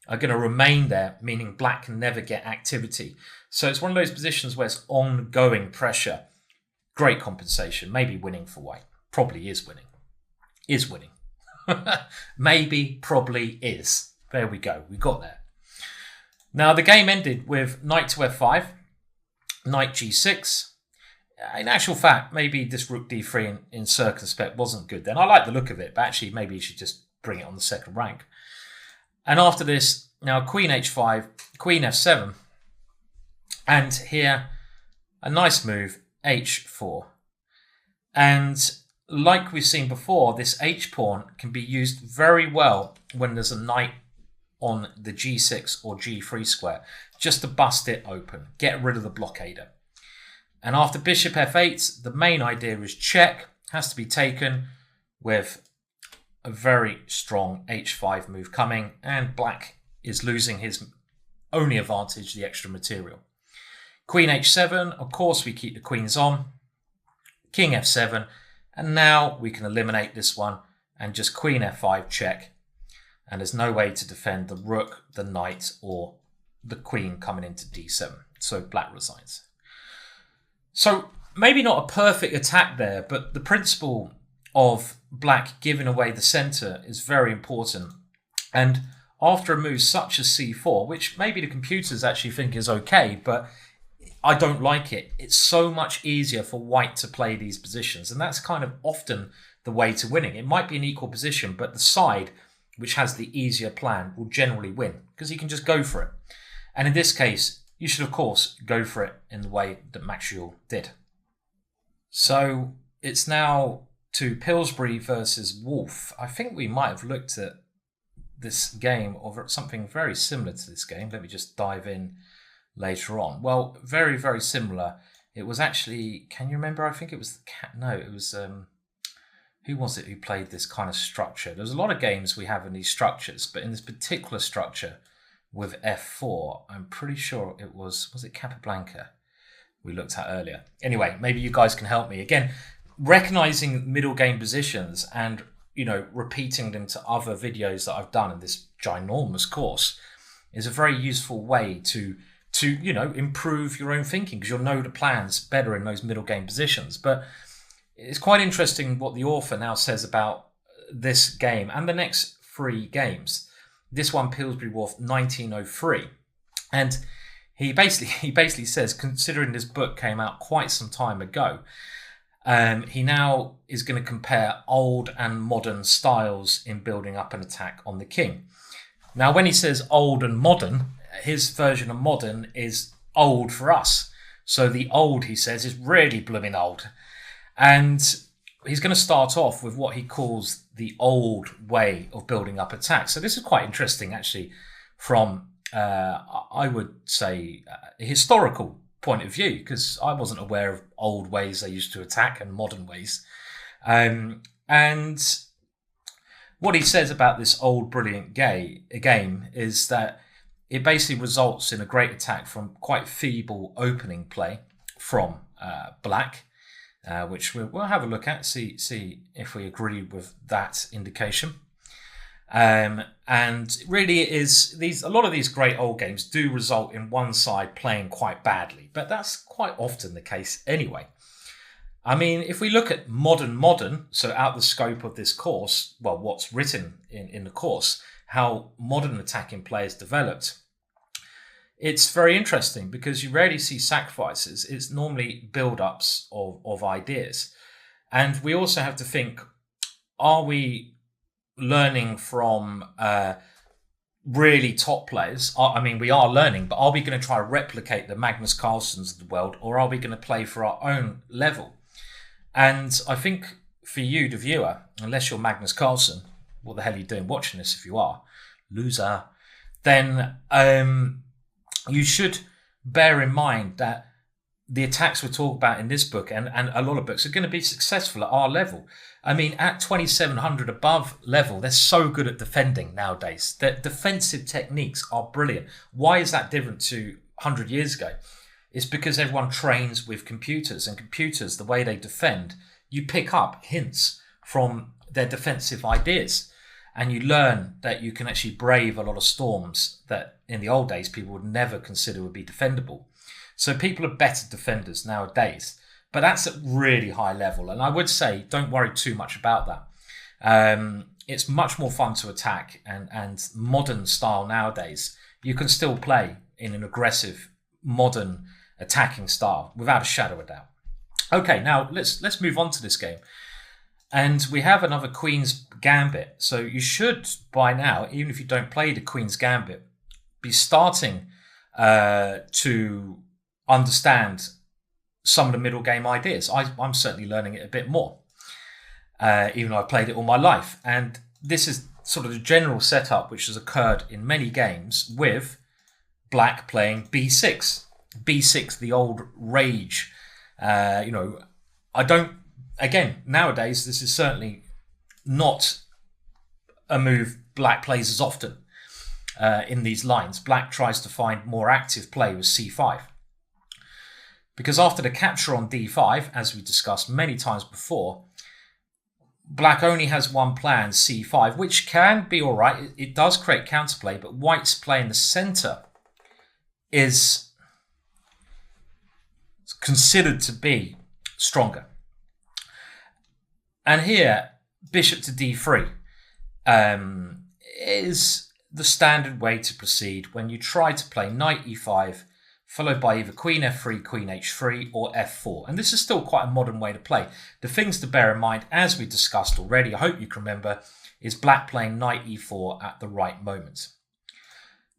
are going to remain there, meaning Black can never get activity. So it's one of those positions where it's ongoing pressure, great compensation, maybe winning for white. Probably is winning. Is winning. Maybe, probably is. There we go. We got there. Now, the game ended with knight to f5, knight g6. In actual fact, maybe this rook d3 in circumspect wasn't good then. I like the look of it, but actually maybe you should just bring it on the second rank. And after this, now queen h5, queen f7, and here a nice move, h4. And like we've seen before, this h-pawn can be used very well when there's a knight on the g6 or g3 square, just to bust it open, get rid of the blockader. And after bishop f8, the main idea is check, has to be taken with a very strong h5 move coming, and black is losing his only advantage, the extra material. Queen h7, of course we keep the queens on, king f7, and now we can eliminate this one and just queen f5 check. And there's no way to defend the rook, the knight, or the queen coming into d7. So black resigns. So maybe not a perfect attack there, but the principle of black giving away the center is very important. And after a move such as c4, which maybe the computers actually think is okay, but I don't like it. It's so much easier for white to play these positions. And that's kind of often the way to winning. It might be an equal position, but the side which has the easier plan will generally win because you can just go for it. And in this case, you should, of course, go for it in the way that Max Euell did. So it's now to Pillsbury versus Wolf. I think we might have looked at this game or something very similar to this game. Let me just dive in later on. Well, very, very similar. It was actually, can you remember? I think it was, it was, who was it who played this kind of structure? There's a lot of games we have in these structures, but in this particular structure with f4, I'm pretty sure it was it Capablanca we looked at earlier. Anyway, maybe you guys can help me. Again, recognizing middle game positions and, repeating them to other videos that I've done in this ginormous course is a very useful way to improve your own thinking because you'll know the plans better in those middle game positions. But it's quite interesting what the author now says about this game and the next 3 games. This one, Pillsbury Wolf, 1903. And he basically says, considering this book came out quite some time ago, he now is going to compare old and modern styles in building up an attack on the king. Now, when he says old and modern, his version of modern is old for us. So the old, he says, is really blooming old. And he's going to start off with what he calls the old way of building up attacks. So this is quite interesting, actually, from, I would say, a historical point of view, because I wasn't aware of old ways they used to attack and modern ways. And what he says about this old brilliant game is that it basically results in a great attack from quite feeble opening play from black. Which we'll have a look at, see if we agree with that indication. And really it is a lot of these great old games do result in one side playing quite badly, but that's quite often the case anyway. I mean, if we look at modern, so out the scope of this course, well, what's written in the course, how modern attacking play is developed, it's very interesting because you rarely see sacrifices. It's normally build-ups of ideas. And we also have to think, are we learning from really top players? I mean, we are learning, but are we going to try to replicate the Magnus Carlsens of the world, or are we going to play for our own level? And I think for you, the viewer, unless you're Magnus Carlsen, what the hell are you doing watching this if you are? Loser. Then you should bear in mind that the attacks we talk about in this book and a lot of books are going to be successful at our level. I mean, at 2700 above level, they're so good at defending nowadays. Their defensive techniques are brilliant. Why is that different to 100 years ago? It's because everyone trains with computers, and computers, the way they defend, you pick up hints from their defensive ideas. And you learn that you can actually brave a lot of storms that in the old days people would never consider would be defendable. So people are better defenders nowadays. But that's at really high level. And I would say don't worry too much about that. It's much more fun to attack, and modern style nowadays, you can still play in an aggressive, modern attacking style without a shadow of a doubt. Okay, now let's move on to this game. And we have another Queen's Gambit. So you should, by now, even if you don't play the Queen's Gambit, be starting to understand some of the middle game ideas. I'm certainly learning it a bit more, even though I've played it all my life. And this is sort of the general setup which has occurred in many games with black playing b6. b6, the old rage. Again, nowadays, this is certainly not a move black plays as often in these lines. Black tries to find more active play with c5. Because after the capture on d5, as we discussed many times before, black only has one plan, c5, which can be all right. It does create counterplay, but white's play in the center is considered to be stronger. And here, bishop to d3 is the standard way to proceed when you try to play knight e5, followed by either queen f3, queen h3, or f4. And this is still quite a modern way to play. The things to bear in mind, as we discussed already, I hope you can remember, is black playing knight e4 at the right moment.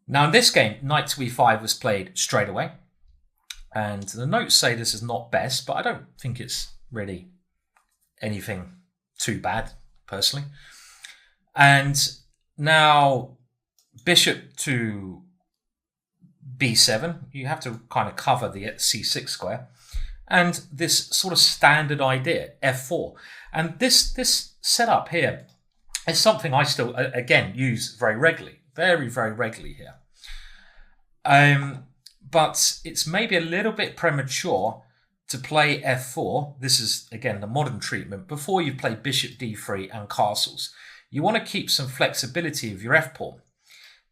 Now in this game, knight to e5 was played straight away. And the notes say this is not best, but I don't think it's really anything too bad, personally. And now bishop to b7, you have to kind of cover the c6 square. And this sort of standard idea, f4. And this setup here is something I still, again, use very regularly. Very, very regularly here. But it's maybe a little bit premature to play f4. This is, again, the modern treatment. Before you play bishop d3 and castles, you want to keep some flexibility of your f-pawn.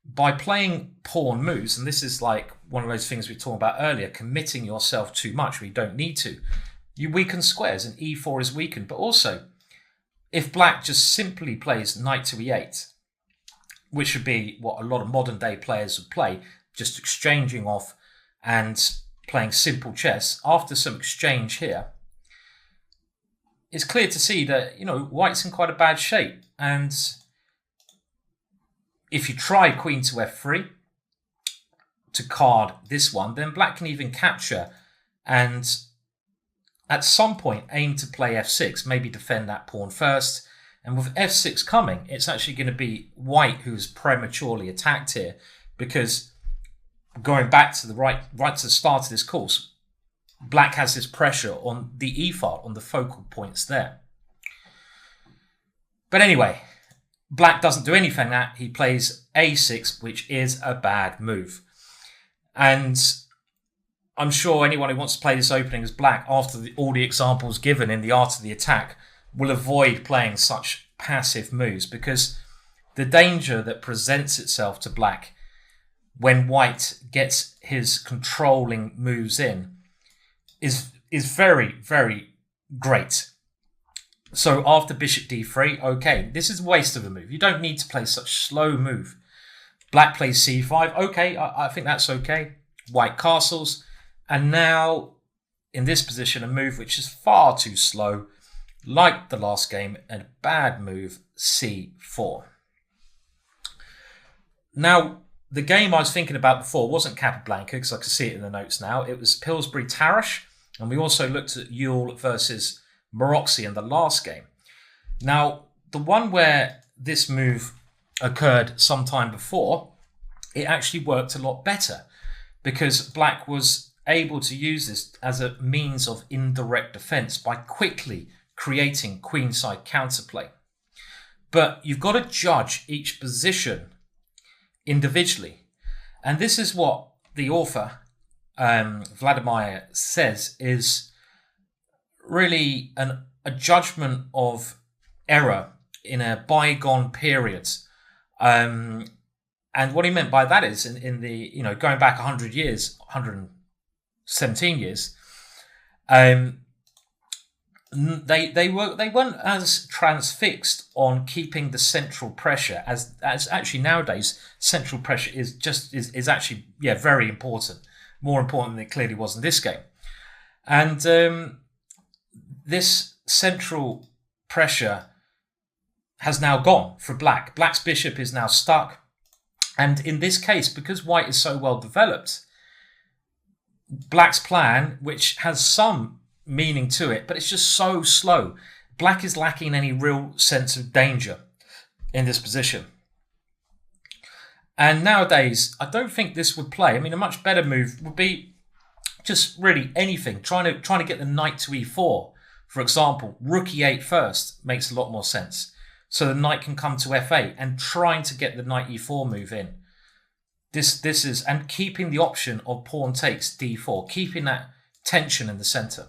By playing pawn moves, and this is like one of those things we talked about earlier, committing yourself too much where you don't need to, you weaken squares and e4 is weakened. But also, if black just simply plays knight to e8, which would be what a lot of modern day players would play, just exchanging off and playing simple chess, after some exchange here, it's clear to see that, white's in quite a bad shape. And if you try queen to f3 to card this one, then black can even capture and at some point aim to play f6, maybe defend that pawn first. And with f6 coming, it's actually going to be white who's prematurely attacked here, because going back to the right to the start of this course, black has this pressure on the e file, on the focal points there. But anyway, black doesn't do anything that. He plays a6, which is a bad move. And I'm sure anyone who wants to play this opening as black, after all the examples given in the art of the attack, will avoid playing such passive moves, because the danger that presents itself to black when white gets his controlling moves in is very, very great. So after bishop d3, okay, this is a waste of a move. You don't need to play such slow move. Black plays c5, okay, I think that's okay. White castles, and now in this position, a move which is far too slow, like the last game, a bad move, c4. Now, the game I was thinking about before wasn't Capablanca, because I can see it in the notes now. It was Pillsbury-Tarash, and we also looked at Ewell versus Maroczy in the last game. Now, the one where this move occurred sometime before, it actually worked a lot better, because black was able to use this as a means of indirect defense by quickly creating queenside counterplay. But you've got to judge each position individually. And this is what the author, Vladimir, says is really a judgment of error in a bygone period. And what he meant by that is in the, going back 100 years, 117 years, They weren't as transfixed on keeping the central pressure as actually nowadays central pressure is actually very important, more important than it clearly was in this game. And this central pressure has now gone for black. Black's bishop is now stuck, and in this case, because white is so well developed, black's plan, which has some meaning to it, but it's just so slow. Black is lacking any real sense of danger in this position. And nowadays, I don't think this would play. I mean, a much better move would be just really anything. Trying to get the knight to e4, for example. Rook e8 first makes a lot more sense. So the knight can come to f8 and trying to get the knight e4 move in. This is, and keeping the option of pawn takes d4, keeping that tension in the center.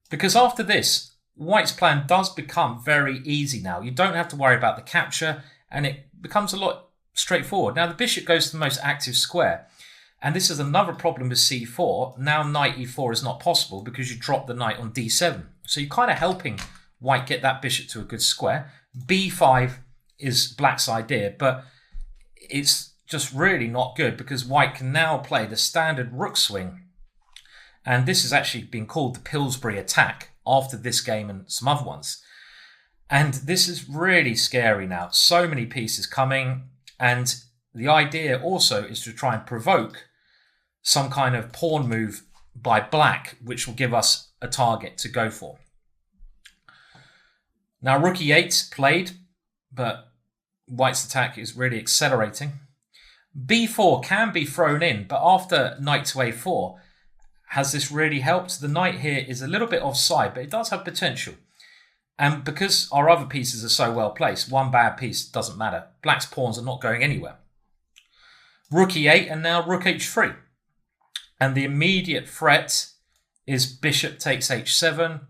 Because after this, white's plan does become very easy now. You don't have to worry about the capture, and it becomes a lot straightforward. Now the bishop goes to the most active square, and this is another problem with c4. Now knight e4 is not possible because you drop the knight on d7. So you're kind of helping white get that bishop to a good square. b5 is black's idea, but it's just really not good because white can now play the standard rook swing. And this has actually been called the Pillsbury attack after this game and some other ones. And this is really scary now. So many pieces coming. And the idea also is to try and provoke some kind of pawn move by black, which will give us a target to go for. Now rook e8 played, but white's attack is really accelerating. b4 can be thrown in, but after knight to a4, has this really helped? The knight here is a little bit offside, but it does have potential. And because our other pieces are so well placed, one bad piece doesn't matter. Black's pawns are not going anywhere. Rook e8 and now rook h3. And the immediate threat is bishop takes h7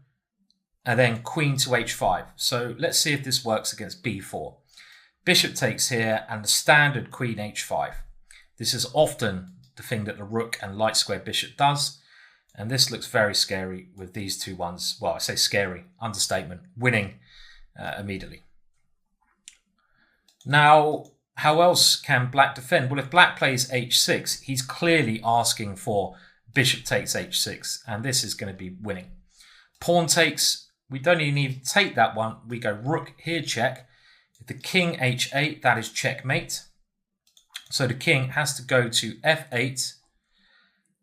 and then queen to h5. So let's see if this works against b4. Bishop takes here and the standard queen h5. This is often the thing that the rook and light square bishop does. And this looks very scary with these two ones. Well, I say scary, understatement, winning immediately. Now, how else can black defend? Well, if black plays h6, he's clearly asking for bishop takes h6, and this is going to be winning. Pawn takes, we don't even need to take that one. We go rook here, check. If the king h8, that is checkmate. So the king has to go to f8.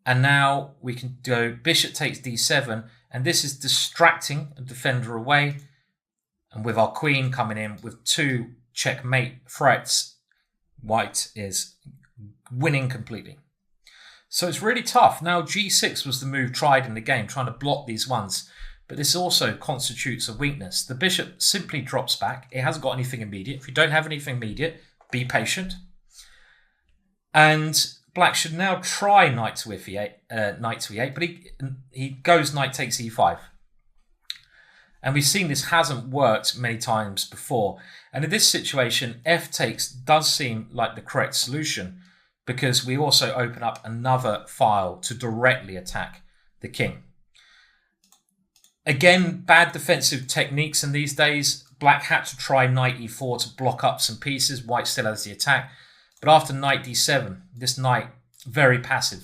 And now we can go bishop takes d7, and this is distracting a defender away. And with our queen coming in with two checkmate threats, white is winning completely. So it's really tough. Now g6 was the move tried in the game, trying to block these ones. But this also constitutes a weakness. The bishop simply drops back. It hasn't got anything immediate. If you don't have anything immediate, be patient. And black should now try knight to e8, but he goes knight takes e5. And we've seen this hasn't worked many times before. And in this situation, f takes does seem like the correct solution because we also open up another file to directly attack the king. Again, bad defensive techniques in these days. Black had to try knight e4 to block up some pieces. White still has the attack. But after knight d7, this knight, very passive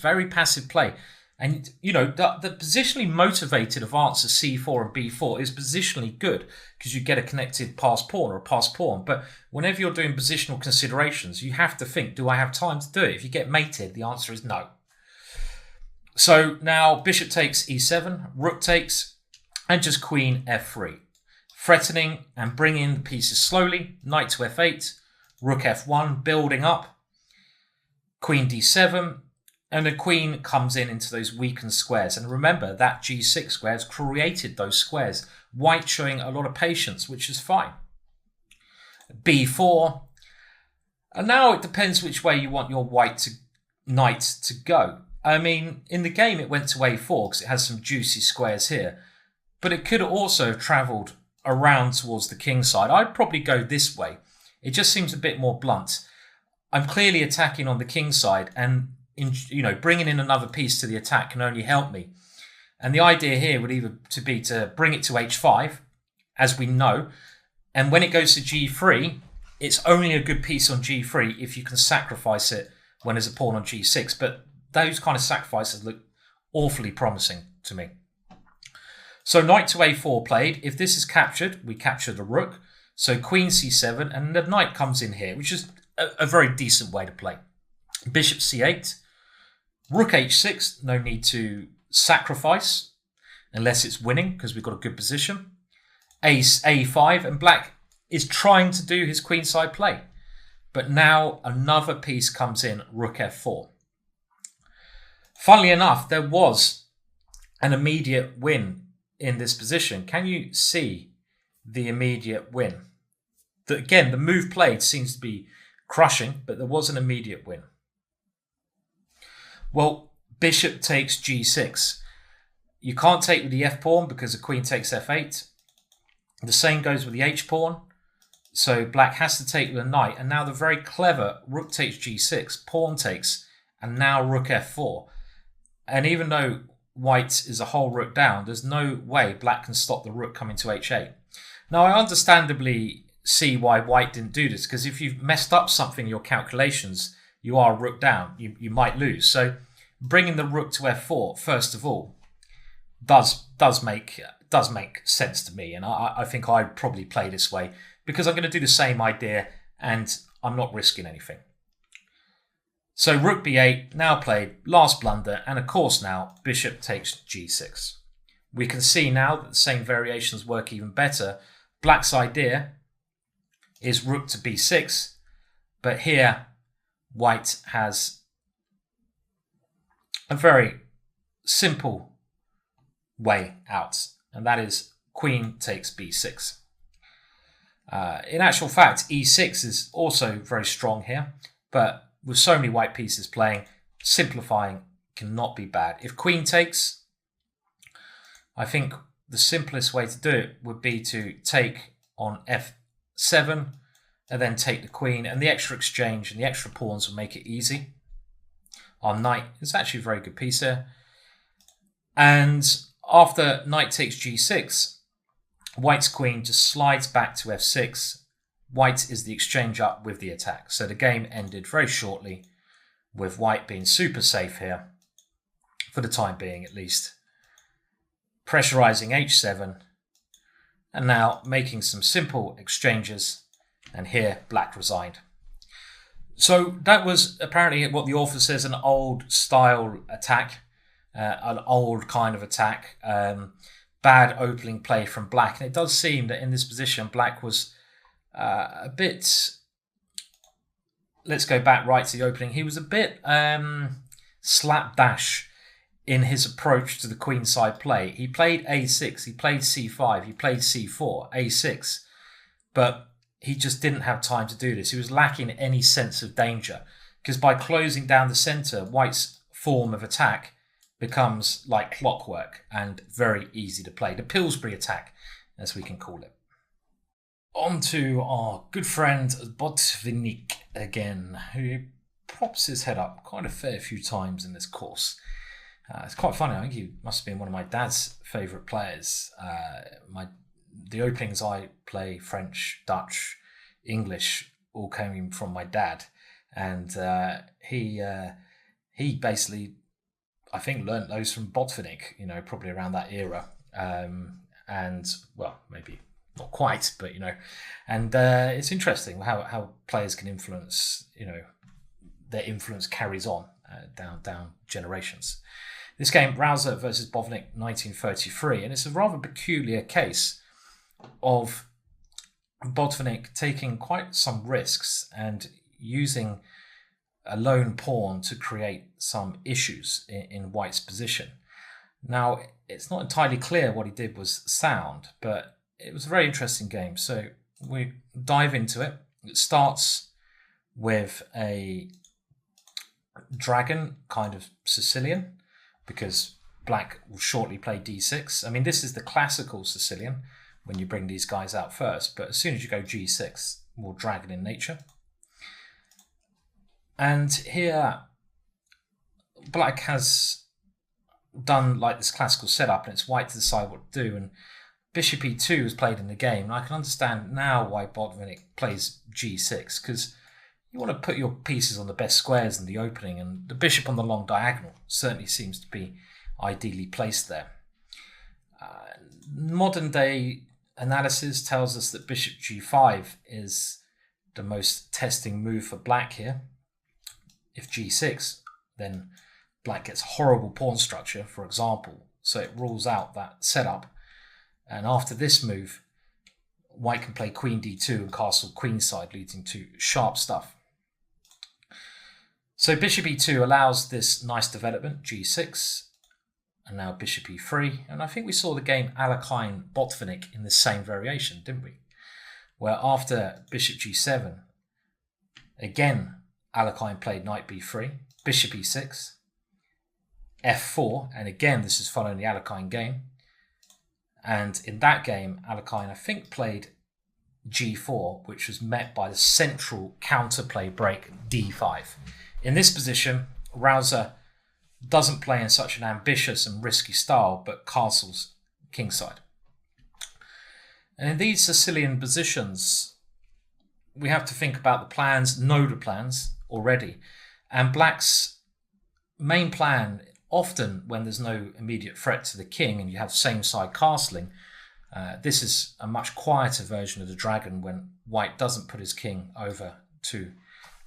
play. And, you know, the positionally motivated advance of c4 and b4 is positionally good because you get a connected passed pawn or a passed pawn. But whenever you're doing positional considerations, you have to think, do I have time to do it? If you get mated, the answer is no. So now bishop takes e7, rook takes, and just queen f3. Threatening and bringing the pieces slowly. Knight to f8, rook f1, building up. Queen d7, and the queen comes into those weakened squares. And remember, that g6 square has created those squares. White showing a lot of patience, which is fine. b4. And now it depends which way you want your knight to go. I mean, in the game it went to a4 because it has some juicy squares here. But it could also have travelled around towards the king side. I'd probably go this way. It just seems a bit more blunt. I'm clearly attacking on the king side, and bringing in another piece to the attack can only help me. And the idea here would either to be to bring it to h5, as we know, and when it goes to g3, it's only a good piece on g3 if you can sacrifice it when there's a pawn on g6. But those kind of sacrifices look awfully promising to me. So knight to a4 played. If this is captured, we capture the rook. So queen c7, and the knight comes in here, which is a very decent way to play. Bishop c8, rook h6, no need to sacrifice unless it's winning because we've got a good position. Ace a5, and black is trying to do his queenside play. But now another piece comes in, rook f4. Funnily enough, there was an immediate win in this position. Can you see the immediate win? Again, the move played seems to be crushing, but there was an immediate win. Well, bishop takes g6. You can't take with the f-pawn because the queen takes f8. The same goes with the h-pawn. So black has to take with a knight. And now the very clever rook takes g6, pawn takes, and now rook f4. And even though white is a whole rook down, there's no way black can stop the rook coming to h8. Now, I understandably see why white didn't do this, because if you've messed up something in your calculations, you are rook down, you might lose. So bringing the rook to f4, first of all, does make sense to me. And I think I'd probably play this way because I'm going to do the same idea and I'm not risking anything. So rook b8, now played, last blunder, and of course now bishop takes g6. We can see now that the same variations work even better. Black's idea is rook to b6, but here white has a very simple way out, and that is queen takes b6. In actual fact, e6 is also very strong here, but with so many white pieces playing, simplifying cannot be bad. If queen takes, I think the simplest way to do it would be to take on f7 and then take the queen, and the extra exchange and the extra pawns will make it easy. Our knight is actually a very good piece here. And after knight takes g6, white's queen just slides back to f6. White is the exchange up with the attack. So the game ended very shortly with white being super safe here, for the time being at least. Pressurizing h7 and now making some simple exchanges, and here black resigned. So that was apparently what the author says, an old style attack, an old kind of attack, bad opening play from black. And it does seem that in this position black was a bit, let's go back right to the opening, he was a bit slapdash in his approach to the queenside play. He played a6, he played c5, he played c4, a6, but he just didn't have time to do this. He was lacking any sense of danger, because by closing down the centre, white's form of attack becomes like clockwork and very easy to play. The Pillsbury attack, as we can call it. On to our good friend Botvinnik again, who props his head up quite a fair few times in this course. It's quite funny. I think he must have been one of my dad's favourite players. The openings I play, French, Dutch, English, all came from my dad, and he basically, I think, learnt those from Botvinnik. Probably around that era, and well, maybe not quite, but and it's interesting how players can influence. Their influence carries on down generations. This game, Rauser versus Botvinnik, 1933, and it's a rather peculiar case of Botvinnik taking quite some risks and using a lone pawn to create some issues in white's position. Now, it's not entirely clear what he did was sound, but it was a very interesting game. So we dive into it. It starts with a dragon, kind of Sicilian, because black will shortly play d6. I mean, this is the classical Sicilian when you bring these guys out first, but as soon as you go g6, more dragon in nature. And here, black has done like this classical setup, and it's white to decide what to do. And bishop e2 was played in the game, and I can understand now why Botvinnik plays g6, because you want to put your pieces on the best squares in the opening, and the bishop on the long diagonal certainly seems to be ideally placed there. Modern day analysis tells us that bishop g5 is the most testing move for black here. If g6, then black gets horrible pawn structure, for example, so it rules out that setup. And after this move, white can play queen d2 and castle queenside, leading to sharp stuff. So bishop e2 allows this nice development, g6, and now bishop e3. And I think we saw the game Alekhine-Botvinnik in the same variation, didn't we? Where after bishop g7, again, Alekhine played knight b3, bishop e6, f4, and again, this is following the Alekhine game. And in that game, Alekhine, I think, played g4, which was met by the central counterplay break d5. In this position, Rauzer doesn't play in such an ambitious and risky style, but castles kingside. And in these Sicilian positions, we have to think about the plans, know the plans already. And black's main plan, often when there's no immediate threat to the king and you have same side castling, this is a much quieter version of the dragon when white doesn't put his king over to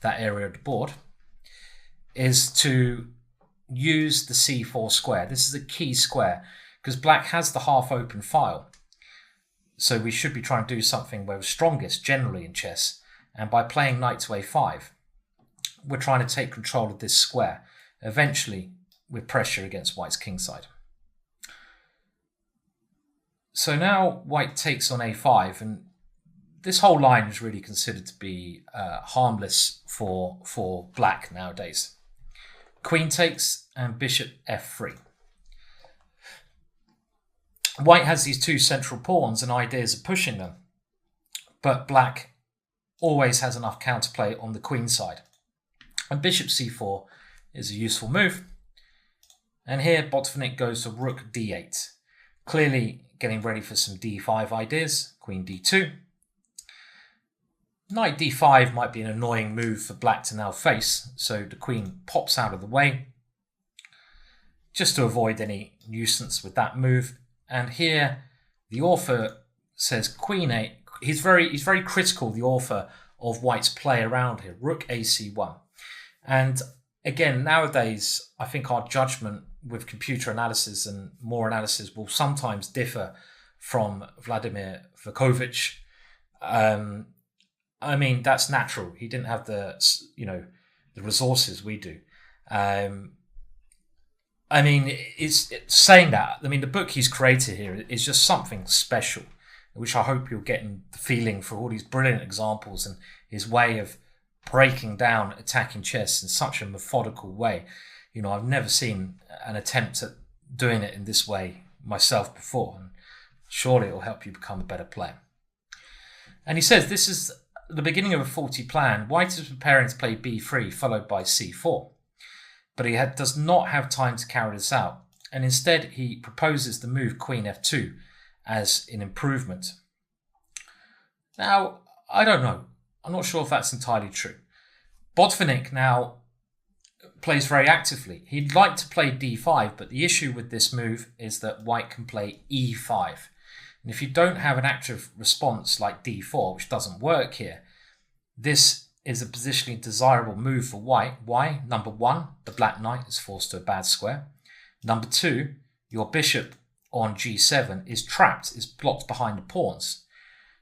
that area of the board, is to use the c4 square. This is a key square because black has the half open file. So we should be trying to do something where we're strongest generally in chess. And by playing knight to a5, we're trying to take control of this square, eventually with pressure against white's kingside. So now white takes on a5, and this whole line is really considered to be harmless for black nowadays. Queen takes and bishop f3. White has these two central pawns and ideas of pushing them, but black always has enough counterplay on the queen side. And bishop c4 is a useful move. And here Botvinnik goes to rook d8, clearly getting ready for some d5 ideas, queen d2. Knight d5 might be an annoying move for black to now face, so the queen pops out of the way, just to avoid any nuisance with that move. And here the author says queen 8. He's very critical, the author, of white's play around here, rook ac1. And again, nowadays, I think our judgment with computer analysis and more analysis will sometimes differ from Vladimir Vukovic. I mean, that's natural. He didn't have the resources we do. I mean, it's saying that. I mean, the book he's created here is just something special, which I hope you're getting the feeling for all these brilliant examples and his way of breaking down attacking chess in such a methodical way. You know, I've never seen an attempt at doing it in this way myself before, and surely it will help you become a better player. And he says this is the beginning of a faulty plan. White is preparing to play b3 followed by c4, but he does not have time to carry this out, and instead he proposes the move queen f2 as an improvement. Now, I don't know. I'm not sure if that's entirely true. Botvinnik now plays very actively. He'd like to play d5, but the issue with this move is that white can play e5. And if you don't have an active response like d4, which doesn't work here, this is a positionally desirable move for white. Why? Number one, the black knight is forced to a bad square. Number two, your bishop on g7 is trapped, is blocked behind the pawns.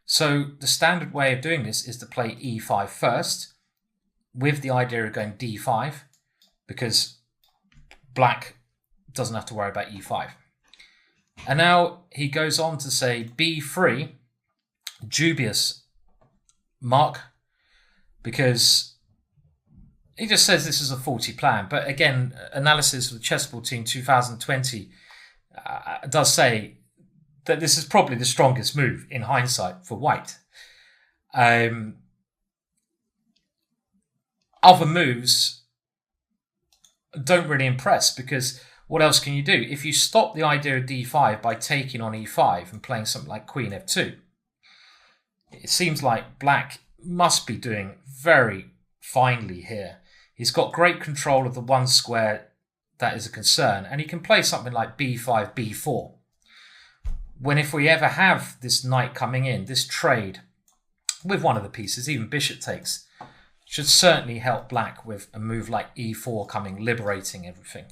So the standard way of doing this is to play e5 first, with the idea of going d5, because black doesn't have to worry about e5. And now he goes on to say b3, dubious mark, because he just says this is a faulty plan. But again, analysis of the Chessboard Team 2020 does say that this is probably the strongest move in hindsight for white. Other moves don't really impress because what else can you do? If you stop the idea of d5 by taking on e5 and playing something like queen f2, it seems like black must be doing very finely here. He's got great control of the one square that is a concern, and he can play something like b5, b4. When if we ever have this knight coming in, this trade with one of the pieces, even bishop takes, should certainly help black with a move like e4 coming, liberating everything.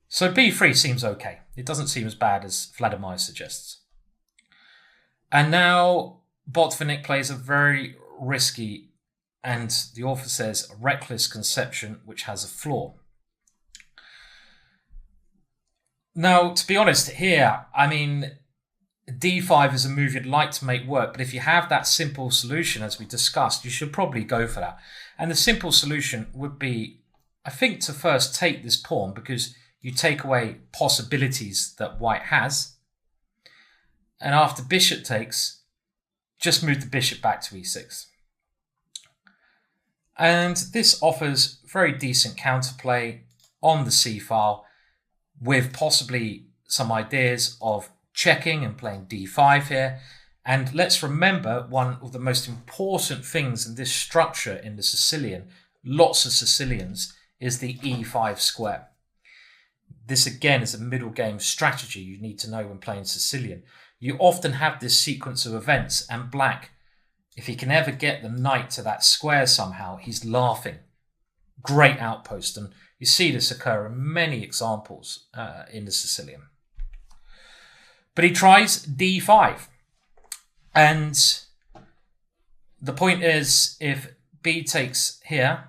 So b3 seems okay. It doesn't seem as bad as Vladimir suggests. And now Botvinnik plays a very risky, and the author says, a reckless conception which has a flaw. Now, to be honest here, I mean, d5 is a move you'd like to make work, but if you have that simple solution, as we discussed, you should probably go for that. And the simple solution would be, I think, to first take this pawn, because you take away possibilities that white has. And after bishop takes, just move the bishop back to e6. And this offers very decent counterplay on the c-file, with possibly some ideas of checking and playing d5 here. And let's remember, one of the most important things in this structure in the Sicilian, lots of Sicilians, is the e5 square. This again is a middle game strategy you need to know when playing Sicilian. You often have this sequence of events, and black, if he can ever get the knight to that square somehow, he's laughing. Great outpost, and you see this occur in many examples in the Sicilian. But he tries d5. And the point is, if b takes here,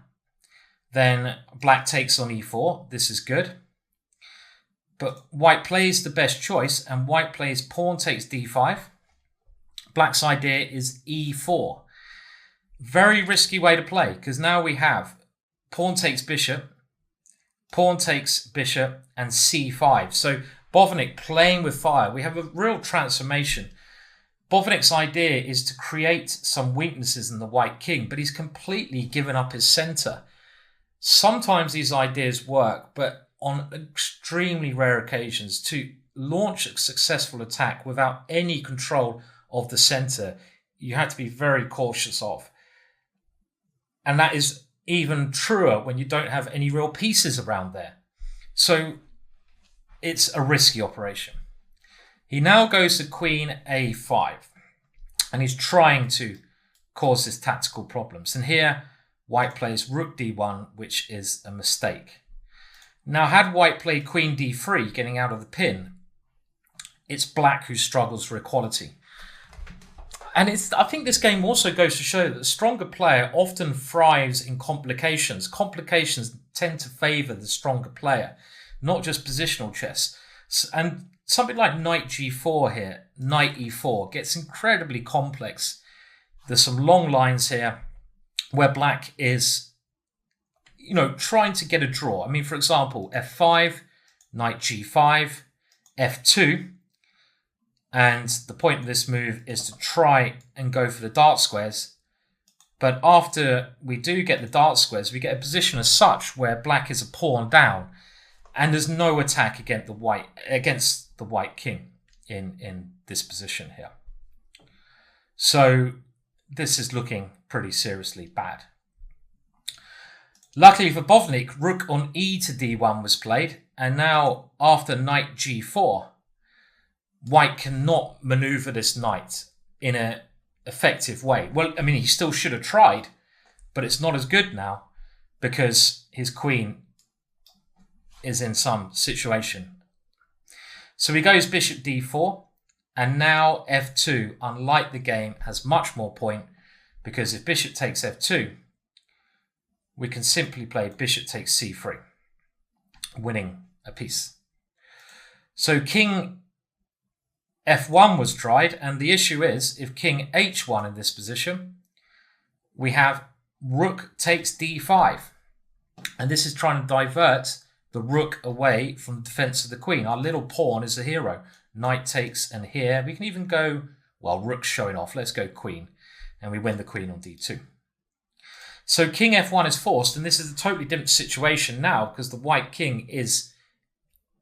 then black takes on e4. This is good. But white plays the best choice, and white plays pawn takes d5. Black's idea is e4. Very risky way to play, because now we have pawn takes bishop, and c5. So Botvinnik playing with fire. We have a real transformation. Botvinnik's idea is to create some weaknesses in the white king, but he's completely given up his center. Sometimes these ideas work, but on extremely rare occasions, to launch a successful attack without any control of the center, you have to be very cautious of. And that is even truer when you don't have any real pieces around there. So it's a risky operation. He now goes to queen a5, and he's trying to cause this tactical problems. And here, white plays rook d1, which is a mistake. Now, had white played queen d3, getting out of the pin, it's black who struggles for equality. And I think this game also goes to show that the stronger player often thrives in complications. Complications tend to favour the stronger player, not just positional chess. And something like knight g4 here, knight e4, gets incredibly complex. There's some long lines here where black is, trying to get a draw. I mean, for example, f5, knight g5, f2. And the point of this move is to try and go for the dart squares. But after we do get the dart squares, we get a position as such where black is a pawn down, and there's no attack against the white king in this position here. So this is looking pretty seriously bad. Luckily for Botvinnik, rook on e to d1 was played, and now after knight g4, white cannot maneuver this knight in an effective way. Well, I mean, he still should have tried, but it's not as good now because his queen is in some situation. So he goes bishop d4, and now f2, unlike the game, has much more point, because if bishop takes f2, we can simply play bishop takes c3, winning a piece. So king f1 was tried, and the issue is, if king h1 in this position, we have rook takes d5. And this is trying to divert the rook away from the defense of the queen. Our little pawn is the hero. Knight takes, and here we can even go, well, rook's showing off. Let's go queen. And we win the queen on d2. So king f1 is forced, and this is a totally different situation now, because the white king is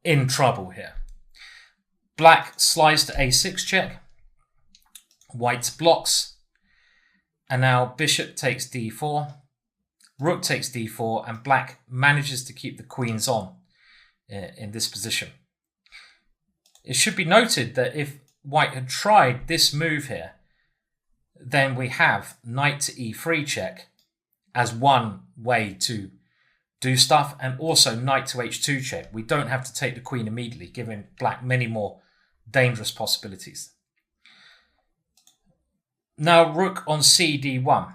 in trouble here. Black slides to a6 check. White blocks. And now bishop takes d4. Rook takes d4. And black manages to keep the queens on in this position. It should be noted that if white had tried this move here, then we have knight to e3 check as one way to do stuff, and also knight to h2 check. We don't have to take the queen immediately, giving black many more dangerous possibilities. Now rook on cd1,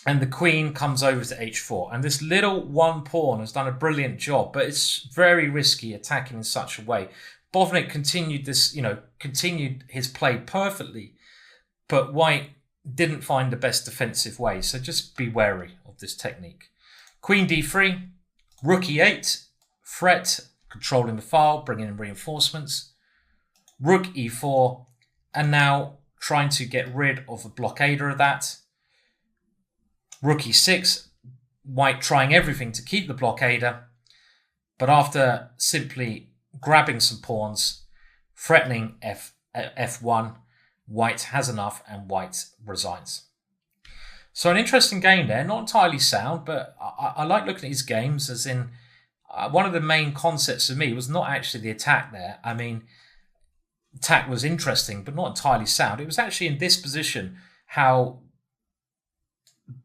and the queen comes over to h4, and this little one pawn has done a brilliant job, but it's very risky attacking in such a way. Botvinnik continued his play perfectly, but white didn't find the best defensive way, so just be wary of this technique. Queen d3, rook e8, fret, controlling the file, bringing in reinforcements. Rook e4, and now trying to get rid of the blockader of that. Rook e6, white trying everything to keep the blockader, but after simply grabbing some pawns, threatening f1, white has enough and white resigns. So an interesting game there, not entirely sound, but I like looking at his games, as in one of the main concepts for me was not actually the attack there. I mean, attack was interesting, but not entirely sound. It was actually in this position how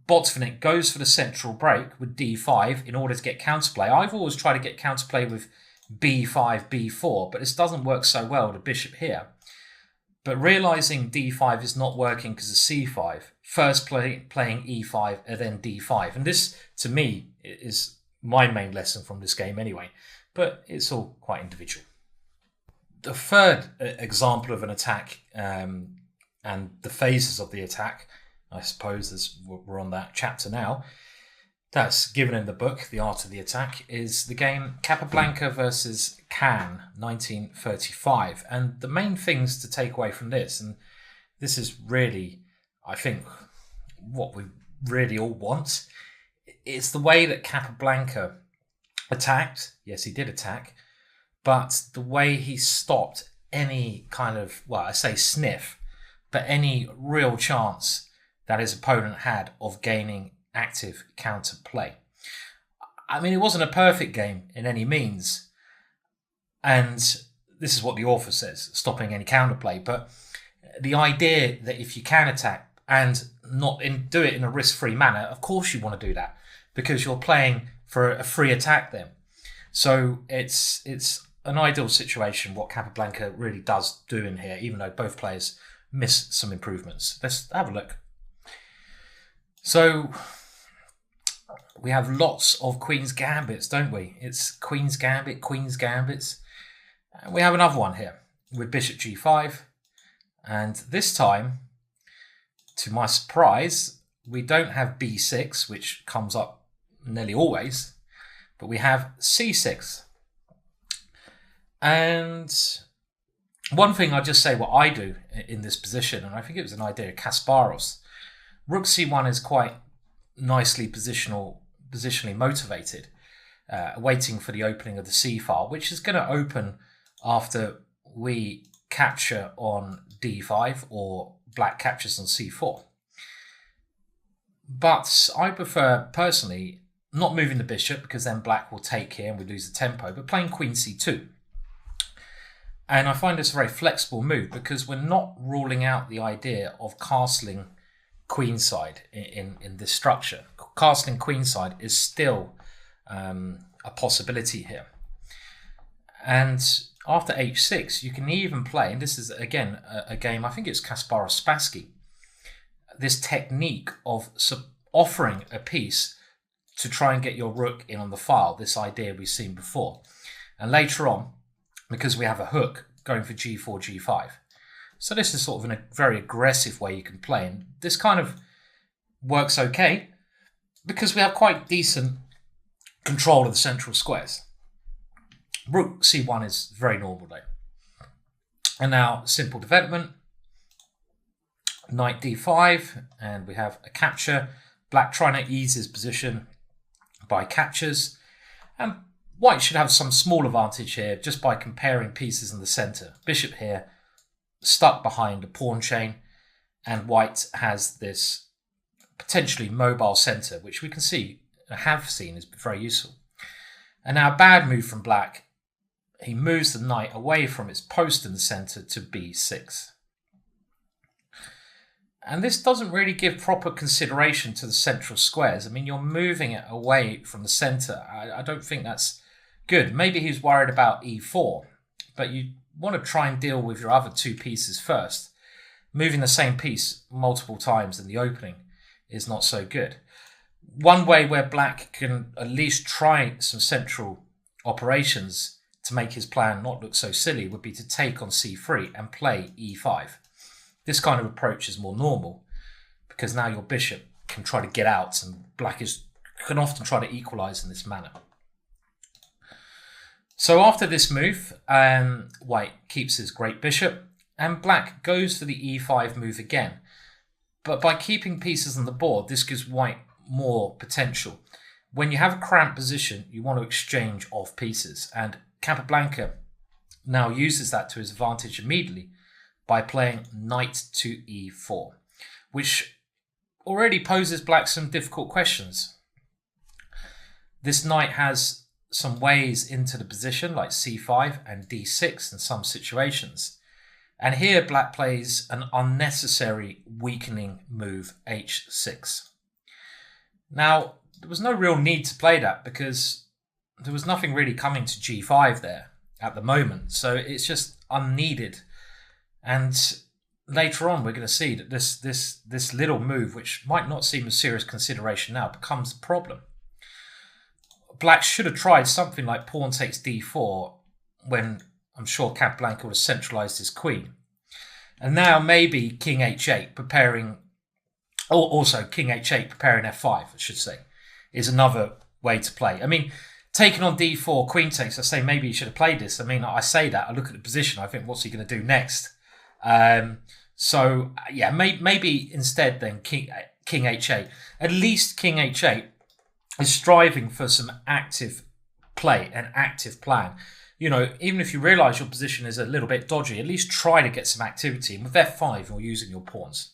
Botvinnik goes for the central break with d5 in order to get counterplay. I've always tried to get counterplay with b5, b4, but this doesn't work so well, the bishop here. But realizing d5 is not working because of c5, first playing e5 and then d5. And this, to me, is my main lesson from this game anyway. But it's all quite individual. The third example of an attack and the phases of the attack, I suppose, as we're on that chapter now, that's given in the book, The Art of the Attack, is the game Capablanca versus Can, 1935. And the main things to take away from this, and this is really, I think, what we really all want, it's the way that Capablanca attacked. Yes, he did attack, but the way he stopped any kind of, well, I say sniff, but any real chance that his opponent had of gaining active counter play. I mean, it wasn't a perfect game in any means, and this is what the author says, stopping any counterplay, but the idea that if you can attack and do it in a risk-free manner, of course you want to do that, because you're playing for a free attack then. So it's an ideal situation, what Capablanca really does do in here, even though both players miss some improvements. Let's have a look. So we have lots of Queen's Gambits, don't we? It's Queen's Gambit, Queen's Gambits. And we have another one here with Bishop g5. And this time, to my surprise, we don't have b6, which comes up nearly always, but we have c6. And one thing I'll just say what I do in this position, and I think it was an idea of Kasparov's, Rook c1 is quite nicely positionally motivated, waiting for the opening of the c file, which is going to open after we capture on d5 or black captures on c4. But I prefer, personally, not moving the bishop, because then black will take here and we lose the tempo, but playing queen c2. And I find this a very flexible move because we're not ruling out the idea of castling queenside in this structure. Castling queenside is still a possibility here. And after h6, you can even play, and this is again a game, I think it's Kasparov-Spassky, this technique of offering a piece to try and get your rook in on the file, this idea we've seen before. And later on, because we have a hook going for g4, g5. So this is sort of a very aggressive way you can play. And this kind of works okay because we have quite decent control of the central squares. Rook c1 is very normal though. And now simple development. Knight d5, and we have a capture. Black trying to ease his position by captures. And white should have some small advantage here just by comparing pieces in the centre. Bishop here, stuck behind a pawn chain, and white has this potentially mobile centre, which we can see, have seen, is very useful. And now a bad move from black. He moves the knight away from its post in the centre to b6. And this doesn't really give proper consideration to the central squares. I mean, you're moving it away from the centre. I don't think that's good. Maybe he's worried about e4, but you want to try and deal with your other two pieces first. Moving the same piece multiple times in the opening is not so good. One way where black can at least try some central operations to make his plan not look so silly would be to take on c3 and play e5. This kind of approach is more normal because now your bishop can try to get out, and black can often try to equalize in this manner. So after this move, white keeps his great bishop, and black goes for the e5 move again. But by keeping pieces on the board, this gives white more potential. When you have a cramped position, you want to exchange off pieces, and Capablanca now uses that to his advantage immediately by playing knight to e4, which already poses black some difficult questions. This knight has some ways into the position like c5 and d6 in some situations. And here black plays an unnecessary weakening move, h6. Now, there was no real need to play that because there was nothing really coming to g5 there at the moment. So it's just unneeded. And later on, we're going to see that this little move, which might not seem a serious consideration now, becomes a problem. Black should have tried something like pawn takes d4 when I'm sure Capablanca would have centralized his queen. And now maybe king h8 preparing, or also king h8 preparing f5, I should say, is another way to play. I mean, taking on d4, queen takes, I say maybe he should have played this. I mean, I say that, I look at the position, I think, what's he going to do next? So, yeah, maybe instead then king h8. At least king h8 is striving for some active play, an active plan. You know, even if you realise your position is a little bit dodgy, at least try to get some activity. And with f5, you're using your pawns.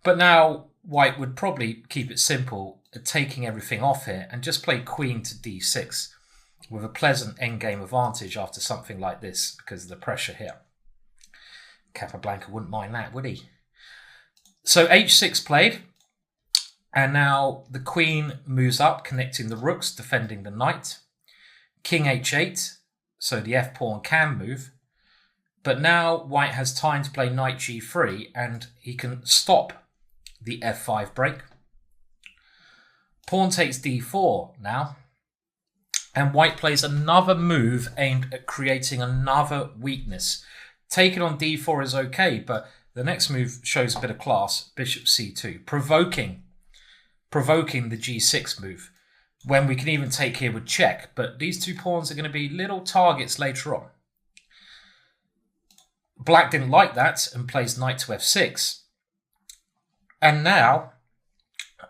But now white would probably keep it simple at taking everything off here and just play queen to d6 with a pleasant endgame advantage after something like this because of the pressure here. Capablanca wouldn't mind that, would he? So h6 played, and now the queen moves up, connecting the rooks, defending the knight. King h8, so the f-pawn can move, but now white has time to play knight g3, and he can stop the f5 break. Pawn takes d4 now, and white plays another move aimed at creating another weakness. Taking on d4 is okay, but the next move shows a bit of class, bishop c2, provoking the g6 move, when we can even take here with check, but these two pawns are going to be little targets later on. Black didn't like that and plays knight to f6. And now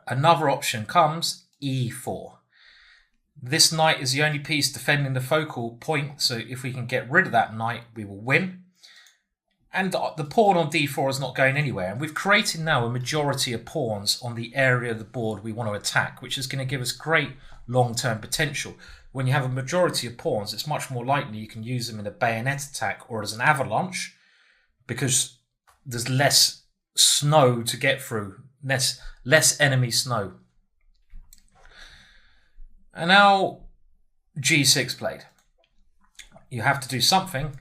another option comes, e4. This knight is the only piece defending the focal point, so if we can get rid of that knight, we will win. And the pawn on d4 is not going anywhere. And we've created now a majority of pawns on the area of the board we want to attack, which is going to give us great long-term potential. When you have a majority of pawns, it's much more likely you can use them in a bayonet attack or as an avalanche because there's less snow to get through, less enemy snow. And now g6 played. You have to do something.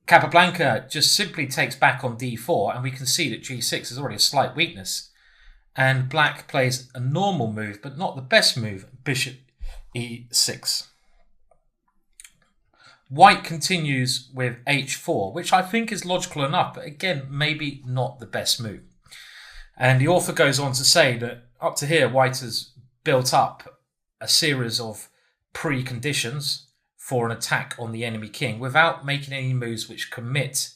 Capablanca just simply takes back on d4, and we can see that g6 is already a slight weakness. And black plays a normal move, but not the best move, bishop e6. White continues with h4, which I think is logical enough, but again, maybe not the best move. And the author goes on to say that up to here, white has built up a series of preconditions for an attack on the enemy king without making any moves which commit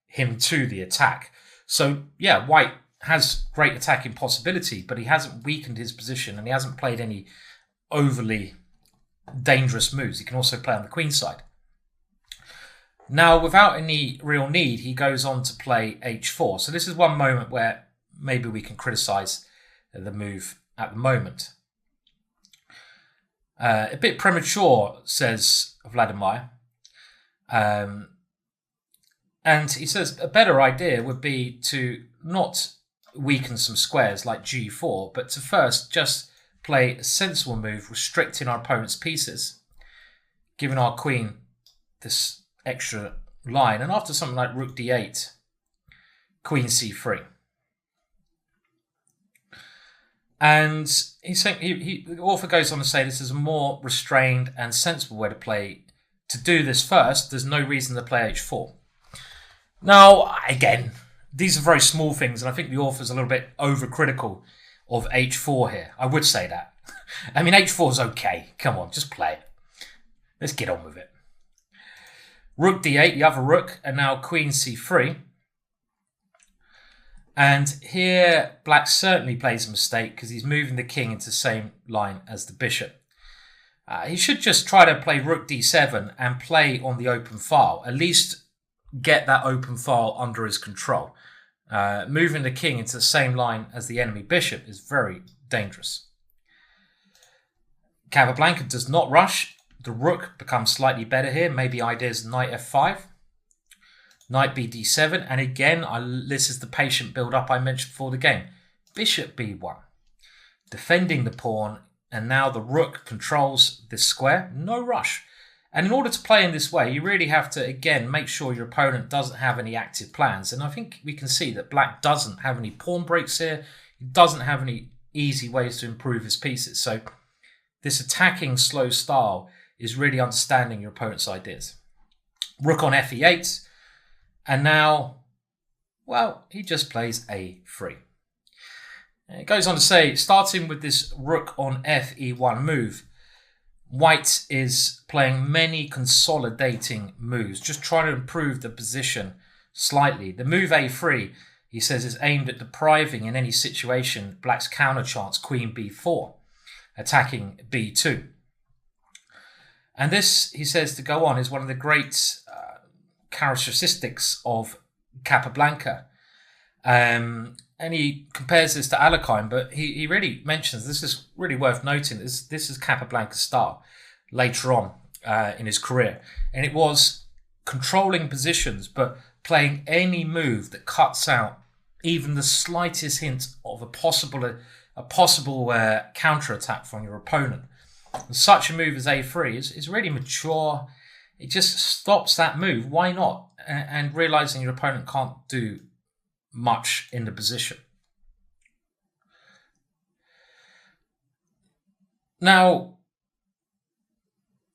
him to the attack. So yeah, white has great attacking possibility, but he hasn't weakened his position and he hasn't played any overly dangerous moves. He can also play on the queen side. Now, without any real need, he goes on to play h4. So this is one moment where maybe we can criticize the move at the moment. A bit premature, says Vladimir. And he says a better idea would be to not weaken some squares like g4, but to first just play a sensible move, restricting our opponent's pieces, giving our queen this extra line. And after something like rook d8, queen c3. And he's saying, the author goes on to say this is a more restrained and sensible way to play. To do this first, there's no reason to play h4. Now, again, these are very small things, and I think the author's a little bit overcritical of h4 here. I would say that. I mean, h4 is okay. Come on, just play it. Let's get on with it. Rook d8, the other rook, and now queen c3. And here, black certainly plays a mistake because he's moving the king into the same line as the bishop. He should just try to play rook d7 and play on the open file. At least get that open file under his control. Moving the king into the same line as the enemy bishop is very dangerous. Capablanca does not rush. The rook becomes slightly better here. Maybe ideas knight f5. Knight b d7, and again, this is the patient build-up I mentioned before the game. Bishop b1, defending the pawn, and now the rook controls this square. No rush. And in order to play in this way, you really have to, again, make sure your opponent doesn't have any active plans. And I think we can see that black doesn't have any pawn breaks here. He doesn't have any easy ways to improve his pieces. So this attacking slow style is really understanding your opponent's ideas. Rook on fe8. And now, well, he just plays a3. And it goes on to say, starting with this rook on fe1 move, white is playing many consolidating moves, just trying to improve the position slightly. The move a3, he says, is aimed at depriving in any situation black's counter chance, queen b4, attacking b2. And this, he says, to go on, is one of the great characteristics of Capablanca. And he compares this to Alekhine, but he really mentions, this is really worth noting, this is Capablanca's style later on in his career. And it was controlling positions, but playing any move that cuts out even the slightest hint of a possible counter-attack from your opponent. And such a move as a3 is really mature. It just stops that move. Why not? And realizing your opponent can't do much in the position. Now,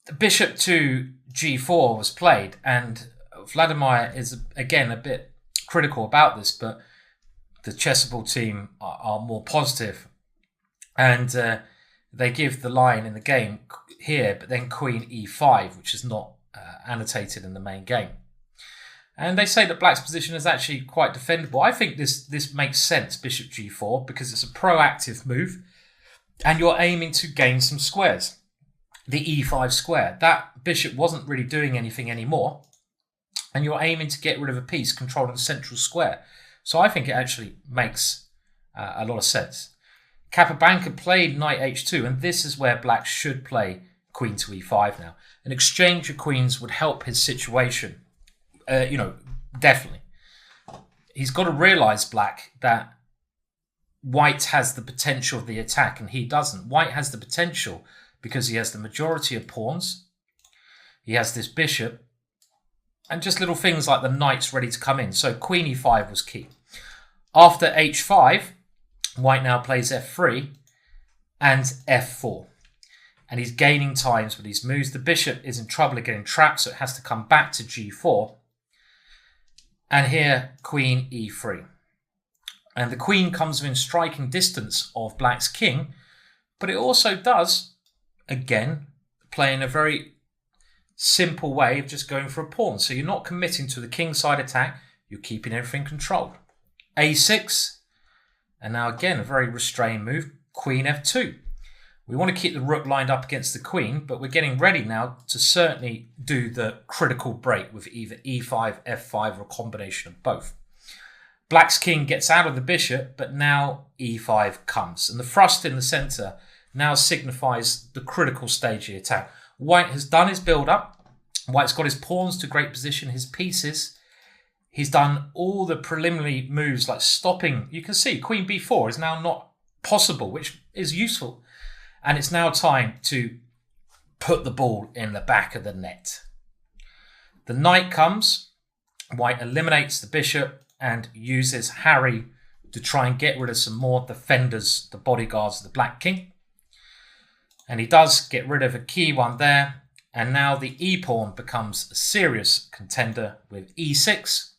the bishop to g4 was played, and Vladimir is, again, a bit critical about this, but the Chessable team are more positive. And they give the line in the game here, but then queen e5, which is not annotated in the main game. And they say that black's position is actually quite defendable. I think this makes sense, bishop g4, because it's a proactive move and you're aiming to gain some squares. The e5 square, that bishop wasn't really doing anything anymore, and you're aiming to get rid of a piece controlling the central square. So I think it actually makes a lot of sense. Capablanca played knight h2, and this is where black should play queen to e5 now. An exchange of queens would help his situation. Definitely. He's got to realize, black, that white has the potential of the attack and he doesn't. White has the potential because he has the majority of pawns. He has this bishop and just little things like the knight's ready to come in. So queen e5 was key. After h5, white now plays f3 and f4. And he's gaining times with these moves. The bishop is in trouble of getting trapped, so it has to come back to g4. And here, queen e3. And the queen comes within striking distance of black's king, but it also does, again, play in a very simple way of just going for a pawn. So you're not committing to the kingside attack, you're keeping everything controlled. a6, and now again, a very restrained move, queen f2. We want to keep the rook lined up against the queen, but we're getting ready now to certainly do the critical break with either e5, f5, or a combination of both. Black's king gets out of the bishop, but now e5 comes. And the thrust in the centre now signifies the critical stage of the attack. White has done his build-up. White's got his pawns to great position, his pieces. He's done all the preliminary moves like stopping. You can see queen b4 is now not possible, which is useful. And it's now time to put the ball in the back of the net. The knight comes. White eliminates the bishop and uses Harry to try and get rid of some more defenders, the bodyguards of the black king. And he does get rid of a key one there. And now the e-pawn becomes a serious contender with e6.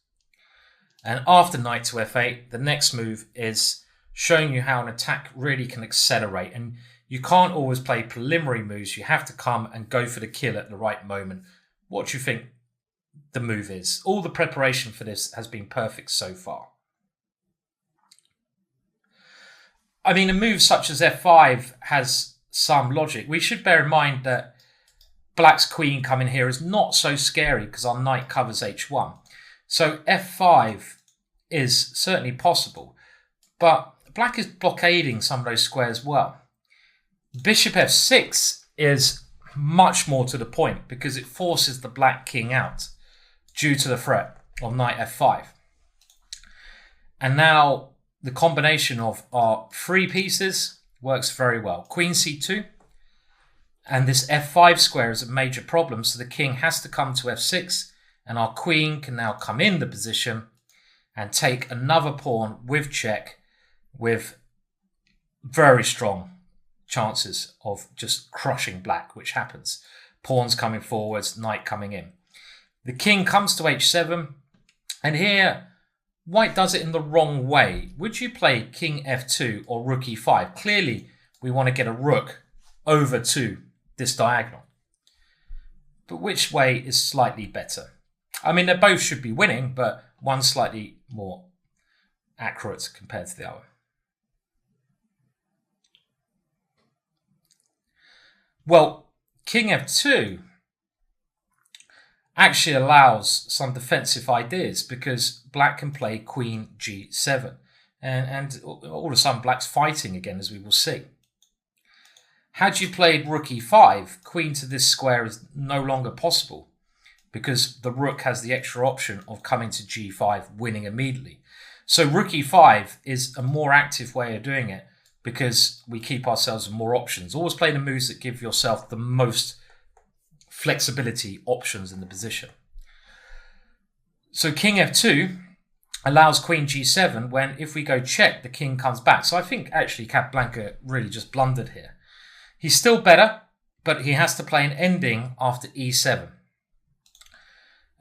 And after knight to f8, the next move is showing you how an attack really can accelerate. And you can't always play preliminary moves. You have to come and go for the kill at the right moment. What do you think the move is? All the preparation for this has been perfect so far. I mean, a move such as f5 has some logic. We should bear in mind that Black's queen coming here is not so scary because our knight covers h1. So f5 is certainly possible. But Black is blockading some of those squares well. Bishop f6 is much more to the point because it forces the black king out due to the threat of knight f5. And now the combination of our three pieces works very well. Queen c2. And this f5 square is a major problem, so the king has to come to f6, and our queen can now come in the position and take another pawn with check with very strong chances of just crushing black, which happens. Pawns coming forwards, knight coming in. The king comes to h7, and here white does it in the wrong way. Would you play king f2 or rook e5? Clearly, we want to get a rook over to this diagonal. But which way is slightly better? I mean, they both should be winning, but one's slightly more accurate compared to the other. Well, king f2 actually allows some defensive ideas because black can play queen g7. And all of a sudden, black's fighting again, as we will see. Had you played rook e5, queen to this square is no longer possible because the rook has the extra option of coming to g5, winning immediately. So rook e5 is a more active way of doing it because we keep ourselves with more options. Always play the moves that give yourself the most flexibility options in the position. So king f2 allows queen g7 when if we go check, the king comes back. So I think actually Capablanca really just blundered here. He's still better, but he has to play an ending after e7.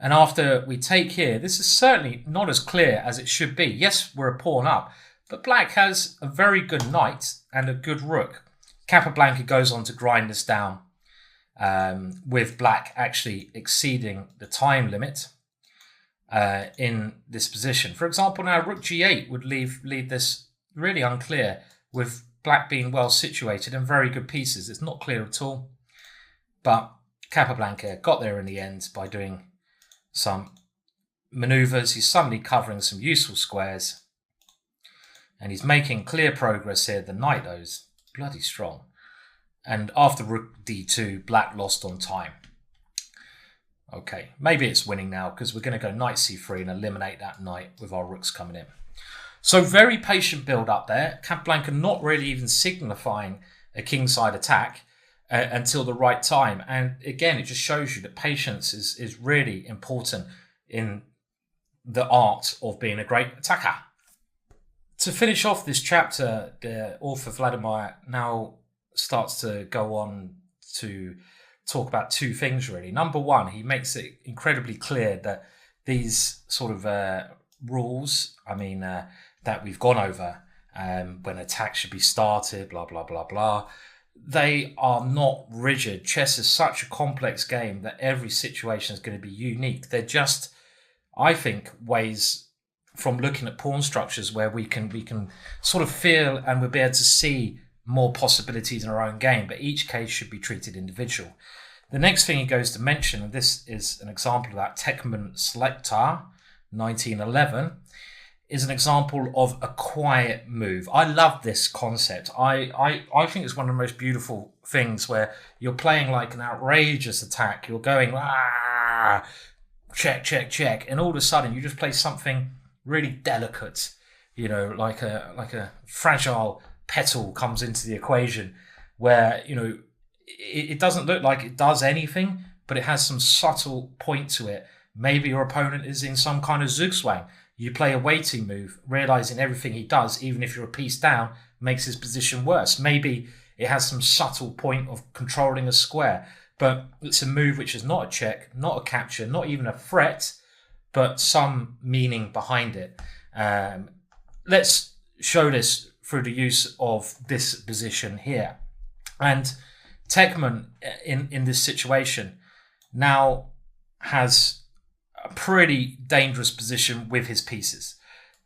And after we take here, this is certainly not as clear as it should be. Yes, we're a pawn up, but black has a very good knight and a good rook. Capablanca goes on to grind this down with black actually exceeding the time limit in this position. For example, now rook g8 would leave this really unclear with black being well situated and very good pieces. It's not clear at all. But Capablanca got there in the end by doing some maneuvers. He's suddenly covering some useful squares. And he's making clear progress here. The knight, though, is bloody strong. And after rook d2, black lost on time. Okay, maybe it's winning now because we're going to go knight c3 and eliminate that knight with our rooks coming in. So very patient build up there. Capablanca not really even signifying a kingside attack until the right time. And again, it just shows you that patience is really important in the art of being a great attacker. To finish off this chapter, the author Vladimir now starts to go on to talk about two things really. Number one, he makes it incredibly clear that these sort of rules, that we've gone over when attack should be started, blah, blah, blah, blah. They are not rigid. Chess is such a complex game that every situation is going to be unique. They're just, I think, ways from looking at pawn structures where we can sort of feel and we'll be able to see more possibilities in our own game, but each case should be treated individual. The next thing he goes to mention, and this is an example of that, Tekman Slektar 1911, is an example of a quiet move. I love this concept. I think it's one of the most beautiful things where you're playing like an outrageous attack. You're going, check, check, check. And all of a sudden you just play something really delicate, you know, like a fragile petal comes into the equation where, you know, it doesn't look like it does anything, but it has some subtle point to it. Maybe your opponent is in some kind of zugzwang. You play a waiting move, realizing everything he does, even if you're a piece down, makes his position worse. Maybe it has some subtle point of controlling a square, but it's a move which is not a check, not a capture, not even a threat, but some meaning behind it. Let's show this through the use of this position here. And Tekman, in this situation, now has a pretty dangerous position with his pieces.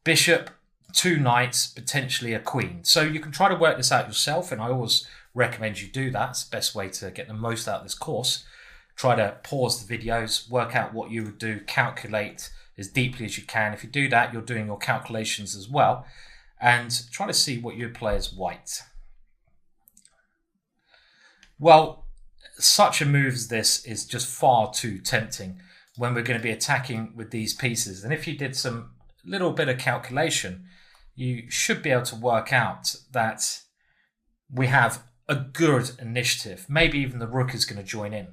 Bishop, 2 knights, potentially a queen. So you can try to work this out yourself, and I always recommend you do that. It's the best way to get the most out of this course. Try to pause the videos, work out what you would do, calculate as deeply as you can. If you do that, you're doing your calculations as well, and try to see what you would play as white. Well, such a move as this is just far too tempting when we're going to be attacking with these pieces. And if you did some little bit of calculation, you should be able to work out that we have a good initiative. Maybe even the rook is going to join in,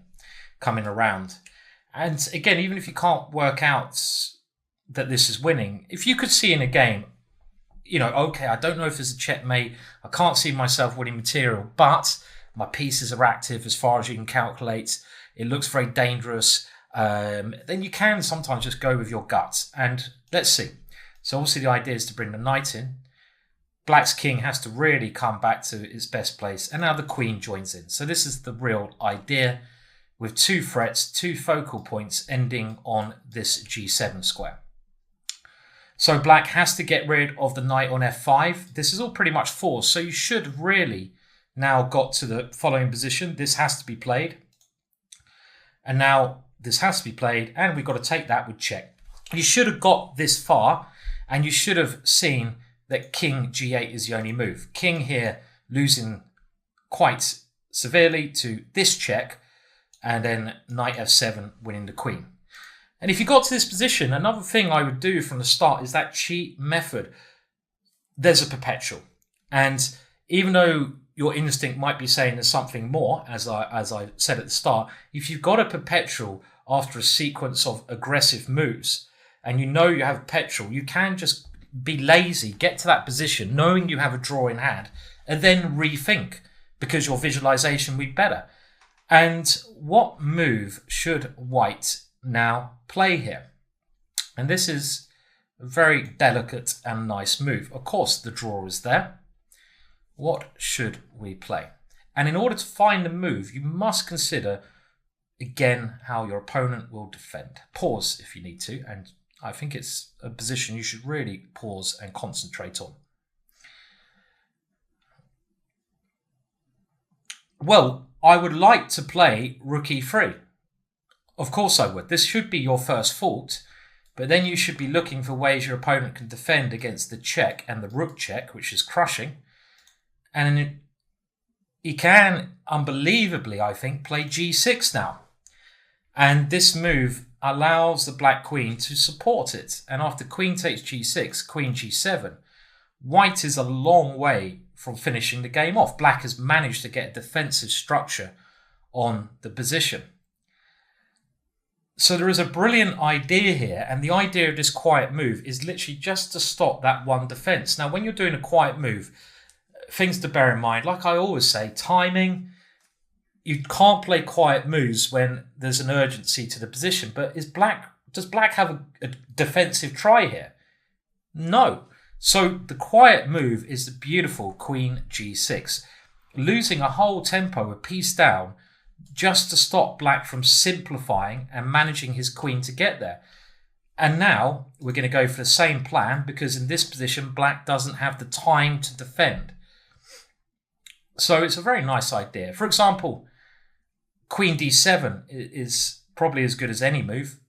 coming around. And again, even if you can't work out that this is winning, if you could see in a game, you know, okay, I don't know if there's a checkmate, I can't see myself winning material, but my pieces are active as far as you can calculate, it looks very dangerous, then you can sometimes just go with your gut. And let's see. So obviously the idea is to bring the knight in. Black's king has to really come back to its best place, and now the queen joins in. So this is the real idea, with 2 threats, 2 focal points ending on this G7 square. So black has to get rid of the knight on F5. This is all pretty much forced, so you should have really now got to the following position. This has to be played, and now this has to be played, and we've got to take that with check. You should have got this far, and you should have seen that king G8 is the only move. King here losing quite severely to this check, and then knight F7 winning the queen. And if you got to this position, another thing I would do from the start is that cheat method. There's a perpetual, and even though your instinct might be saying there's something more, as I said at the start, if you've got a perpetual after a sequence of aggressive moves, and you know you have a perpetual, you can just be lazy, get to that position, knowing you have a draw in hand, and then rethink, because your visualization will be better. And what move should white now play here? And this is a very delicate and nice move. Of course, the draw is there. What should we play? And in order to find the move, you must consider, again, how your opponent will defend. Pause if you need to, and I think it's a position you should really pause and concentrate on. Well, I would like to play rook e3. Of course I would. This should be your first fault, but then you should be looking for ways your opponent can defend against the check and the rook check, which is crushing. And he can, unbelievably, I think, play g6 now. And this move allows the black queen to support it. And after queen takes g6, queen g7, white is a long way from finishing the game off. Black has managed to get a defensive structure on the position. So there is a brilliant idea here, and the idea of this quiet move is literally just to stop that one defense. Now, when you're doing a quiet move, things to bear in mind, like I always say, timing. You can't play quiet moves when there's an urgency to the position. But does black have a defensive try here? No. So the quiet move is the beautiful queen g6, losing a whole tempo, a piece down, just to stop black from simplifying and managing his queen to get there. And now we're going to go for the same plan, because in this position, black doesn't have the time to defend. So it's a very nice idea. For example, Queen d7 is probably as good as any move.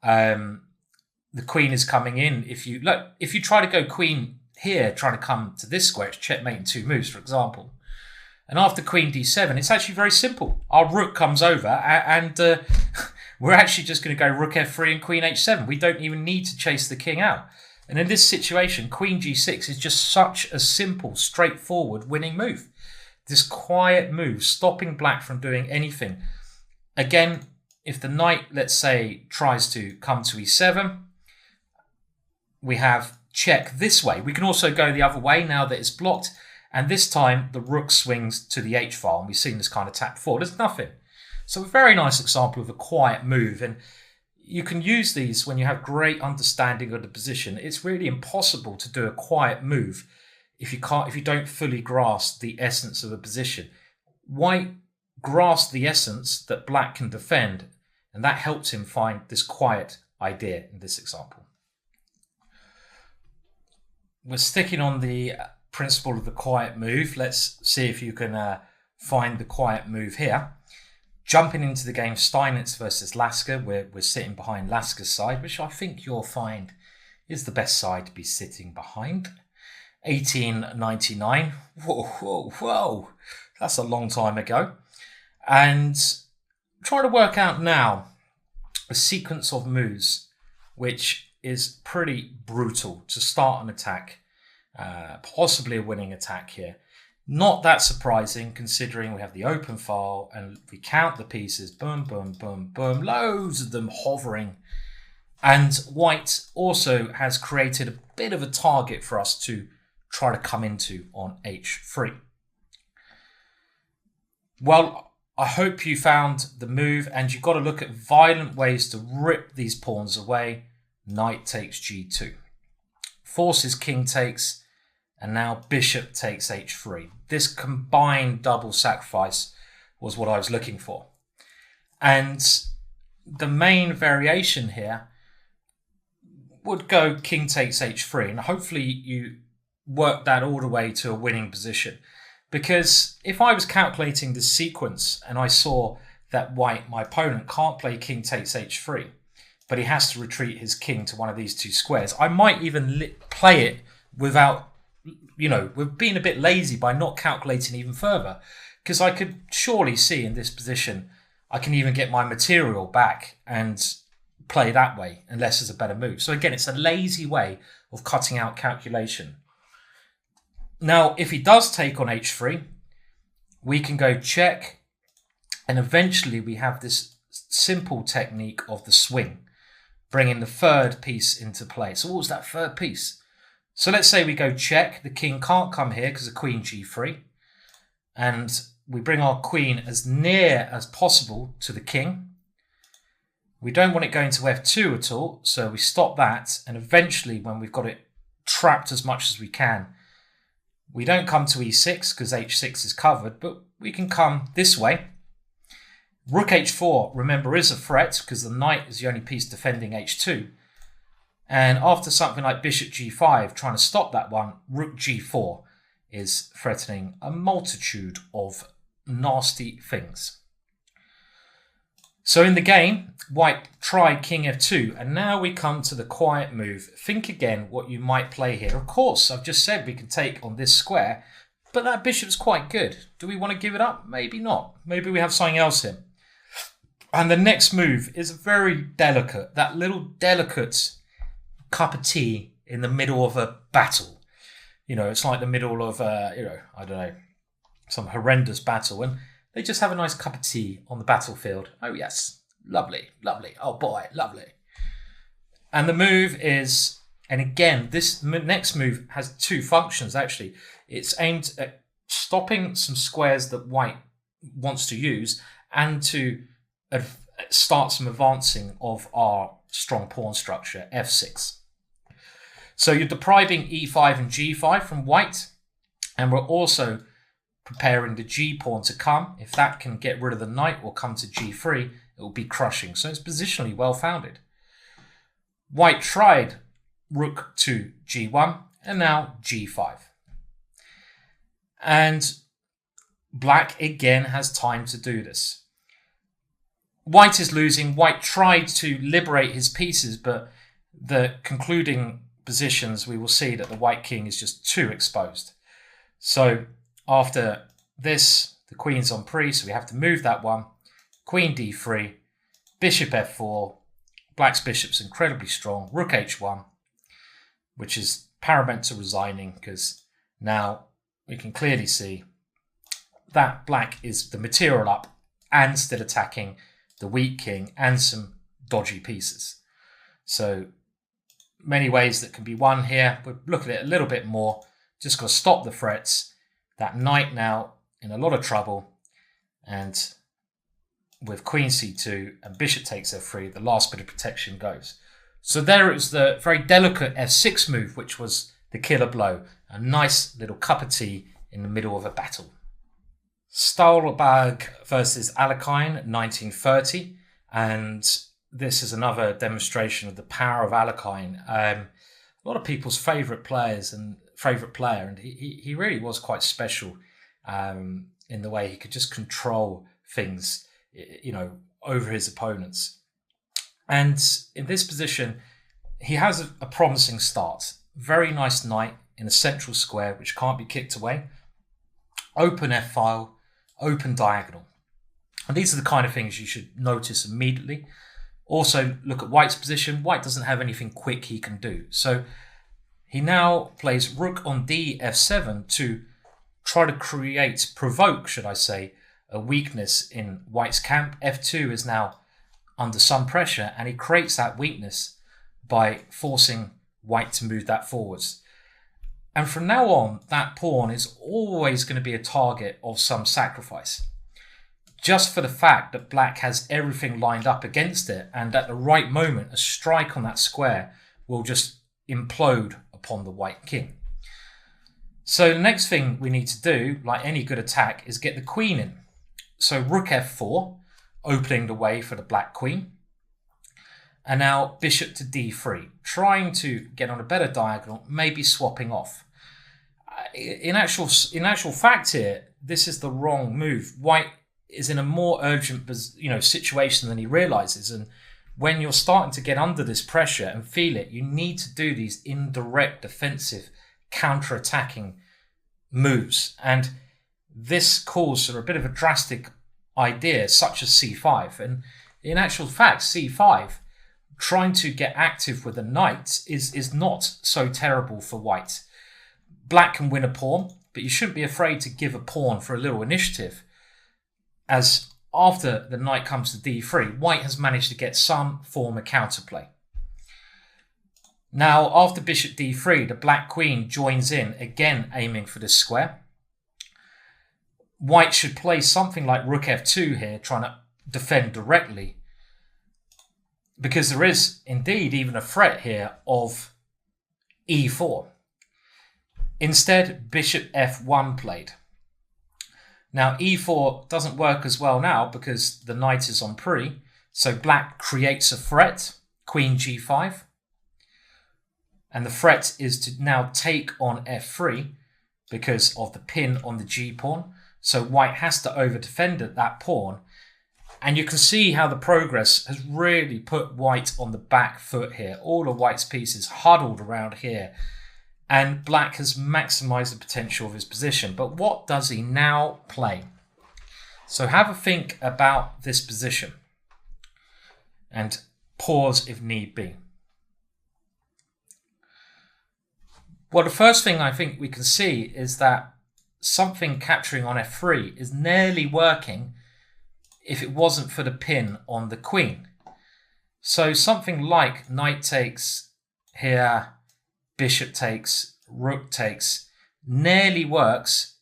The queen is coming in. If you try to go queen here, trying to come to this square, it's checkmate in 2 moves, for example. And after Queen d7, it's actually very simple. Our rook comes over, and we're actually just going to go Rook f3 and Queen h7. We don't even need to chase the king out. And in this situation, Queen g6 is just such a simple, straightforward winning move. This quiet move, stopping black from doing anything. Again, if the knight, let's say, tries to come to e7, we have check this way. We can also go the other way now that it's blocked. And this time, the rook swings to the h-file. And we've seen this kind of tap before. There's nothing. So a very nice example of a quiet move. And you can use these when you have great understanding of the position. It's really impossible to do a quiet move if you don't fully grasp the essence of a position. White grasped the essence that black can defend, and that helped him find this quiet idea in this example. We're sticking on the principle of the quiet move. Let's see if you can find the quiet move here. Jumping into the game, Steinitz versus Lasker. We're sitting behind Lasker's side, which I think you'll find is the best side to be sitting behind. 1899. Whoa. That's a long time ago. And try to work out now a sequence of moves which is pretty brutal to start an attack. Possibly a winning attack here. Not that surprising considering we have the open file and we count the pieces. Boom, boom, boom, boom. Loads of them hovering. And white also has created a bit of a target for us to try to come into on h3. Well, I hope you found the move, and you've got to look at violent ways to rip these pawns away. Knight takes g2. Forces king takes, and now bishop takes h3. This combined double sacrifice was what I was looking for. And the main variation here would go king takes h3, and hopefully you work that all the way to a winning position. Because if I was calculating this sequence and I saw that white, my opponent, can't play king takes h3, but he has to retreat his king to one of these 2 squares, I might even play it without, we're being a bit lazy by not calculating even further. Because I could surely see in this position, I can even get my material back and play that way, unless there's a better move. So again, it's a lazy way of cutting out calculation. Now, if he does take on h3, we can go check, and eventually we have this simple technique of the swing, bringing the third piece into play. So what was that third piece? So let's say we go check. The king can't come here because of queen g3. And we bring our queen as near as possible to the king. We don't want it going to f2 at all, so we stop that. And eventually, when we've got it trapped as much as we can, we don't come to e6 because h6 is covered, but we can come this way. Rook h4, remember, is a threat because the knight is the only piece defending h2. And after something like bishop g5, trying to stop that one, rook g4 is threatening a multitude of nasty things. So in the game, white tried king f2, and now we come to the quiet move. Think again what you might play here. Of course, I've just said we can take on this square, but that bishop's quite good. Do we want to give it up? Maybe not. Maybe we have something else here. And the next move is very delicate. That little delicate cup of tea in the middle of a battle. It's like the middle of, I don't know, some horrendous battle. And they just have a nice cup of tea on the battlefield. Oh, yes. Lovely, lovely. Oh, boy, lovely. And the move is, and again, this next move has 2 functions, actually. It's aimed at stopping some squares that white wants to use and to start some advancing of our strong pawn structure, f6. So you're depriving e5 and g5 from white, and we're also preparing the g pawn to come. If that can get rid of the knight or come to g3, it will be crushing. So it's positionally well founded. White tried rook to g1 and now g5. And Black again has time to do this. White is losing. White tried to liberate his pieces, but the concluding positions, we will see that the white king is just too exposed. So after this, the queen's on pre, so we have to move that one. Queen d3, bishop f4. Black's bishop's incredibly strong. Rook h1, which is paramount to resigning, because now we can clearly see that black is the material up and still attacking the weak king and some dodgy pieces. So many ways that can be won here. We'll look at it a little bit more. Just got to stop the threats. That knight now in a lot of trouble. And with queen c2 and bishop takes f3, the last bit of protection goes. So there it was, the very delicate f6 move, which was the killer blow. A nice little cup of tea in the middle of a battle. Stolberg versus Alekhine, 1930. And this is another demonstration of the power of Alekhine. A lot of people's favourite player, and he really was quite special in the way he could just control things, over his opponents. And in this position, he has a promising start. Very nice knight in a central square, which can't be kicked away. Open f-file, open diagonal. And these are the kind of things you should notice immediately. Also, look at White's position. White doesn't have anything quick he can do. So he now plays rook on d f7 to try to provoke, a weakness in White's camp. f2 is now under some pressure, and he creates that weakness by forcing White to move that forwards. And from now on, that pawn is always going to be a target of some sacrifice, just for the fact that Black has everything lined up against it, and at the right moment, a strike on that square will just implode upon the white king. So the next thing we need to do, like any good attack, is get the queen in. So rook f4, opening the way for the black queen. And now bishop to d3, trying to get on a better diagonal, maybe swapping off. In actual fact here, this is the wrong move. White is in a more urgent situation than he realizes, and when you're starting to get under this pressure and feel it, you need to do these indirect defensive counter-attacking moves. And this calls for a bit of a drastic idea, such as c5. And in actual fact, c5, trying to get active with a knight is not so terrible for White. Black can win a pawn, but you shouldn't be afraid to give a pawn for a little initiative, as after the knight comes to d3, White has managed to get some form of counterplay. Now, after bishop d3, the black queen joins in, again aiming for this square. White should play something like rook f2 here, trying to defend directly, because there is indeed even a threat here of e4. Instead, bishop f1 played. Now, e4 doesn't work as well now because the knight is on pre, so black creates a threat, queen g5. And the threat is to now take on f3 because of the pin on the g-pawn. So white has to over-defend that pawn. And you can see how the progress has really put white on the back foot here. All of white's pieces huddled around here. And black has maximized the potential of his position. But what does he now play? So have a think about this position and pause if need be. Well, the first thing I think we can see is that something capturing on f3 is nearly working if it wasn't for the pin on the queen. So something like knight takes here, bishop takes, rook takes, nearly works,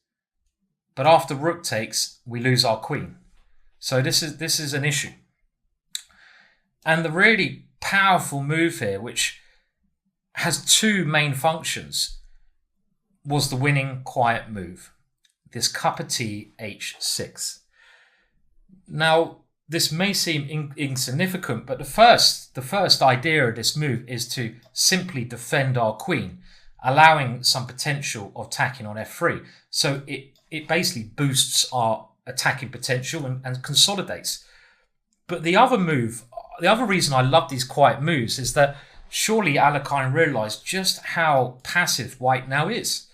but after rook takes, we lose our queen. So this is an issue. And the really powerful move here, which has two main functions, was the winning quiet move, this cup of tea h6. Now, this may seem insignificant, but the first idea of this move is to simply defend our queen, allowing some potential of attacking on f3. So it it basically boosts our attacking potential and consolidates. But the other reason I love these quiet moves is that surely Alekhine realised just how passive white now is.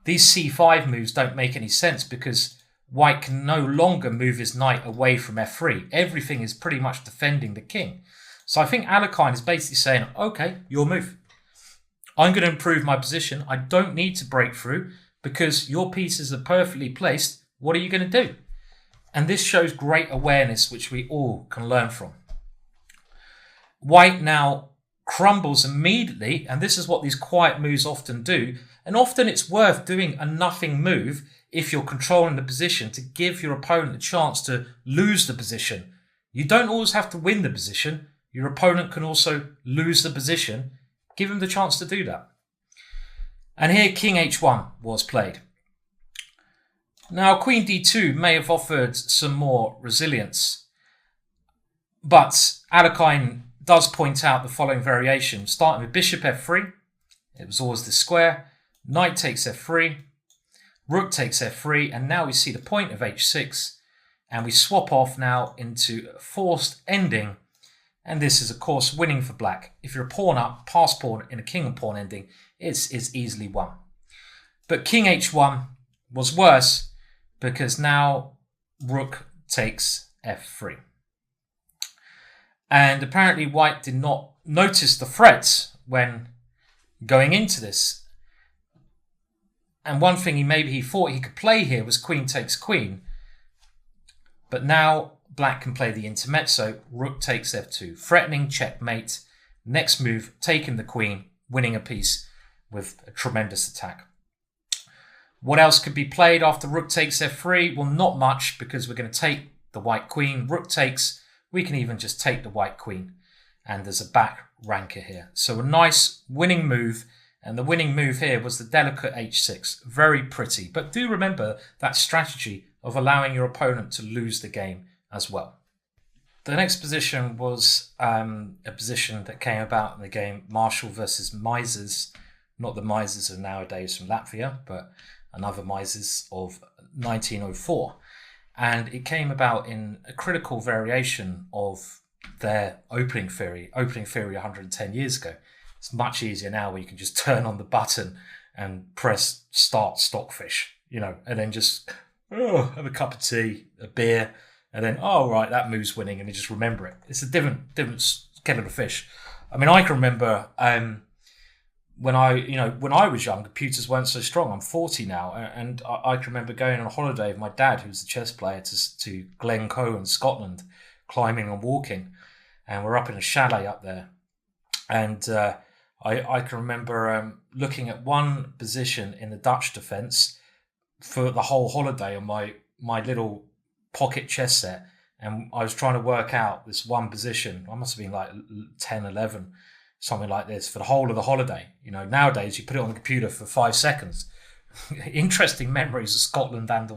These c5 moves don't make any sense because white can no longer move his knight away from f3. Everything is pretty much defending the king. So I think Alekhine is basically saying, okay, your move. I'm going to improve my position. I don't need to break through because your pieces are perfectly placed. What are you going to do? And this shows great awareness, which we all can learn from. White now crumbles immediately, and this is what these quiet moves often do. And often it's worth doing a nothing move if you're controlling the position to give your opponent a chance to lose the position. You don't always have to win the position. Your opponent can also lose the position. Give him the chance to do that. And here King h1 was played. Now Queen d2 may have offered some more resilience, but Alekhine does point out the following variation, starting with bishop f3. It was always the square. Knight takes f3. Rook takes f3. And now we see the point of h6. And we swap off now into a forced ending. And this is, of course, winning for black. If you're a pawn up, pass pawn in a king and pawn ending, it's easily won. But king h1 was worse because now rook takes f3. And apparently white did not notice the threats when going into this. And one thing he thought he could play here was queen takes queen. But now black can play the intermezzo, rook takes f2, threatening checkmate. Next move, taking the queen, winning a piece with a tremendous attack. What else could be played after rook takes f3? Well, not much, because we're going to take the white queen. Rook takes. We can even just take the white queen. And there's a back ranker here. So a nice winning move. And the winning move here was the delicate h6. Very pretty. But do remember that strategy of allowing your opponent to lose the game as well. The next position was a position that came about in the game Marshall versus Mises. Not the Mises of nowadays from Latvia, but another Mises of 1904. And it came about in a critical variation of their opening theory 110 years ago. It's much easier now where you can just turn on the button and press start stockfish, and then just have a cup of tea, a beer, and then, right, that move's winning, and you just remember it. It's a different kettle of fish. I mean, I can remember when I was young, computers weren't so strong. I'm 40 now, and I can remember going on a holiday with my dad, who was a chess player, to Glencoe in Scotland, climbing and walking, and we're up in a chalet up there, and I can remember looking at one position in the Dutch defence for the whole holiday on my little pocket chess set, and I was trying to work out this one position. I must have been like 10, 11, something like this, for the whole of the holiday. Nowadays you put it on the computer for 5 seconds. Interesting memories of Scotland and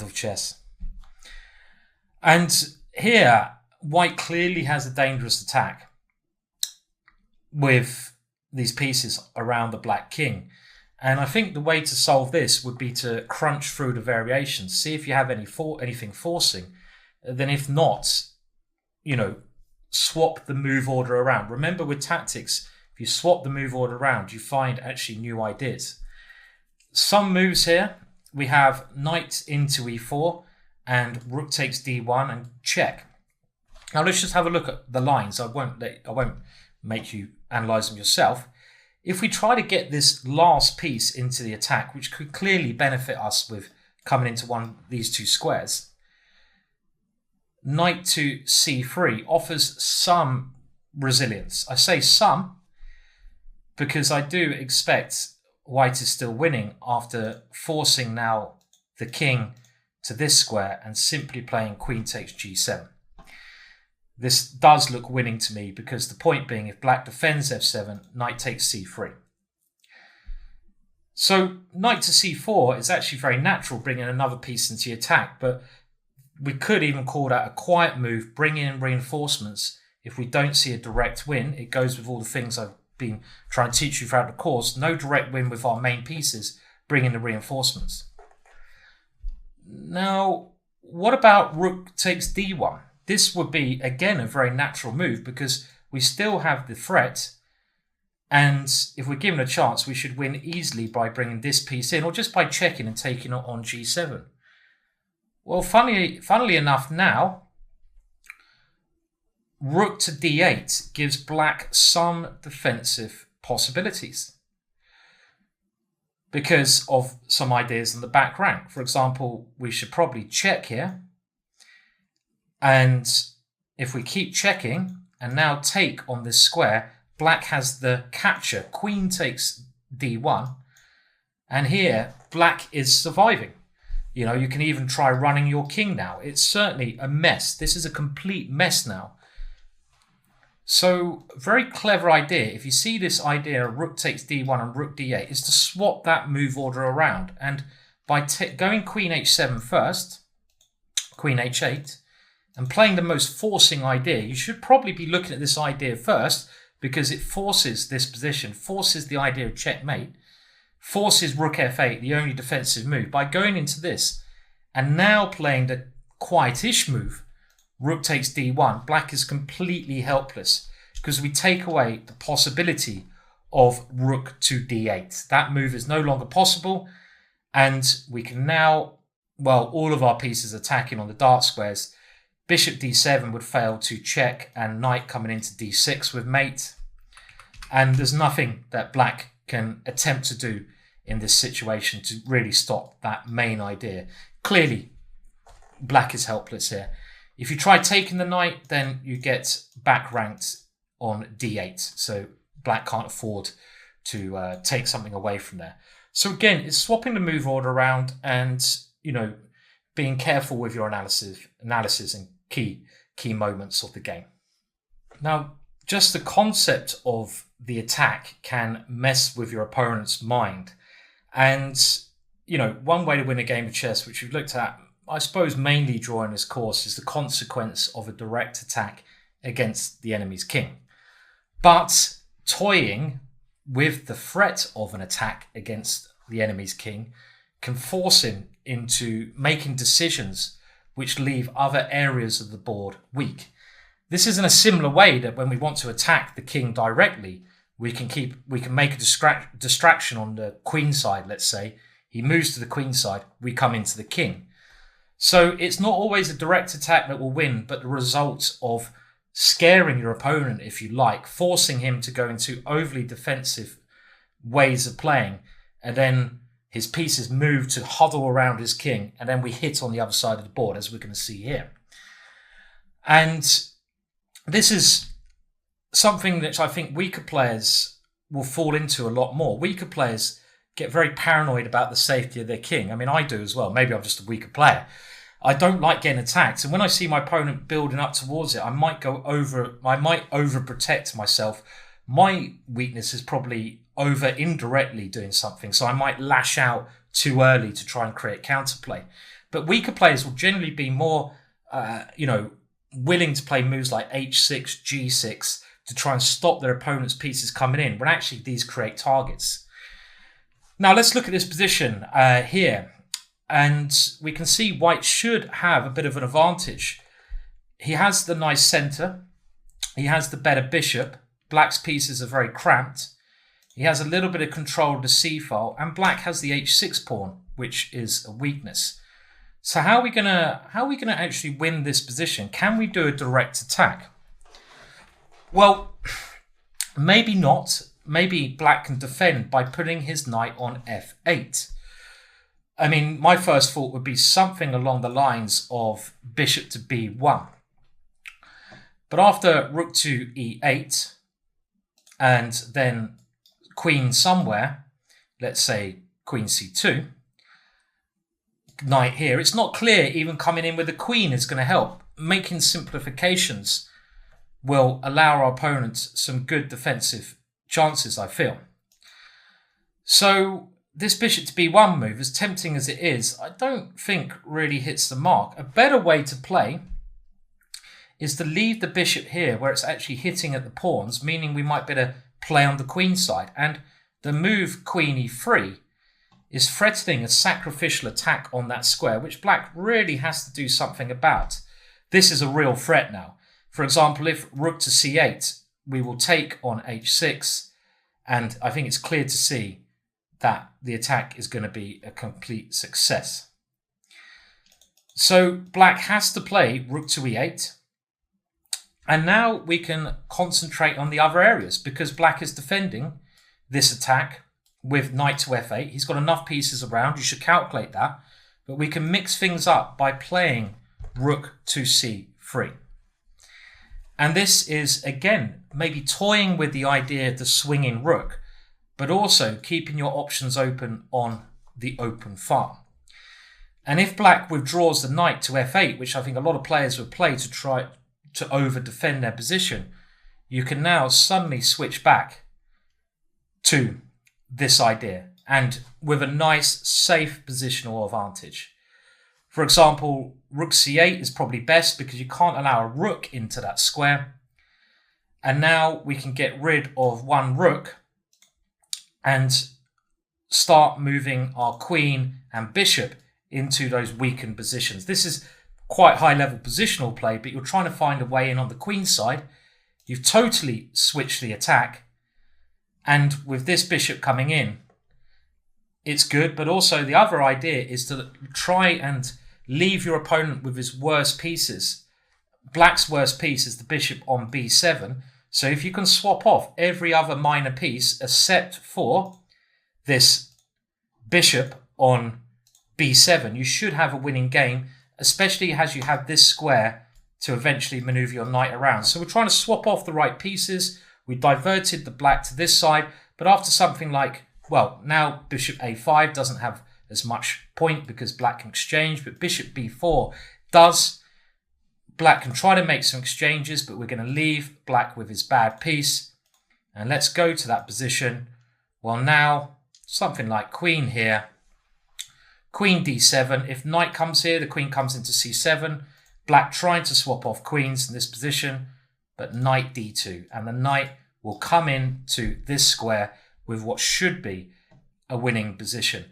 of chess. And here, white clearly has a dangerous attack with these pieces around the black king. And I think the way to solve this would be to crunch through the variations, see if you have anything forcing. Then if not, swap the move order around. Remember, with tactics, if you swap the move order around, you find actually new ideas. Some moves here, we have knight into e4 and rook takes d1 and check. Now let's just have a look at the lines. I won't make you analyze them yourself. If we try to get this last piece into the attack, which could clearly benefit us with coming into these two squares, knight to c3 offers some resilience. I say some because I do expect white is still winning after forcing now the king to this square and simply playing queen takes g7. This does look winning to me because the point being, if black defends f7, knight takes c3. So knight to c4 is actually very natural, bringing another piece into the attack, but we could even call that a quiet move, bring in reinforcements. If we don't see a direct win, it goes with all the things I've been trying to teach you throughout the course. No direct win with our main pieces, bring in the reinforcements. Now, what about rook takes d1? This would be, again, a very natural move because we still have the threat. And if we're given a chance, we should win easily by bringing this piece in or just by checking and taking it on g7. Well, funnily enough now, rook to d8 gives black some defensive possibilities because of some ideas in the back rank. For example, we should probably check here. And if we keep checking and now take on this square, black has the capture. Queen takes d1. And here, black is surviving. You know, you can even try running your king now. It's certainly a mess. This is a complete mess now. So, very clever idea. If you see this idea, rook takes d1 and rook d8, is to swap that move order around. And by going queen h7 first, queen h8, and playing the most forcing idea, you should probably be looking at this idea first because it forces this position, forces the idea of checkmate, forces rook f8, the only defensive move. By going into this and now playing the quietish move, rook takes d1, black is completely helpless because we take away the possibility of rook to d8. That move is no longer possible, and we can now, well, all of our pieces attacking on the dark squares. Bishop d7 would fail to check, and knight coming into d6 with mate. And there's nothing that black can attempt to do in this situation to really stop that main idea. Clearly, black is helpless here. If you try taking the knight, then you get back ranked on d8. So black can't afford to take something away from there. So again, it's swapping the move order around and, you know, being careful with your analysis and key moments of the game. Now, just the concept of the attack can mess with your opponent's mind. And, you know, one way to win a game of chess, which we've looked at, I suppose mainly during this course, is the consequence of a direct attack against the enemy's king. But toying with the threat of an attack against the enemy's king can force him into making decisions which leave other areas of the board weak. This is in a similar way that when we want to attack the king directly, we can make a distraction on the queen side, let's say. He moves to the queen side, we come into the king. So it's not always a direct attack that will win, but the result of scaring your opponent, if you like, forcing him to go into overly defensive ways of playing, and then his pieces move to huddle around his king, and then we hit on the other side of the board, as we're going to see here. And this is something that I think weaker players will fall into a lot more. Weaker players get very paranoid about the safety of their king. I mean, I do as well. Maybe I'm just a weaker player. I don't like getting attacked. And when I see my opponent building up towards it, I might overprotect myself. My weakness is probably over indirectly doing something. So I might lash out too early to try and create counterplay. But weaker players will generally be more, willing to play moves like h6, g6 to try and stop their opponent's pieces coming in, when actually these create targets. Now let's look at this position here. And we can see white should have a bit of an advantage. He has the nice center. He has the better bishop. Black's pieces are very cramped. He has a little bit of control of the c-file, and black has the h6 pawn, which is a weakness. So how are we gonna actually win this position? Can we do a direct attack? Well, maybe not. Maybe black can defend by putting his knight on f8. I mean, my first thought would be something along the lines of bishop to b1. But after rook to e8, and then queen somewhere, let's say queen c2, knight here, it's not clear even coming in with the queen is going to help. Making simplifications will allow our opponent some good defensive chances, I feel. So this bishop to b1 move, as tempting as it is, I don't think really hits the mark. A better way to play is to leave the bishop here where it's actually hitting at the pawns, meaning we might better play on the queen side. And the move queen e3 is threatening a sacrificial attack on that square, which black really has to do something about. This is a real threat now. For example, if rook to c8, we will take on h6, and I think it's clear to see that the attack is going to be a complete success. So black has to play rook to e8, and now we can concentrate on the other areas because black is defending this attack with knight to f8. He's got enough pieces around, you should calculate that, but we can mix things up by playing rook to c3. And this is, again, maybe toying with the idea of the swinging rook, but also keeping your options open on the open farm. And if black withdraws the knight to f8, which I think a lot of players would play to try to over-defend their position, you can now suddenly switch back to this idea, and with a nice, safe positional advantage. For example, rook c8 is probably best because you can't allow a rook into that square. And now we can get rid of one rook and start moving our queen and bishop into those weakened positions. This is quite high-level positional play, but you're trying to find a way in on the queen side. You've totally switched the attack. And with this bishop coming in, it's good, but also the other idea is to try and leave your opponent with his worst pieces. Black's worst piece is the bishop on b7, so if you can swap off every other minor piece except for this bishop on b7, you should have a winning game, especially as you have this square to eventually maneuver your knight around. So we're trying to swap off the right pieces. We diverted the black to this side, but after something like, well, now bishop a5 doesn't have as much point because black can exchange, but bishop b4 does. Black can try to make some exchanges, but we're going to leave black with his bad piece. And let's go to that position. Well, now something like queen here. Queen d7. If knight comes here, the queen comes into c7. Black trying to swap off queens in this position, but knight d2. And the knight will come into this square with what should be a winning position.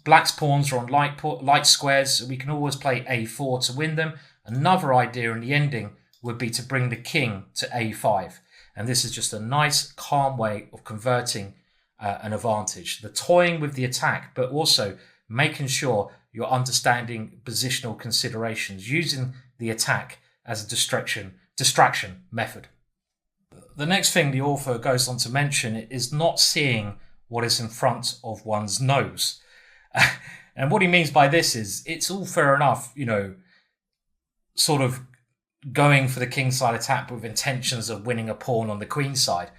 Black's pawns are on light squares, so we can always play a4 to win them. Another idea in the ending would be to bring the king to a5. And this is just a nice, calm way of converting an advantage. The toying with the attack, but also making sure you're understanding positional considerations, using the attack as a distraction method. The next thing the author goes on to mention is not seeing what is in front of one's nose. And what he means by this is it's all fair enough, you know, sort of going for the kingside attack with intentions of winning a pawn on the queen side.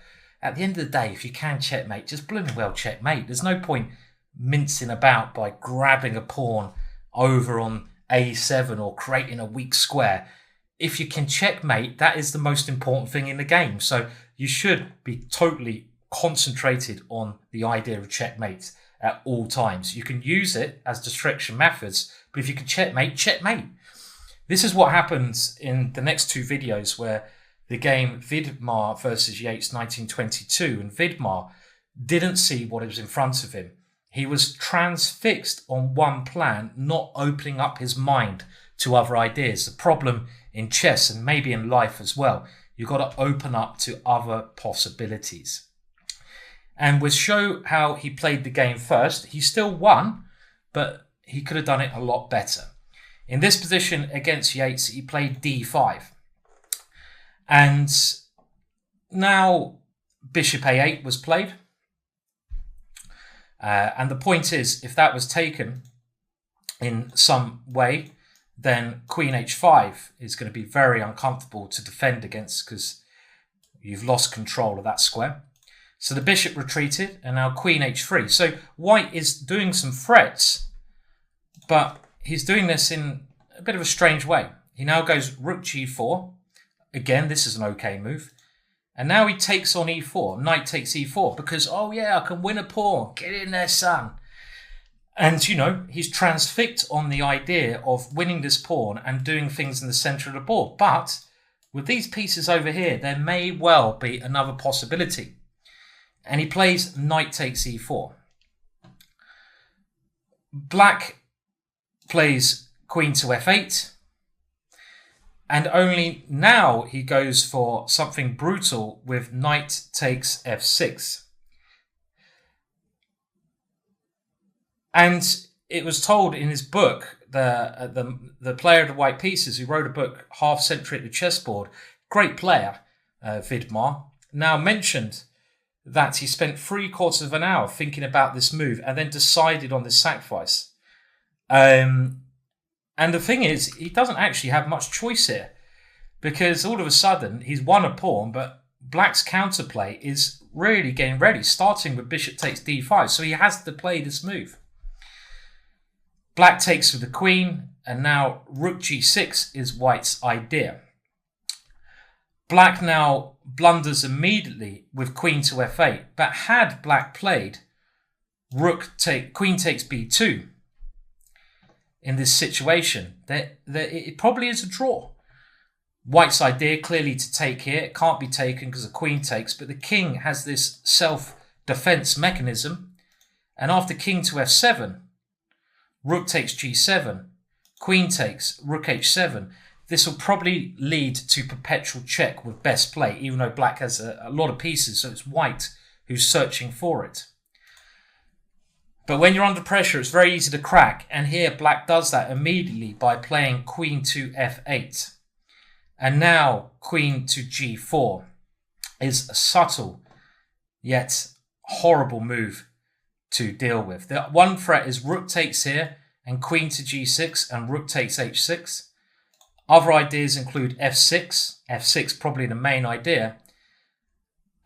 At the end of the day, if you can checkmate, just blooming well checkmate. There's no point mincing about by grabbing a pawn over on a7 or creating a weak square. If you can checkmate, that is the most important thing in the game. So you should be totally concentrated on the idea of checkmate at all times. You can use it as distraction methods, but if you can checkmate, checkmate. This is what happens in the next two videos where the game Vidmar versus Yates 1922, and Vidmar didn't see what was in front of him. He was transfixed on one plan, not opening up his mind to other ideas. The problem in chess, and maybe in life as well, you've got to open up to other possibilities. And we'll show how he played the game first. He still won, but he could have done it a lot better. In this position against Yates, he played d5. And now bishop a8 was played. And the point is, if that was taken in some way, then queen h5 is going to be very uncomfortable to defend against because you've lost control of that square. So the bishop retreated, and now queen h3. So white is doing some threats, but he's doing this in a bit of a strange way. He now goes rook g4. Again, this is an okay move. And now he takes on e4. Knight takes e4 because, oh yeah, I can win a pawn. Get in there, son. And, you know, he's transfixed on the idea of winning this pawn and doing things in the center of the board. But with these pieces over here, there may well be another possibility. And he plays knight takes e4. Black plays queen to f8, and only now he goes for something brutal with knight takes f6. And it was told in his book, the player of the white pieces, who wrote a book, Half Century at the Chessboard, great player, Vidmar, now mentioned that he spent 3/4 of an hour thinking about this move and then decided on this sacrifice. And the thing is, he doesn't actually have much choice here, because all of a sudden he's won a pawn, but Black's counterplay is really getting ready, starting with bishop takes d5, so he has to play this move. Black takes with the queen, and now rook g6 is White's idea. Black now blunders immediately with queen to f8, but had Black played queen takes b2 in this situation, it probably is a draw. White's idea clearly to take here. It can't be taken because the queen takes, but the king has this self-defense mechanism, and after king to f7, rook takes g7, queen takes, rook h7. This will probably lead to perpetual check with best play, even though Black has a lot of pieces, so it's White who's searching for it. But when you're under pressure, it's very easy to crack, and here Black does that immediately by playing queen to f8. And now queen to g4 is a subtle yet horrible move to deal with. The one threat is rook takes here and queen to g6 and rook takes h6. Other ideas include f6. f6 probably the main idea.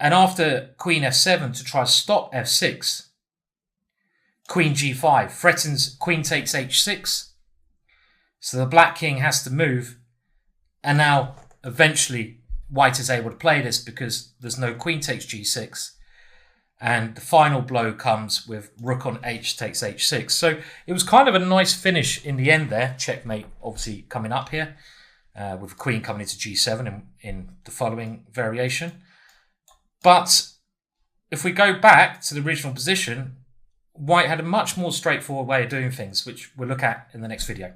And after queen f7 to try to stop f6, queen g5 threatens queen takes h6. So the Black king has to move. And now eventually White is able to play this because there's no queen takes g6. And the final blow comes with rook on h takes h6. So it was kind of a nice finish in the end there. Checkmate obviously coming up here with the queen coming into g7 in the following variation. But if we go back to the original position, White had a much more straightforward way of doing things, which we'll look at in the next video.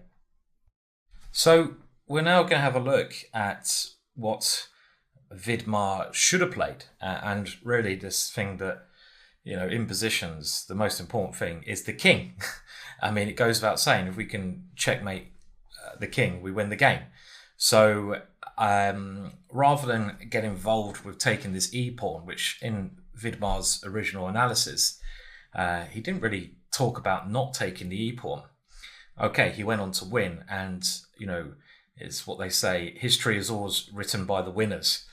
So we're now going to have a look at what Vidmar should have played. And really this thing that, in positions, the most important thing is the king. I mean, it goes without saying, if we can checkmate the king, we win the game. So rather than get involved with taking this e-pawn, which in Vidmar's original analysis, he didn't really talk about not taking the e-pawn. Okay, he went on to win, and, it's what they say, history is always written by the winners.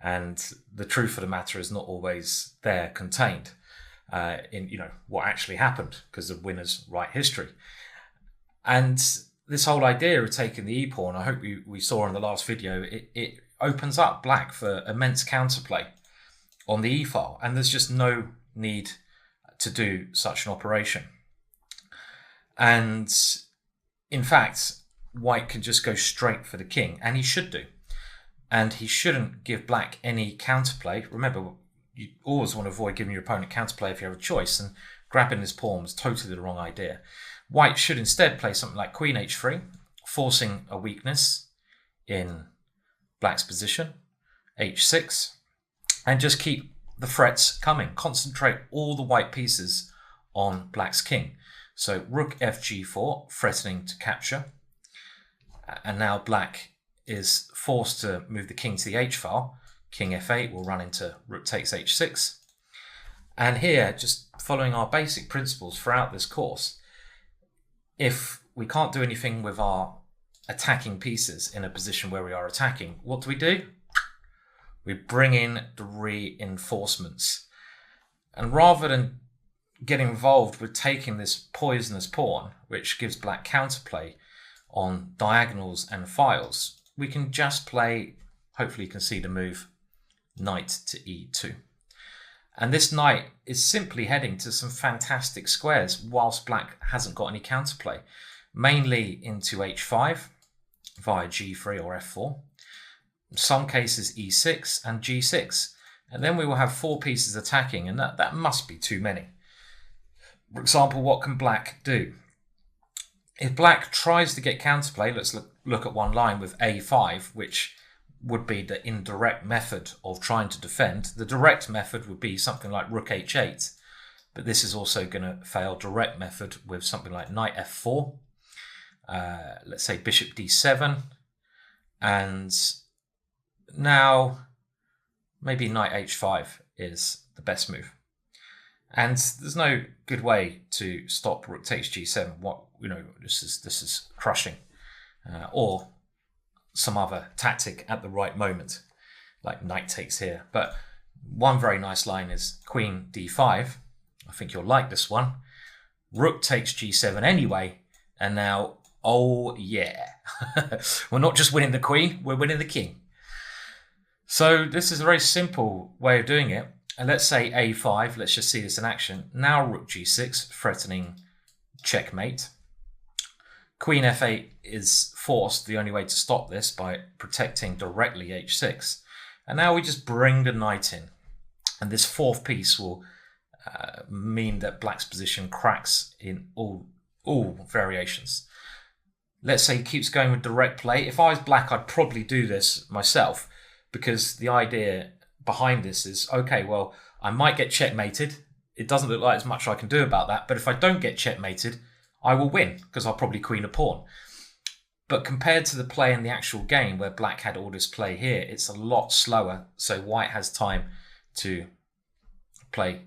And the truth of the matter is not always there contained in what actually happened, because the winners write history. And this whole idea of taking the e-pawn, I hope we saw in the last video, it opens up Black for immense counterplay on the e-file, and there's just no need to do such an operation. And in fact, White can just go straight for the king, and he should do. And he shouldn't give Black any counterplay. Remember, you always want to avoid giving your opponent counterplay if you have a choice, and grabbing this pawn was totally the wrong idea. White should instead play something like queen h3, forcing a weakness in Black's position, h6, and just keep the threats coming. Concentrate all the white pieces on Black's king. So rook fg4, threatening to capture. And now Black is forced to move the king to the h-file. King f8 will run into rook takes h6. And here, just following our basic principles throughout this course, if we can't do anything with our attacking pieces in a position where we are attacking, what do? We bring in the reinforcements. And rather than get involved with taking this poisonous pawn, which gives Black counterplay on diagonals and files, we can just play, hopefully you can see the move, knight to e2. And this knight is simply heading to some fantastic squares whilst Black hasn't got any counterplay, mainly into h5 via g3 or f4, in some cases e6 and g6. And then we will have 4 pieces attacking, and that must be too many. For example, what can Black do? if black tries to get counterplay, let's look at one line with a5, which would be the indirect method of trying to defend. The direct method would be something like rook h8, but this is also going to fail direct method with something like knight f4. Let's say bishop d7, and now maybe knight h5 is the best move. And there's no good way to stop rook takes g7. This is crushing, or some other tactic at the right moment, like knight takes here. But one very nice line is queen d5. I think you'll like this one. Rook takes g7 anyway, and now, oh yeah, we're not just winning the queen, we're winning the king. So this is a very simple way of doing it. And let's say a5, let's just see this in action. Now rook g6, threatening checkmate. Queen f8 is forced, the only way to stop this, by protecting directly h6. And now we just bring the knight in. And this fourth piece will mean that black's position cracks in all variations. Let's say he keeps going with direct play. If I was black, I'd probably do this myself, because the idea behind this is, okay, well, I might get checkmated. It doesn't look like there's much I can do about that. But if I don't get checkmated, I will win, because I'll probably queen a pawn. But compared to the play in the actual game, where black had all this play here, it's a lot slower. So white has time to play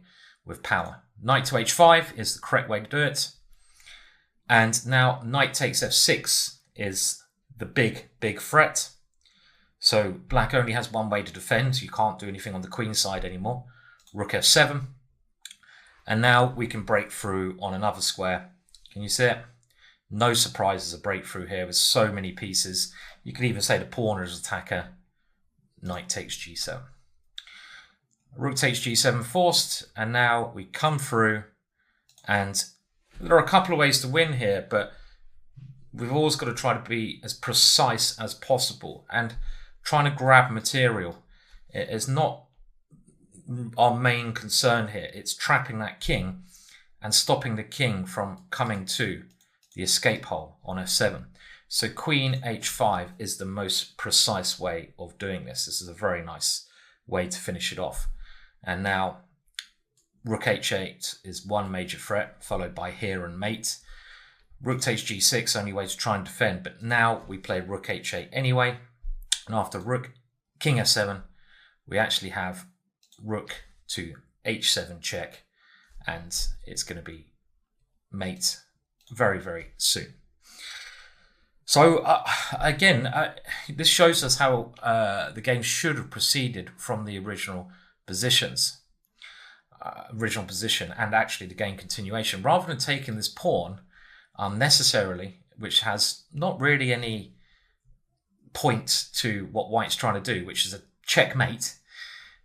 with power. Knight to h5 is the correct way to do it. And now knight takes f6 is the big threat. So black only has one way to defend. You can't do anything on the queen side anymore. Rook f7. And now we can break through on another square. Can you see it? No surprises, a breakthrough here with so many pieces. You could even say the pawn is attacker. Knight takes g7. Rook takes g7 forced. And now we come through. And there are a couple of ways to win here, but we've always got to try to be as precise as possible. And trying to grab material is not our main concern here. It's trapping that king and stopping the king from coming to the escape hole on f7. So queen h5 is the most precise way of doing this. This is a very nice way to finish it off. And now rook h8 is one major threat, followed by here and mate. Rook takes g6, only way to try and defend. But now we play rook h8 anyway. And after rook, king f7, we actually have rook to h7 check, and it's going to be mate very, very soon. So again, this shows us how the game should have proceeded from the original position and actually the game continuation, rather than taking this pawn unnecessarily, which has not really any point to what white's trying to do, which is a checkmate.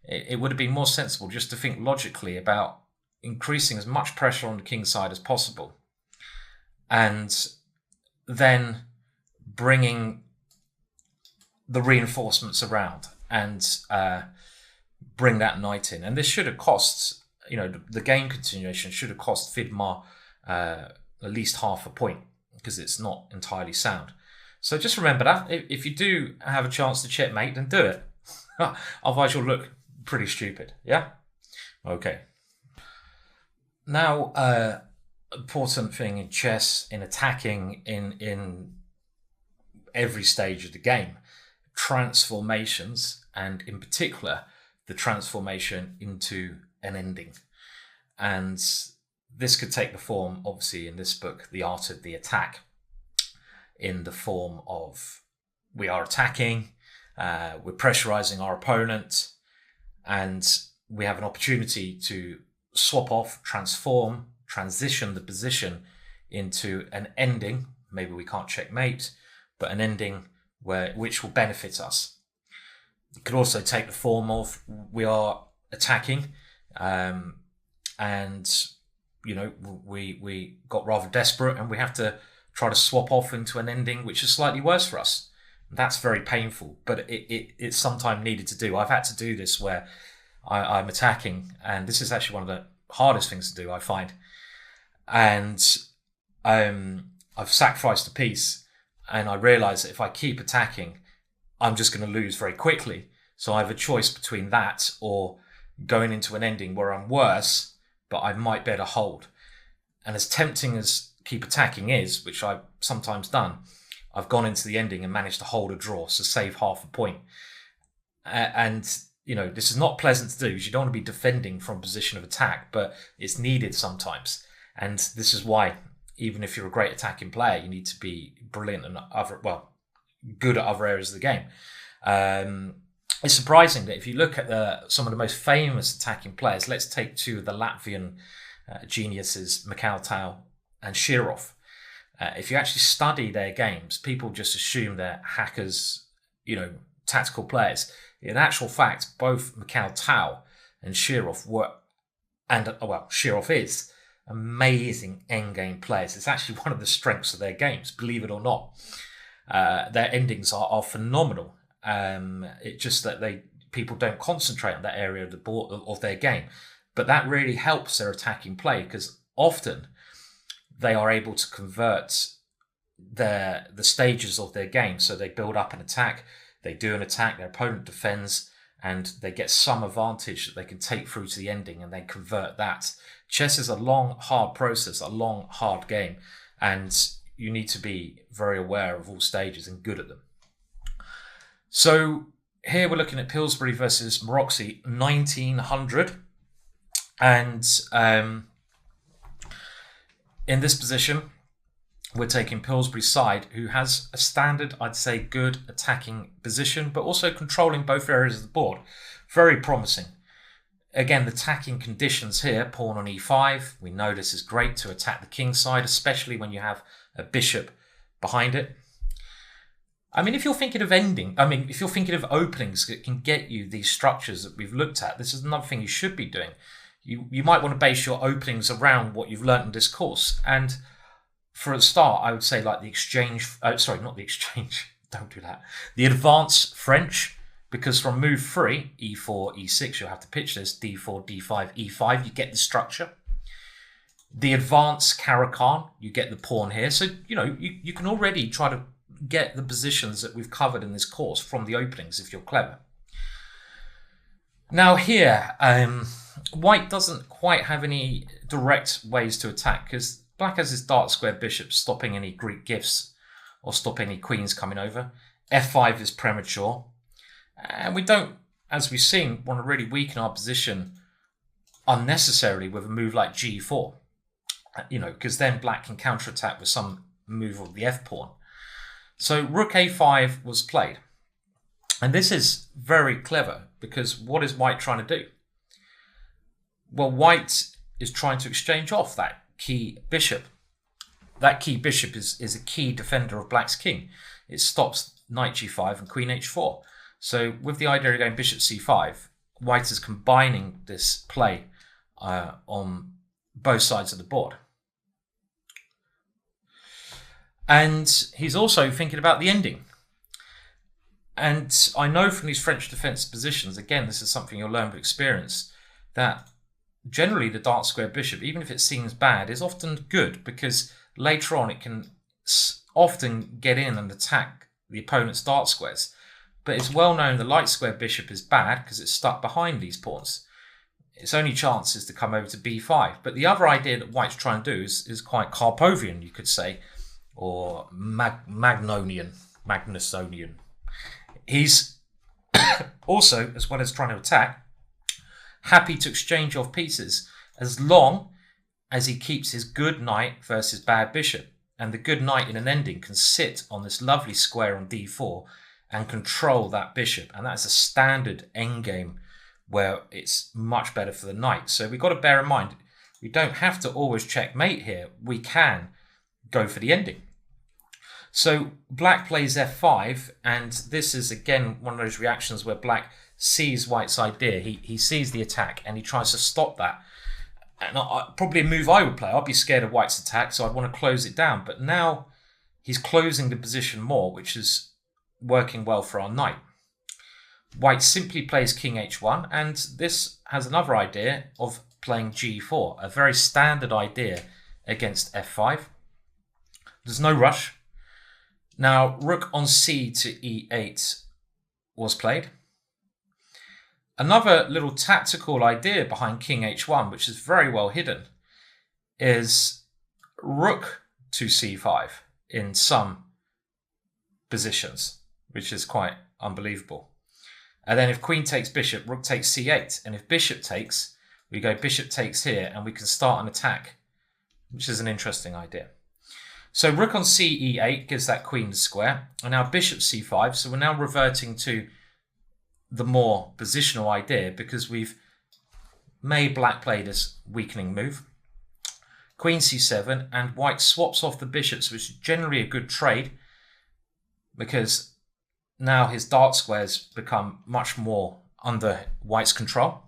It would have been more sensible just to think logically about increasing as much pressure on the king's side as possible, and then bringing the reinforcements around and bring that knight in. And this should have cost, the game continuation should have cost Vidmar at least half a point, because it's not entirely sound. So just remember that. If you do have a chance to checkmate, then do it. Otherwise you'll look pretty stupid, yeah? Okay. Now, important thing in chess, in attacking, in every stage of the game, transformations, and in particular, the transformation into an ending. And this could take the form, obviously, in this book, The Art of the Attack, in the form of we are attacking, we're pressurizing our opponent, and we have an opportunity to swap off, transform, transition the position into an ending. Maybe we can't checkmate, but an ending which will benefit us. It could also take the form of we are attacking, and we got rather desperate, and we have to try to swap off into an ending which is slightly worse for us. That's very painful, but it's sometimes needed to do. I've had to do this where I'm attacking, and this is actually one of the hardest things to do, I find. And I I've sacrificed a piece, and I realise that if I keep attacking, I'm just going to lose very quickly. So I have a choice between that or going into an ending where I'm worse, but I might better hold. And as tempting as keep attacking is, which I've sometimes done, I've gone into the ending and managed to hold a draw, so save half a point. And this is not pleasant to do, because you don't want to be defending from a position of attack, but it's needed sometimes. And this is why, even if you're a great attacking player, you need to be brilliant and good at other areas of the game. It's surprising that if you look at some of the most famous attacking players, let's take two of the Latvian geniuses, Mikhail Tal and Shirov. If you actually study their games, people just assume they're hackers, tactical players. In actual fact, both Mikhail Tal and Shirov Shirov is amazing endgame players. It's actually one of the strengths of their games, believe it or not. Their endings are phenomenal. It's just that people don't concentrate on that area of the board of their game, but that really helps their attacking play, because often they are able to convert the stages of their game. So they build up an attack, they do an attack, their opponent defends, and they get some advantage that they can take through to the ending and then convert that. Chess is a long, hard process, a long, hard game, and you need to be very aware of all stages and good at them. So here we're looking at Pillsbury versus Maroczy 1900. And in this position, we're taking Pillsbury's side, who has a standard, I'd say, good attacking position, but also controlling both areas of the board. Very promising. Again, the attacking conditions here, pawn on e5. We know this is great to attack the king side, especially when you have a bishop behind it. I mean, if you're thinking of openings that can get you these structures that we've looked at, this is another thing you should be doing. You might want to base your openings around what you've learned in this course. And for a start, I would say like the advanced French, because from move 3, e4, e6, you'll have to pitch this, d4, d5, e5, you get the structure. The advanced Caro-Kann, you get the pawn here. So, you can already try to get the positions that we've covered in this course from the openings if you're clever. Now here, White doesn't quite have any direct ways to attack, because Black has his dark square bishop stopping any Greek gifts or stopping any queens coming over. f5 is premature. And we don't, as we've seen, want to really weaken our position unnecessarily with a move like g4. Because then Black can counterattack with some move of the f-pawn. So rook a5 was played. And this is very clever, because what is White trying to do? Well, White is trying to exchange off that key bishop. That key bishop is a key defender of Black's king. It stops knight g5 and queen h4. So with the idea of going bishop c5, White is combining this play on both sides of the board. And he's also thinking about the ending. And I know from these French defensive positions, again, this is something you'll learn with experience, that generally the dark square bishop, even if it seems bad, is often good, because later on it can often get in and attack the opponent's dark squares. But it's well known the light square bishop is bad because it's stuck behind these pawns. Its only chance is to come over to b5. But the other idea that White's trying to do is quite Karpovian, you could say, or Magnusonian. He's also, as well as trying to attack, happy to exchange off pieces as long as he keeps his good knight versus bad bishop. And the good knight in an ending can sit on this lovely square on d4 and control that bishop. And that's a standard endgame where it's much better for the knight. So we've got to bear in mind, we don't have to always checkmate here. We can go for the ending. So Black plays f5, and this is again one of those reactions where Black sees White's idea. He sees the attack and he tries to stop that. And probably a move I would play. I'd be scared of White's attack, so I'd want to close it down. But now he's closing the position more, which is working well for our knight. White simply plays king h1, and this has another idea of playing g4, a very standard idea against f5. There's no rush. Now, rook on c to e8 was played. Another little tactical idea behind king h1, which is very well hidden, is rook to c5 in some positions, which is quite unbelievable. And then if queen takes bishop, rook takes c8. And if bishop takes, we go bishop takes here, and we can start an attack, which is an interesting idea. So rook on c e8 gives that queen the square. And now bishop c5. So we're now reverting to the more positional idea because we've made black play this weakening move. Queen c7, and white swaps off the bishops, which is generally a good trade because now his dark squares become much more under white's control.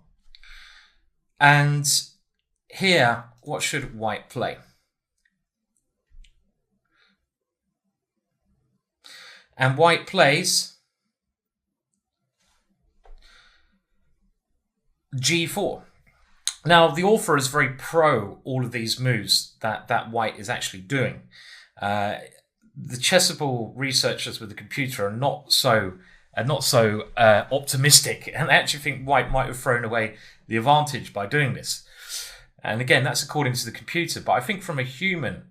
And here, what should white play? And white plays g4. Now, the author is very pro all of these moves that white is actually doing. The Chessable researchers with the computer are not so optimistic, and they actually think white might have thrown away the advantage by doing this. And again, that's according to the computer. But I think from a human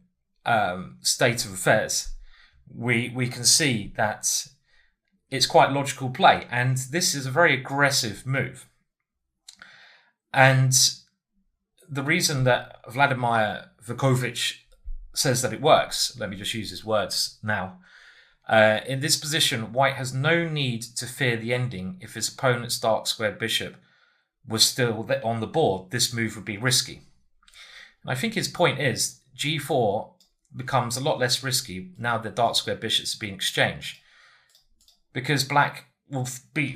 state of affairs, we can see that it's quite logical play, and this is a very aggressive move. And the reason that Vladimir Vukovic says that it works, let me just use his words now. In this position, white has no need to fear the ending. If his opponent's dark square bishop was still on the board, this move would be risky. And I think his point is g4 becomes a lot less risky now the dark square bishops are being exchanged, because black will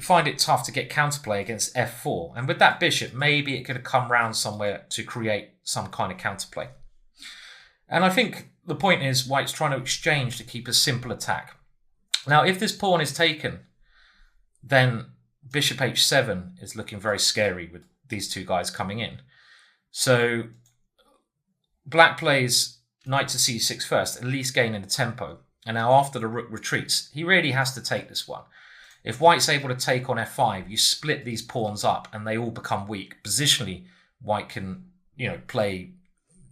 find it tough to get counterplay against f4. And with that bishop, maybe it could have come round somewhere to create some kind of counterplay. And I think the point is white's trying to exchange to keep a simple attack. Now, if this pawn is taken, then bishop h7 is looking very scary with these two guys coming in. So black plays knight to c6 first, at least gaining the tempo. And now after the rook retreats, he really has to take this one. If white's able to take on f5, you split these pawns up and they all become weak. Positionally, white can, play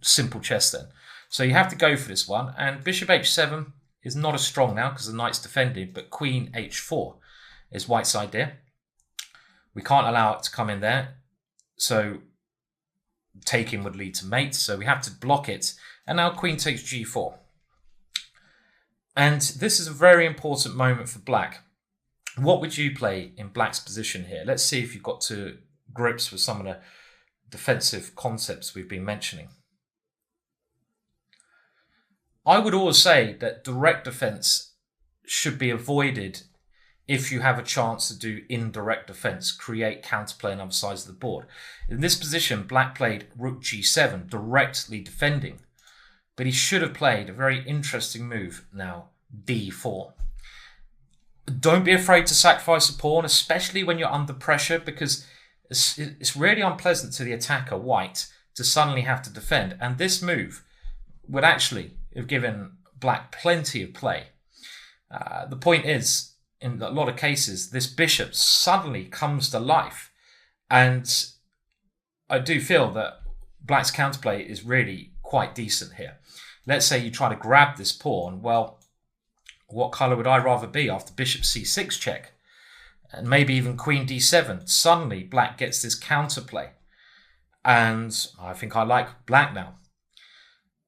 simple chess then. So you have to go for this one. And bishop h7 is not as strong now because the knight's defended, but queen h4 is white's idea. We can't allow it to come in there. So taking would lead to mate. So we have to block it. And now queen takes g4. And this is a very important moment for black. What would you play in black's position here? Let's see if you've got to grips with some of the defensive concepts we've been mentioning. I would always say that direct defense should be avoided if you have a chance to do indirect defense, create counterplay on other sides of the board. In this position, black played rook g7, directly defending. But he should have played a very interesting move now, d4. Don't be afraid to sacrifice a pawn, especially when you're under pressure, because it's really unpleasant to the attacker, white, to suddenly have to defend. And this move would actually have given black plenty of play. The point is, in a lot of cases, this bishop suddenly comes to life. And I do feel that black's counterplay is really quite decent here. Let's say you try to grab this pawn. Well, what colour would I rather be after bishop c6 check? And maybe even queen d7. Suddenly, black gets this counterplay. And I think I like black now.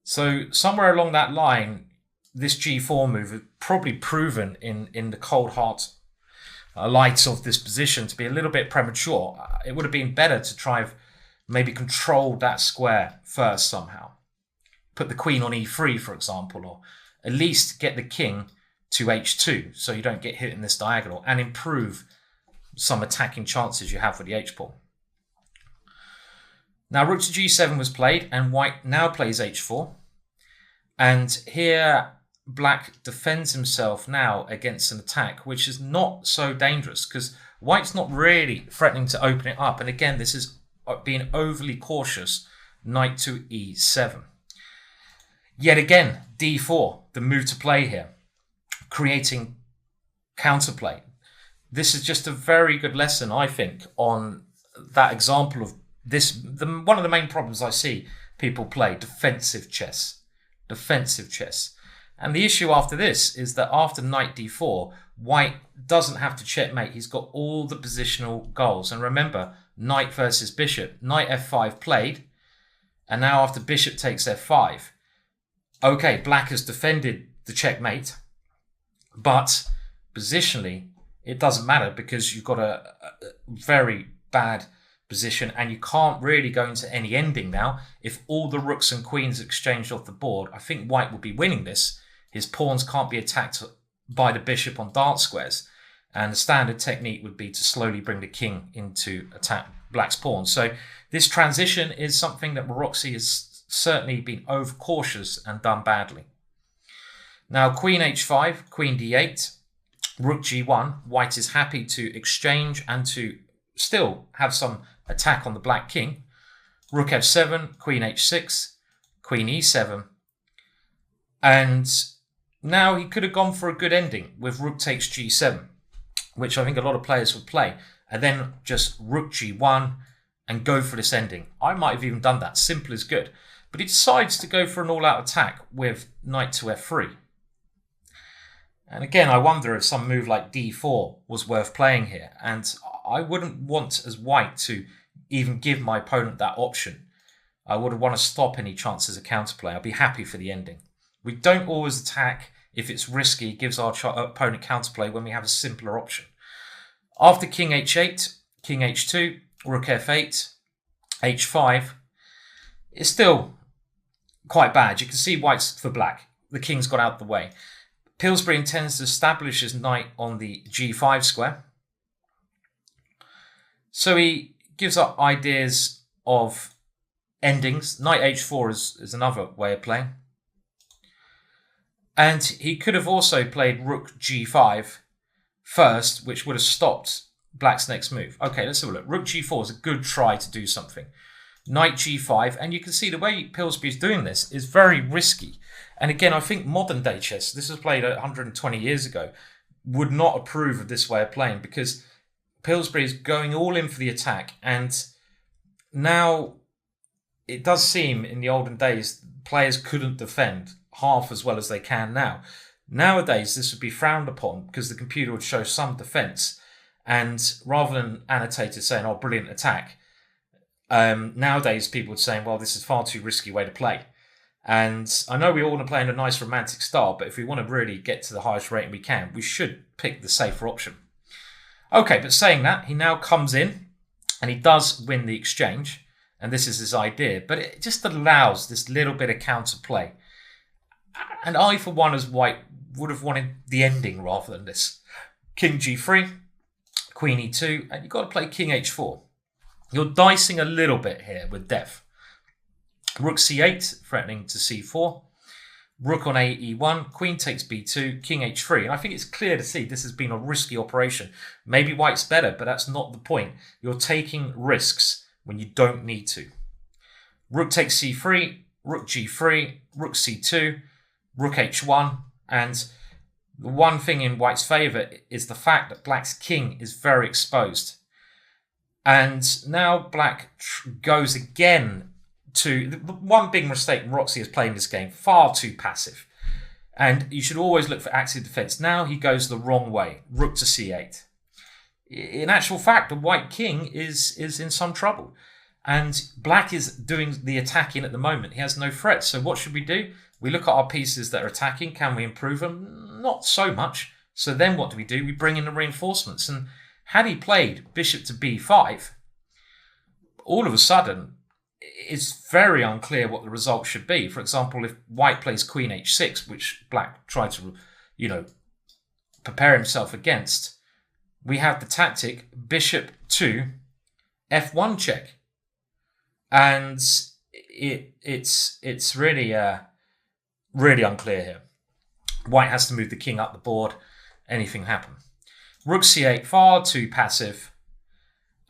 So somewhere along that line, this g4 move is probably proven in the cold heart light of this position to be a little bit premature. It would have been better to try and maybe control that square first somehow. Put the queen on e3, for example, or at least get the king to h2 so you don't get hit in this diagonal, and improve some attacking chances you have with the h-pawn. Now rook to g7 was played, and white now plays h4. And here black defends himself now against an attack, which is not so dangerous because white's not really threatening to open it up. And again, this is being overly cautious, knight to e7. Yet again, d4, the move to play here, creating counterplay. This is just a very good lesson, I think, on that example of this. One of the main problems I see people play, defensive chess. Defensive chess. And the issue after this is that after knight d4, white doesn't have to checkmate. He's got all the positional goals. And remember, knight versus bishop. Knight f5 played. And now after bishop takes f5. Okay, black has defended the checkmate. But positionally, it doesn't matter because you've got a very bad position and you can't really go into any ending now. If all the rooks and queens exchanged off the board, I think white will be winning this. His pawns can't be attacked by the bishop on dark squares. And the standard technique would be to slowly bring the king into attack black's pawns. So this transition is something that Maroczy has certainly been overcautious and done badly. Now queen h5, queen d8, rook g1. White is happy to exchange and to still have some attack on the black king. Rook f7, queen h6, queen e7. And now he could have gone for a good ending with rook takes g7, which I think a lot of players would play, and then just rook g1 and go for this ending. I might have even done that. Simple is good. But he decides to go for an all-out attack with knight to f3. And again, I wonder if some move like d4 was worth playing here. And I wouldn't want as white to even give my opponent that option. I would want to stop any chances of counterplay. I'd be happy for the ending. We don't always attack if it's risky, gives our opponent counterplay when we have a simpler option. After king h8, king h2, rook f8, h5, it's still quite bad. You can see white's for black. The king's got out the way. Pillsbury intends to establish his knight on the g5 square. So he gives up ideas of endings. Knight h4 is another way of playing. And he could have also played rook g5 first, which would have stopped black's next move. Okay, let's have a look. Rook g4 is a good try to do something. Knight g5, and you can see the way Pillsbury is doing this is very risky. And again, I think modern day chess, this was played 120 years ago, would not approve of this way of playing because Pillsbury is going all in for the attack. And now it does seem in the olden days, players couldn't defend half as well as they can now. Nowadays, this would be frowned upon because the computer would show some defense. And rather than annotators saying, oh, brilliant attack, nowadays people would say, well, this is far too risky way to play. And I know we all want to play in a nice romantic style, but if we want to really get to the highest rating we can, we should pick the safer option. Okay, but saying that, he now comes in and he does win the exchange. And this is his idea, but it just allows this little bit of counterplay. And I, for one, as white, would have wanted the ending rather than this. King g3, queen e2, and you've got to play king h4. You're dicing a little bit here with depth. Rook c8, threatening to c4. Rook on a e1, queen takes b2, king h3. And I think it's clear to see this has been a risky operation. Maybe white's better, but that's not the point. You're taking risks when you don't need to. Rook takes c3, rook g3, rook c2, rook h1. And the one thing in white's favour is the fact that black's king is very exposed. And now black goes again to the one big mistake Maroczy is playing this game, far too passive. And you should always look for active defense. Now he goes the wrong way, rook to c8. In actual fact, the white king is in some trouble. And black is doing the attacking at the moment. He has no threats. So what should we do? We look at our pieces that are attacking. Can we improve them? Not so much. So then what do? We bring in the reinforcements. And had he played bishop to b5, all of a sudden, it's very unclear what the result should be. For example, if white plays queen h6, which black tried to, prepare himself against, we have the tactic bishop to f1 check. And it's really really unclear here. White has to move the king up the board. Anything happen? Rook c8, far too passive.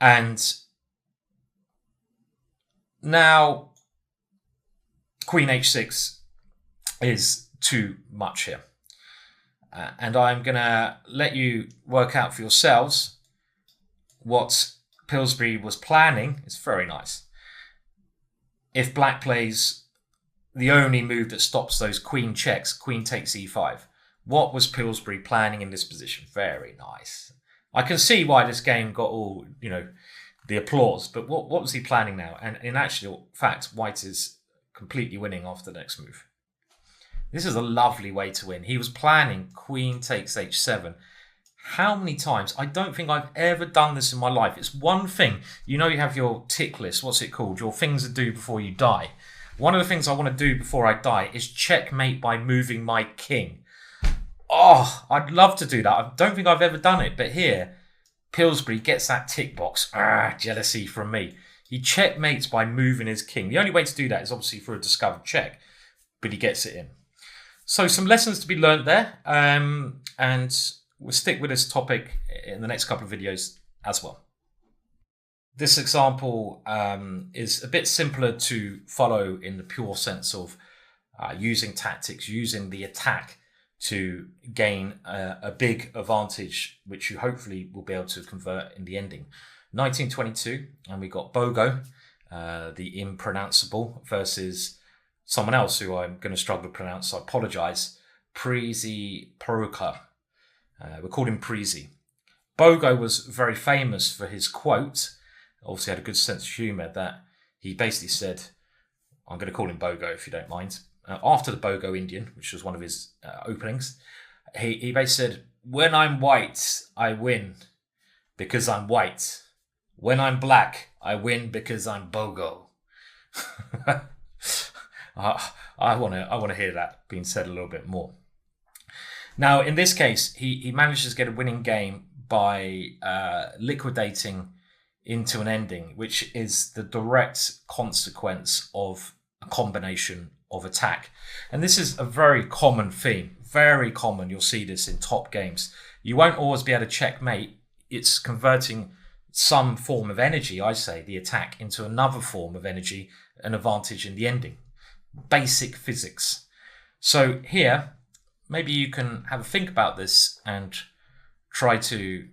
And now queen h6. is too much here. And I'm going to let you work out for yourselves what Pillsbury was planning. It's very nice. If black plays the only move that stops those queen checks, queen takes e5, what was Pillsbury planning in this position? Very nice. I can see why this game got all, the applause, but what was he planning now? And in actual fact, white is completely winning after the next move. This is a lovely way to win. He was planning queen takes h7. How many times? I don't think I've ever done this in my life. It's one thing. You have your tick list. What's it called? Your things to do before you die. One of the things I want to do before I die is checkmate by moving my king. Oh, I'd love to do that. I don't think I've ever done it. But here, Pillsbury gets that tick box. Jealousy from me. He checkmates by moving his king. The only way to do that is obviously for a discovered check. But he gets it in. So some lessons to be learned there. And we'll stick with this topic in the next couple of videos as well. This example is a bit simpler to follow in the pure sense of using tactics, using the attack to gain a big advantage, which you hopefully will be able to convert in the ending. 1922, and we got Bogo, the impronounceable, versus someone else who I'm going to struggle to pronounce, so I apologize, Prezi Peruka. We called him Prezi. Bogo was very famous for his quote, obviously had a good sense of humour, that he basically said, I'm going to call him Bogo if you don't mind, after the Bogo Indian, which was one of his openings, he basically said, when I'm white, I win because I'm white. When I'm black, I win because I'm Bogo. I want to hear that being said a little bit more. Now, in this case, he manages to get a winning game by liquidating into an ending, which is the direct consequence of a combination of attack. And this is a very common theme, very common. You'll see this in top games. You won't always be able to checkmate. It's converting some form of energy, I say, the attack, into another form of energy, an advantage in the ending. Basic physics. So here, maybe you can have a think about this and try to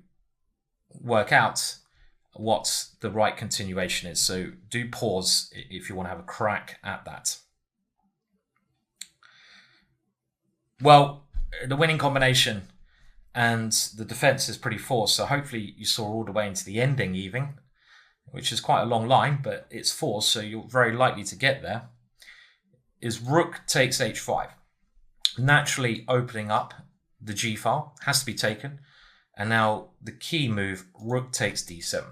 work out what the right continuation is. So do pause if you want to have a crack at that. Well, the winning combination and the defense is pretty forced. So hopefully you saw all the way into the ending even, which is quite a long line, but it's forced, so you're very likely to get there, is rook takes h5. Naturally opening up the g file, has to be taken. And now the key move, rook takes d7.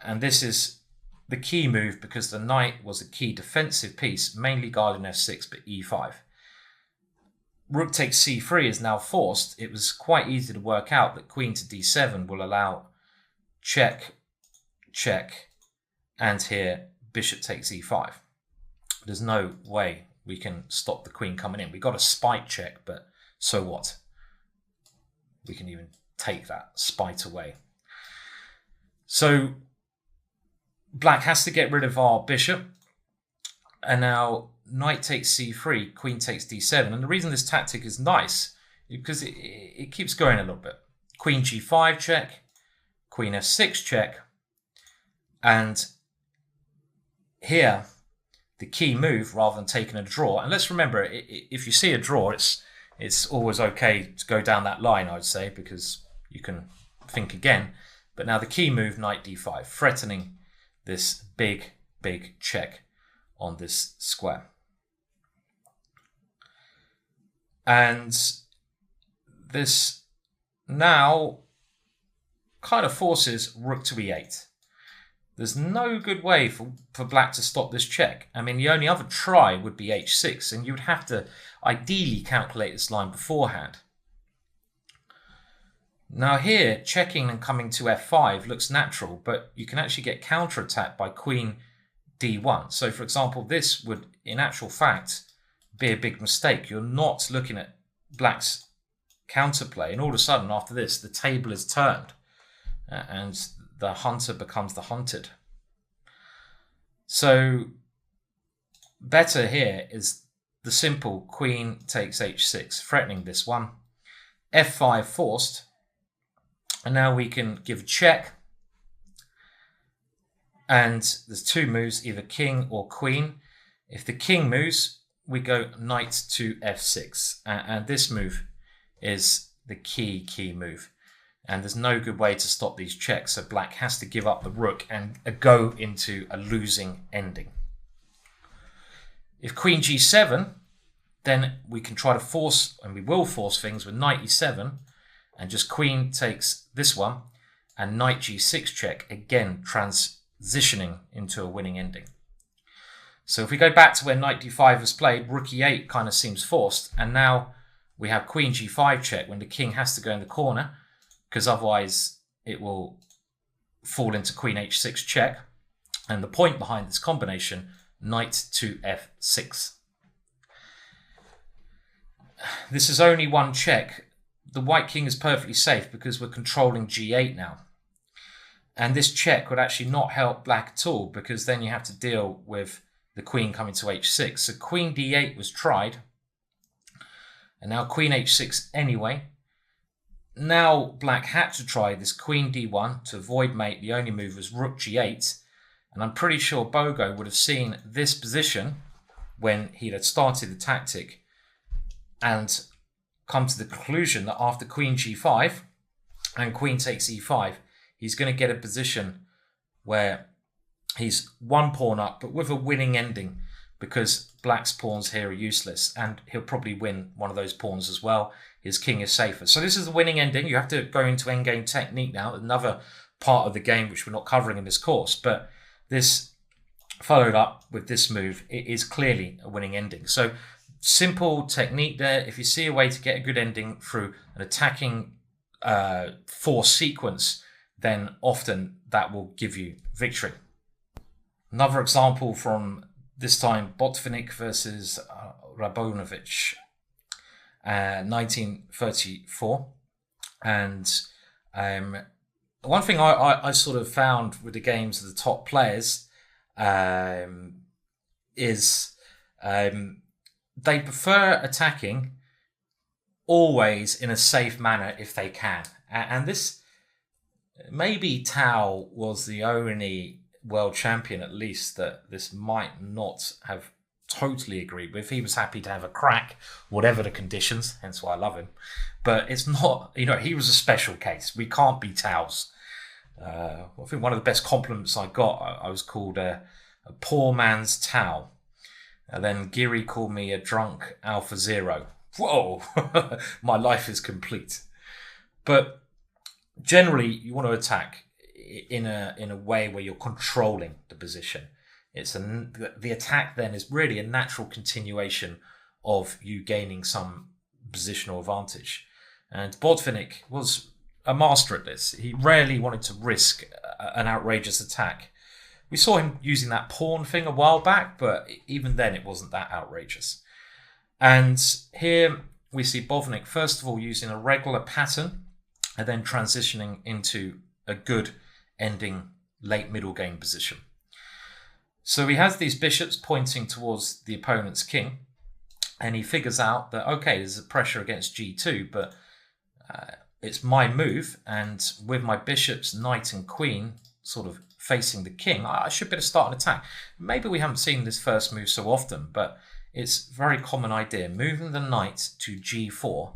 And this is the key move because the knight was a key defensive piece, mainly guarding f6, but e5. Rook takes c3 is now forced. It was quite easy to work out that queen to d7 will allow check, check, and here bishop takes e5. There's no way we can stop the queen coming in. We got a spite check, but so what? We can even take that spite away. So black has to get rid of our bishop. And now knight takes c3, queen takes d7. And the reason this tactic is nice is because it keeps going a little bit. Queen g5 check, queen f6 check. And here, the key move, rather than taking a draw. And let's remember, if you see a draw, it's always okay to go down that line, I would say, because you can think again. But now the key move, knight d5, threatening this big, big check on this square. And this now kind of forces rook to e8. There's no good way for black to stop this check. I mean, the only other try would be h6, and you would have to ideally calculate this line beforehand. Now here, checking and coming to f5 looks natural, but you can actually get counterattacked by queen d1. So for example, this would, in actual fact, be a big mistake. You're not looking at black's counterplay, and all of a sudden after this, the table is turned, and the hunter becomes the hunted. So better here is the simple queen takes h6, threatening this one. f5 forced. And now we can give a check. And there's two moves, either king or queen. If the king moves, we go knight to f6. And this move is the key move. And there's no good way to stop these checks. So black has to give up the rook and go into a losing ending. If queen g7, then we can try to force, and we will force things with knight e7, and just queen takes this one, and knight g6 check, again transitioning into a winning ending. So if we go back to where knight d5 was played, rook e8 kind of seems forced, and now we have queen g5 check when the king has to go in the corner, because otherwise it will fall into queen h6 check. And the point behind this combination, knight to f6. This is only one check. The white king is perfectly safe because we're controlling g8 now. And this check would actually not help black at all, because then you have to deal with the queen coming to h6. So queen d8 was tried. And now queen h6 anyway. Now black had to try this queen d1 to avoid mate. The only move was rook g8. And I'm pretty sure Bogo would have seen this position when he had started the tactic and come to the conclusion that after queen g5 and queen takes e5, he's going to get a position where he's one pawn up, but with a winning ending, because black's pawns here are useless, and he'll probably win one of those pawns as well. His king is safer. So this is the winning ending. You have to go into endgame technique now, another part of the game which we're not covering in this course, but this followed up with this move. It is clearly a winning ending. So simple technique there. If you see a way to get a good ending through an attacking force sequence, then often that will give you victory. Another example from this time, Botvinnik versus Rabonovich, 1934. And one thing I sort of found with the games of the top players is they prefer attacking always in a safe manner if they can. And this, maybe Tao was the only world champion, at least, that this might not have totally agreed with. He was happy to have a crack, whatever the conditions, hence why I love him. But it's not, he was a special case. We can't be Taos. I think one of the best compliments I got, I was called a poor man's Tao. And then Giri called me a drunk Alpha Zero. Whoa, my life is complete. But generally, you want to attack in a way where you're controlling the position. The attack then is really a natural continuation of you gaining some positional advantage. And Botvinnik was a master at this. He rarely wanted to risk an outrageous attack. We saw him using that pawn thing a while back, but even then it wasn't that outrageous. And here we see Botvinnik, first of all, using a regular pattern and then transitioning into a good ending late middle game position. So he has these bishops pointing towards the opponent's king, and he figures out that, okay, there's a pressure against g2, but it's my move, and with my bishops, knight and queen sort of facing the king, I should be able to start an attack. Maybe we haven't seen this first move so often, but it's a very common idea. Moving the knight to g4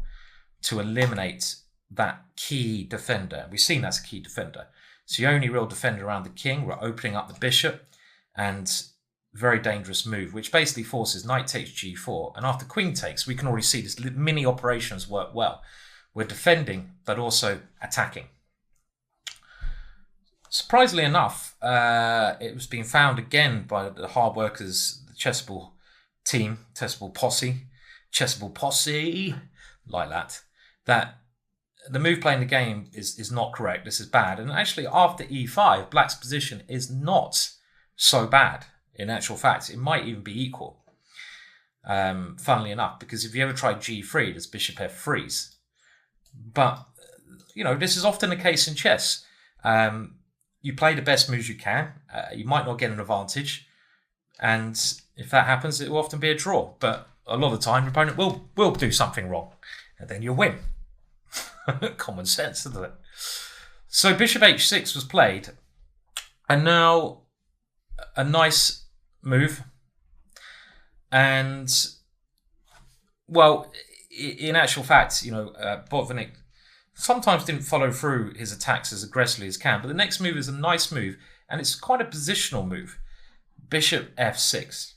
to eliminate that key defender. We've seen that's a key defender. It's the only real defender around the king. We're opening up the bishop, and very dangerous move, which basically forces knight takes g4. And after queen takes, we can already see this mini operations work well. We're defending, but also attacking. Surprisingly enough, it was being found again by the hard workers, the Chessable team, Chessable Posse, like that the move playing the game is not correct. This is bad. And actually, after e5, black's position is not so bad. In actual fact, it might even be equal, funnily enough, because if you ever try g3, there's bishop f3s. But, this is often the case in chess. You play the best moves you can. You might not get an advantage. And if that happens, it will often be a draw. But a lot of the time your opponent will do something wrong, and then you'll win. Common sense, isn't it? So bishop h6 was played, and now a nice move. And, well, in actual fact, Botvinnik sometimes didn't follow through his attacks as aggressively as can, but the next move is a nice move, and it's quite a positional move. Bishop f6.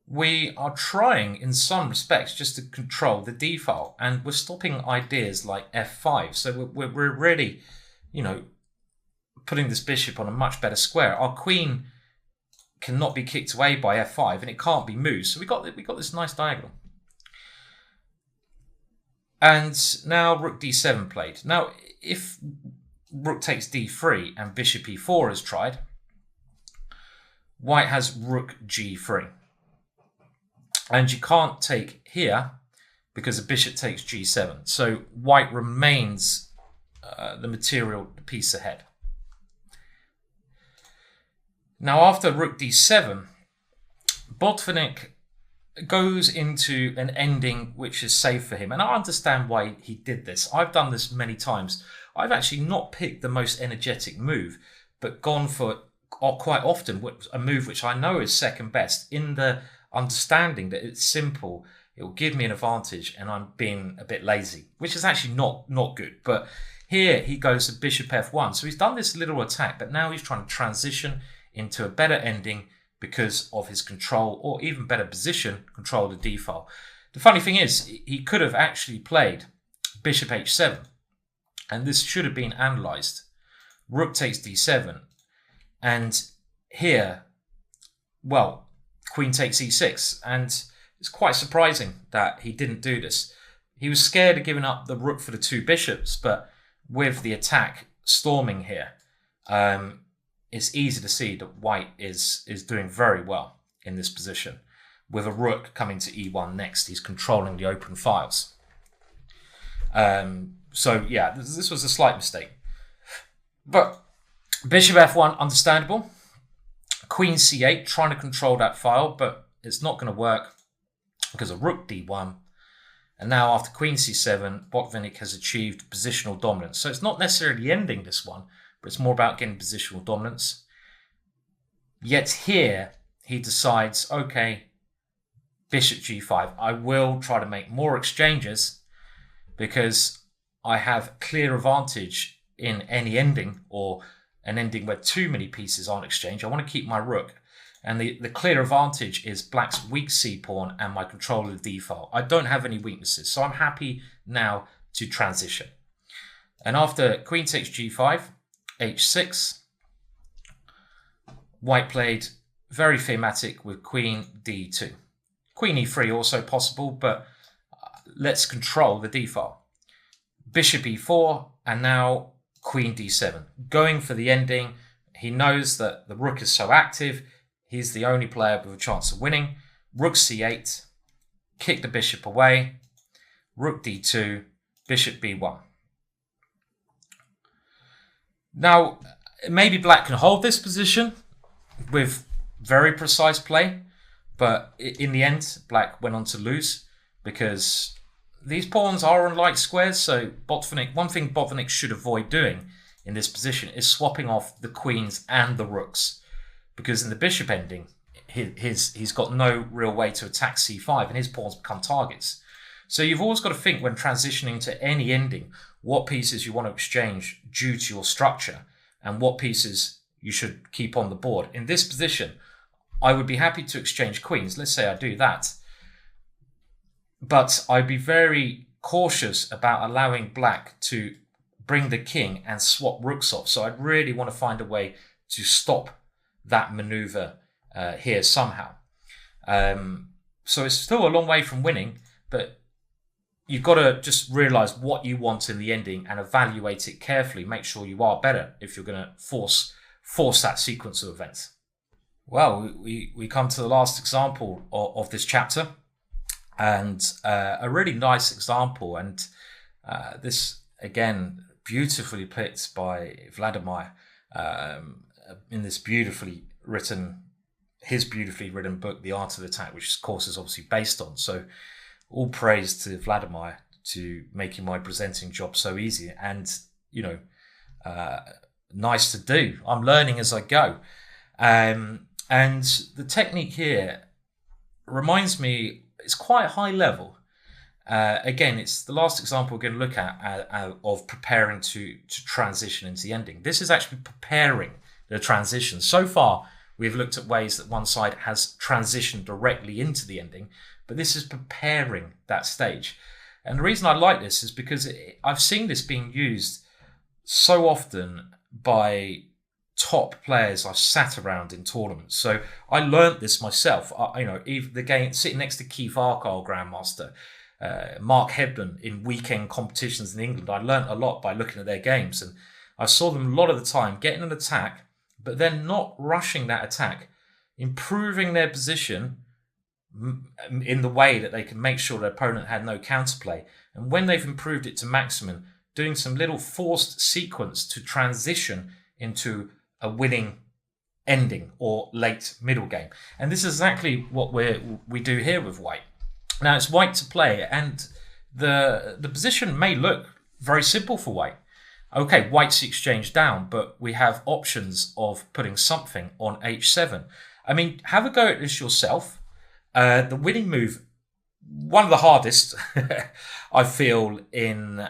We are trying, in some respects, just to control the d file, and we're stopping ideas like f5. So we're really, putting this bishop on a much better square. Our queen cannot be kicked away by f5, and it can't be moved. So we got this nice diagonal. And now rook d7 played. Now, if rook takes d3 and bishop e4 is tried, white has rook g3. And you can't take here because the bishop takes g7. So white remains the material piece ahead. Now after rook d7, Botvinnik goes into an ending which is safe for him. And I understand why he did this. I've done this many times. I've actually not picked the most energetic move, but gone for quite often a move which I know is second best, in the understanding that it's simple, it will give me an advantage, and I'm being a bit lazy, which is actually not good. But here he goes to bishop f1. So he's done this little attack, but now he's trying to transition into a better ending because of his control, or even better position, control of the d file. The funny thing is, he could have actually played bishop h7, and this should have been analysed. Rook takes d7, and here, well, queen takes e6, and it's quite surprising that he didn't do this. He was scared of giving up the rook for the two bishops, but with the attack storming here, it's easy to see that white is doing very well in this position. With a rook coming to e1 next, he's controlling the open files. So yeah, this was a slight mistake. But bishop f1, understandable. Queen c8, trying to control that file, but it's not going to work because of rook d1. And now after queen c7, Botvinnik has achieved positional dominance. So it's not necessarily ending this one, but it's more about getting positional dominance. Yet here, he decides, okay, bishop g5. I will try to make more exchanges because I have clear advantage in any ending, or an ending where too many pieces aren't exchanged. I want to keep my rook. And the clear advantage is black's weak c-pawn and my control of the d-file. I don't have any weaknesses, so I'm happy now to transition. And after queen takes g5, h6, white played very thematic with queen d2. Queen e3 also possible, but let's control the d-file. Bishop e4, and now queen d7. Going for the ending. He knows that the rook is so active, he's the only player with a chance of winning. Rook c8, kick the bishop away. Rook d2, bishop b1. Now, maybe black can hold this position with very precise play, but in the end, black went on to lose because these pawns are on light squares. So Botvinnik, one thing Botvinnik should avoid doing in this position is swapping off the queens and the rooks, because in the bishop ending, he's got no real way to attack c5, and his pawns become targets. So you've always got to think when transitioning to any ending, what pieces you want to exchange due to your structure, and what pieces you should keep on the board. In this position, I would be happy to exchange queens. Let's say I do that. But I'd be very cautious about allowing black to bring the king and swap rooks off. So I'd really want to find a way to stop that maneuver here somehow. So it's still a long way from winning, but you've got to just realize what you want in the ending and evaluate it carefully. Make sure you are better if you're going to force that sequence of events. Well, we come to the last example of this chapter, and a really nice example, and this again beautifully picked by Vladimir in this beautifully written his beautifully written book, The Art of Attack, which of course is obviously based on. So all praise to Vladimir to making my presenting job so easy and, nice to do. I'm learning as I go. And the technique here reminds me, it's quite high level. Again, it's the last example we're going to look at of preparing to transition into the ending. This is actually preparing the transition. So far, we've looked at ways that one side has transitioned directly into the ending, but this is preparing that stage. And the reason I like this is because I've seen this being used so often by top players I've sat around in tournaments. So I learnt this myself. Even the game sitting next to Keith Arkle, Grandmaster, Mark Hebden in weekend competitions in England. I learnt a lot by looking at their games, and I saw them a lot of the time getting an attack, but then not rushing that attack, improving their position in the way that they can make sure their opponent had no counterplay. And when they've improved it to maximum, doing some little forced sequence to transition into a winning ending or late middle game. And this is exactly what we do here with white. Now it's white to play, and the position may look very simple for white. Okay, white's the exchange down, but we have options of putting something on h7. I mean, have a go at this yourself. The winning move, one of the hardest, I feel, in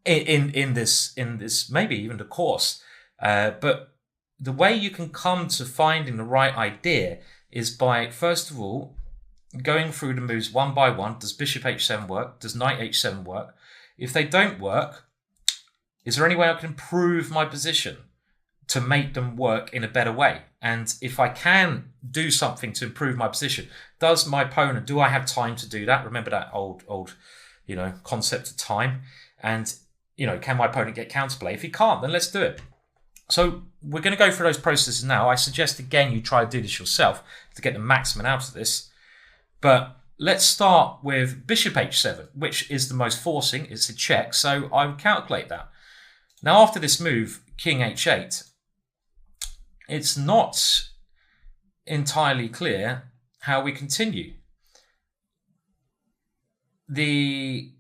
this maybe even the course. But the way you can come to finding the right idea is by, first of all, going through the moves one by one. Does bishop h7 work? Does knight h7 work? If they don't work, is there any way I can improve my position to make them work in a better way? And if I can do something to improve my position, does my opponent, do I have time to do that? Remember that old concept of time. And, can my opponent get counterplay? If he can't, then let's do it. So we're going to go through those processes now. I suggest, again, you try to do this yourself to get the maximum out of this. But let's start with bishop h7, which is the most forcing. It's a check, so I would calculate that. Now, after this move, king h8, it's not entirely clear how we continue. The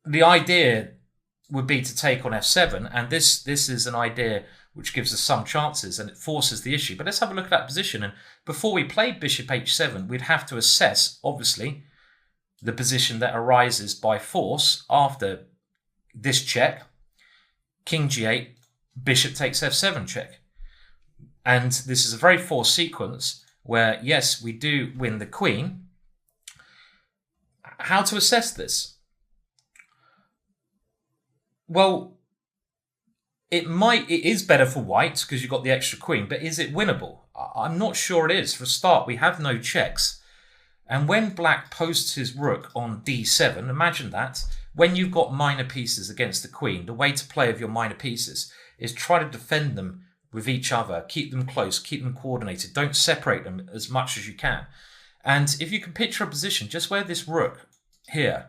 idea would be to take on f7, and this is an idea which gives us some chances, and it forces the issue. But let's have a look at that position. And before we play bishop h7, we'd have to assess, obviously, the position that arises by force after this check. King g8, bishop takes f7 check. And this is a very forced sequence where, yes, we do win the queen. How to assess this? Well, it is better for white because you've got the extra queen, but is it winnable? I'm not sure it is. For a start, we have no checks. And when black posts his rook on d7, imagine that, when you've got minor pieces against the queen, the way to play with your minor pieces is try to defend them with each other, keep them close, keep them coordinated, don't separate them as much as you can. And if you can picture a position just where this rook here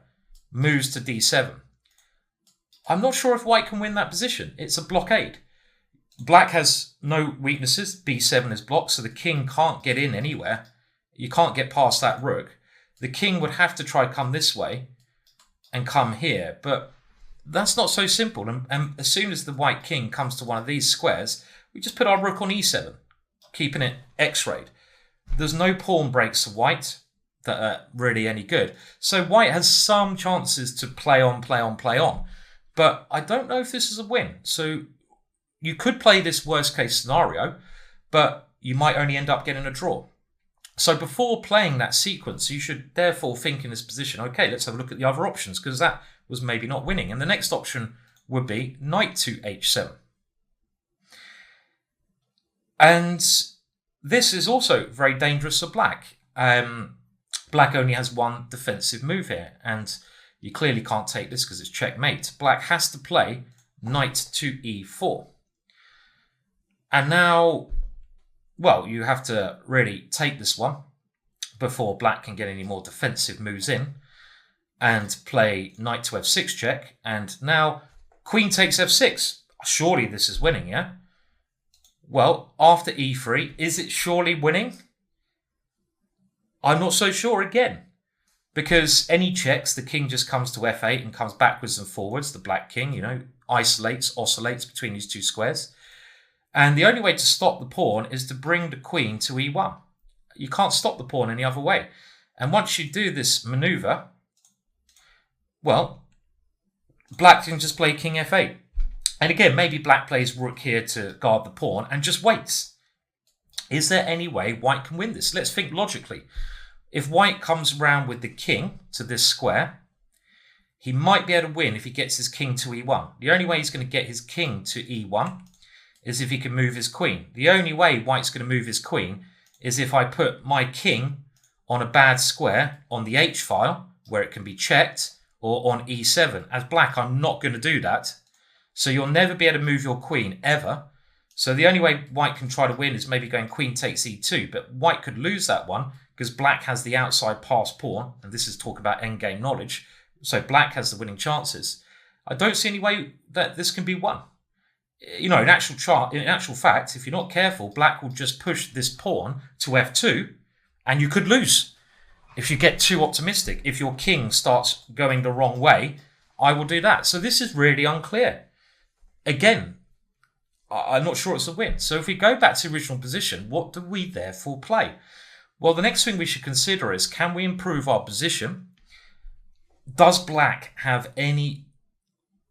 moves to d7, I'm not sure if white can win that position. It's a blockade. Black has no weaknesses. b7 is blocked, so the king can't get in anywhere. You can't get past that rook. The king would have to try come this way and come here, but that's not so simple. And as soon as the white king comes to one of these squares, we just put our rook on e7, keeping it x-rayed. There's no pawn breaks of white that are really any good. So white has some chances to play on. But I don't know if this is a win. So you could play this worst case scenario, but you might only end up getting a draw. So before playing that sequence, you should therefore think in this position, okay, let's have a look at the other options, because that was maybe not winning. And the next option would be knight to h7. And this is also very dangerous for black. Black only has one defensive move here, and you clearly can't take this because it's checkmate. Black has to play knight to e4. And now, well, you have to really take this one before black can get any more defensive moves in, and play knight to f6 check. And now queen takes f6. Surely this is winning, yeah? Well, after e3, is it surely winning? I'm not so sure again. Because any checks, the king just comes to f8 and comes backwards and forwards. The black king, oscillates between these two squares. And the only way to stop the pawn is to bring the queen to e1. You can't stop the pawn any other way. And once you do this maneuver, well, black can just play king f8. And again, maybe black plays rook here to guard the pawn and just waits. Is there any way white can win this? Let's think logically. If white comes around with the king to this square, he might be able to win if he gets his king to e1. The only way he's going to get his king to e1 is if he can move his queen. The only way white's going to move his queen is if I put my king on a bad square on the h file where it can be checked, or on e7. As black, I'm not going to do that. So you'll never be able to move your queen ever. So the only way white can try to win is maybe going queen takes e2, but white could lose that one because black has the outside passed pawn, and this is talk about endgame knowledge. So black has the winning chances. I don't see any way that this can be won. In actual fact, if you're not careful, black will just push this pawn to f2, and you could lose. If you get too optimistic, if your king starts going the wrong way, I will do that. So this is really unclear. Again, I'm not sure it's a win. So if we go back to original position, what do we therefore play? Well, the next thing we should consider is, can we improve our position? Does black have any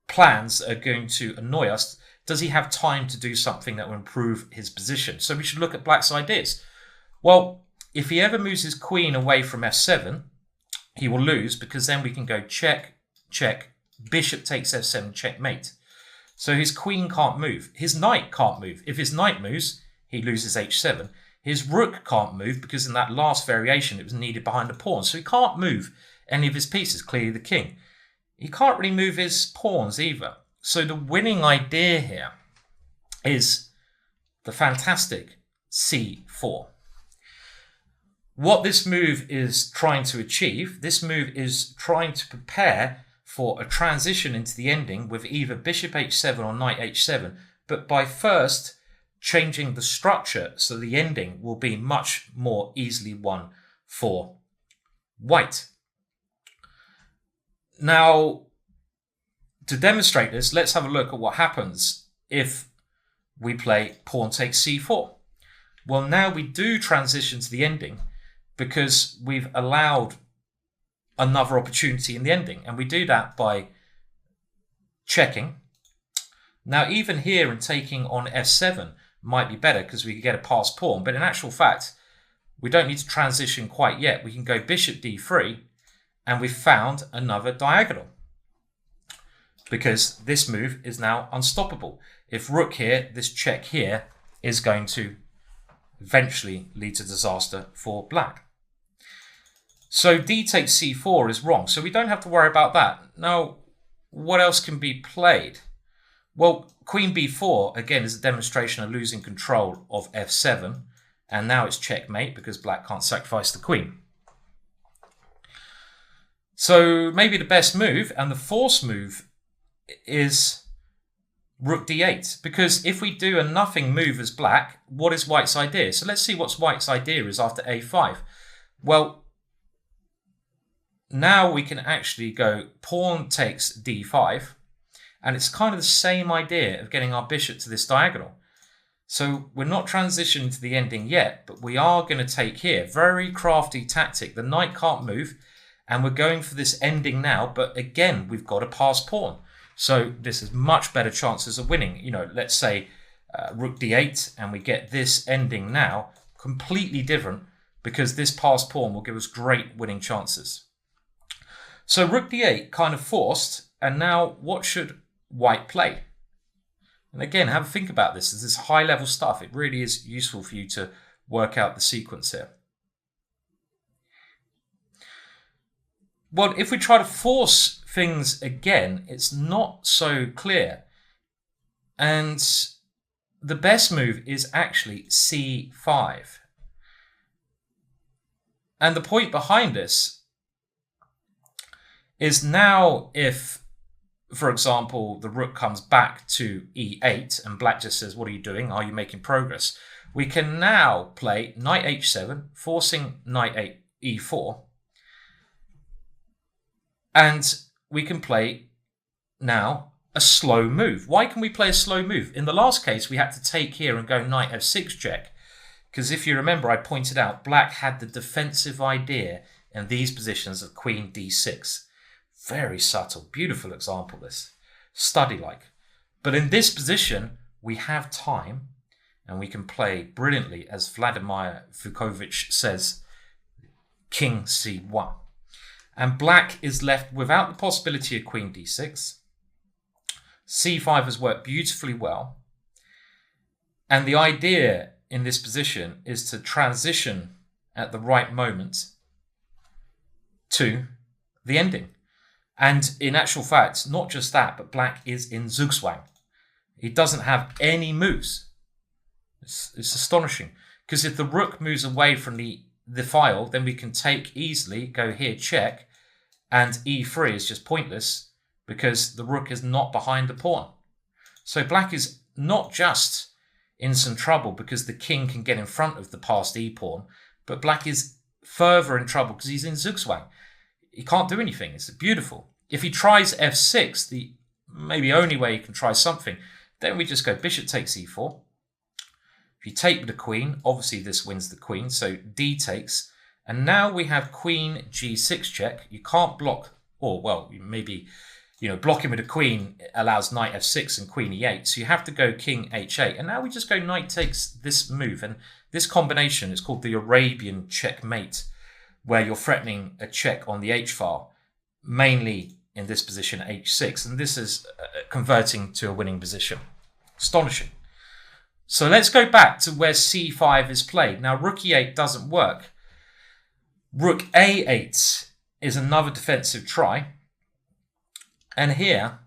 plans that are going to annoy us? Does he have time to do something that will improve his position? So we should look at black's ideas. Well, if he ever moves his queen away from f7, he will lose, because then we can go check, check, bishop takes f7, checkmate. So his queen can't move. His knight can't move. If his knight moves, he loses h7. His rook can't move because in that last variation it was needed behind a pawn. So he can't move any of his pieces, clearly the king. He can't really move his pawns either. So the winning idea here is the fantastic c4. What this move is trying to achieve, this move is trying to prepare for a transition into the ending with either bishop h7 or knight h7, but by first changing the structure so the ending will be much more easily won for white. Now, to demonstrate this, let's have a look at what happens if we play pawn takes c4. Well, now we do transition to the ending because we've allowed another opportunity in the ending, and we do that by checking. Now, even here in taking on f7 might be better because we could get a passed pawn, but in actual fact, we don't need to transition quite yet. We can go bishop d3, and we've found another diagonal because this move is now unstoppable. If rook here, this check here is going to eventually lead to disaster for black. So d takes c4 is wrong, so we don't have to worry about that. Now, what else can be played? Well, queen b4, again, is a demonstration of losing control of f7, and now it's checkmate because black can't sacrifice the queen. So maybe the best move, and the forced move, is rook d8, because if we do a nothing move as black, what is white's idea? So let's see what white's idea is after a5. Well, now we can actually go pawn takes d5, and it's kind of the same idea of getting our bishop to this diagonal. So we're not transitioning to the ending yet, but we are going to take here. Very crafty tactic. The knight can't move, and we're going for this ending now, but again, we've got a passed pawn. So this is much better chances of winning. Let's say rook d8, and we get this ending now, completely different, because this passed pawn will give us great winning chances. So rook d8 kind of forced, and now what should white play? And again, have a think about this. This is high level stuff. It really is useful for you to work out the sequence here. Well, if we try to force things again, it's not so clear. And the best move is actually c5. And the point behind this is now if for example, the rook comes back to e8 and black just says, what are you doing? Are you making progress? We can now play knight h7, forcing knight e4. And we can play now a slow move. Why can we play a slow move? In the last case, we had to take here and go knight f6 check. Because if you remember, I pointed out black had the defensive idea in these positions of queen d6. Very subtle, beautiful example this. Study-like. But in this position, we have time and we can play brilliantly, as Vladimir Vukovic says, king c1. And black is left without the possibility of queen d6. c5 has worked beautifully well. And the idea in this position is to transition at the right moment to the ending. And in actual fact, not just that, but black is in Zugzwang. He doesn't have any moves. It's astonishing. Because if the rook moves away from the file, then we can take easily, go here, check, and e3 is just pointless because the rook is not behind the pawn. So black is not just in some trouble because the king can get in front of the passed e-pawn, but black is further in trouble because he's in Zugzwang. He can't do anything. It's beautiful. If he tries f6, the maybe only way he can try something, then we just go bishop takes e4. If you take with the queen, obviously this wins the queen, so d takes. And now we have queen g6 check. You can't block, or well, maybe, blocking with the queen allows knight f6 and queen e8. So you have to go king h8. And now we just go knight takes this move. And this combination is called the Arabian checkmate, where you're threatening a check on the h-file, mainly in this position h6. And this is converting to a winning position. Astonishing. So let's go back to where c5 is played. Now, rook e8 doesn't work. Rook a8 is another defensive try. And here,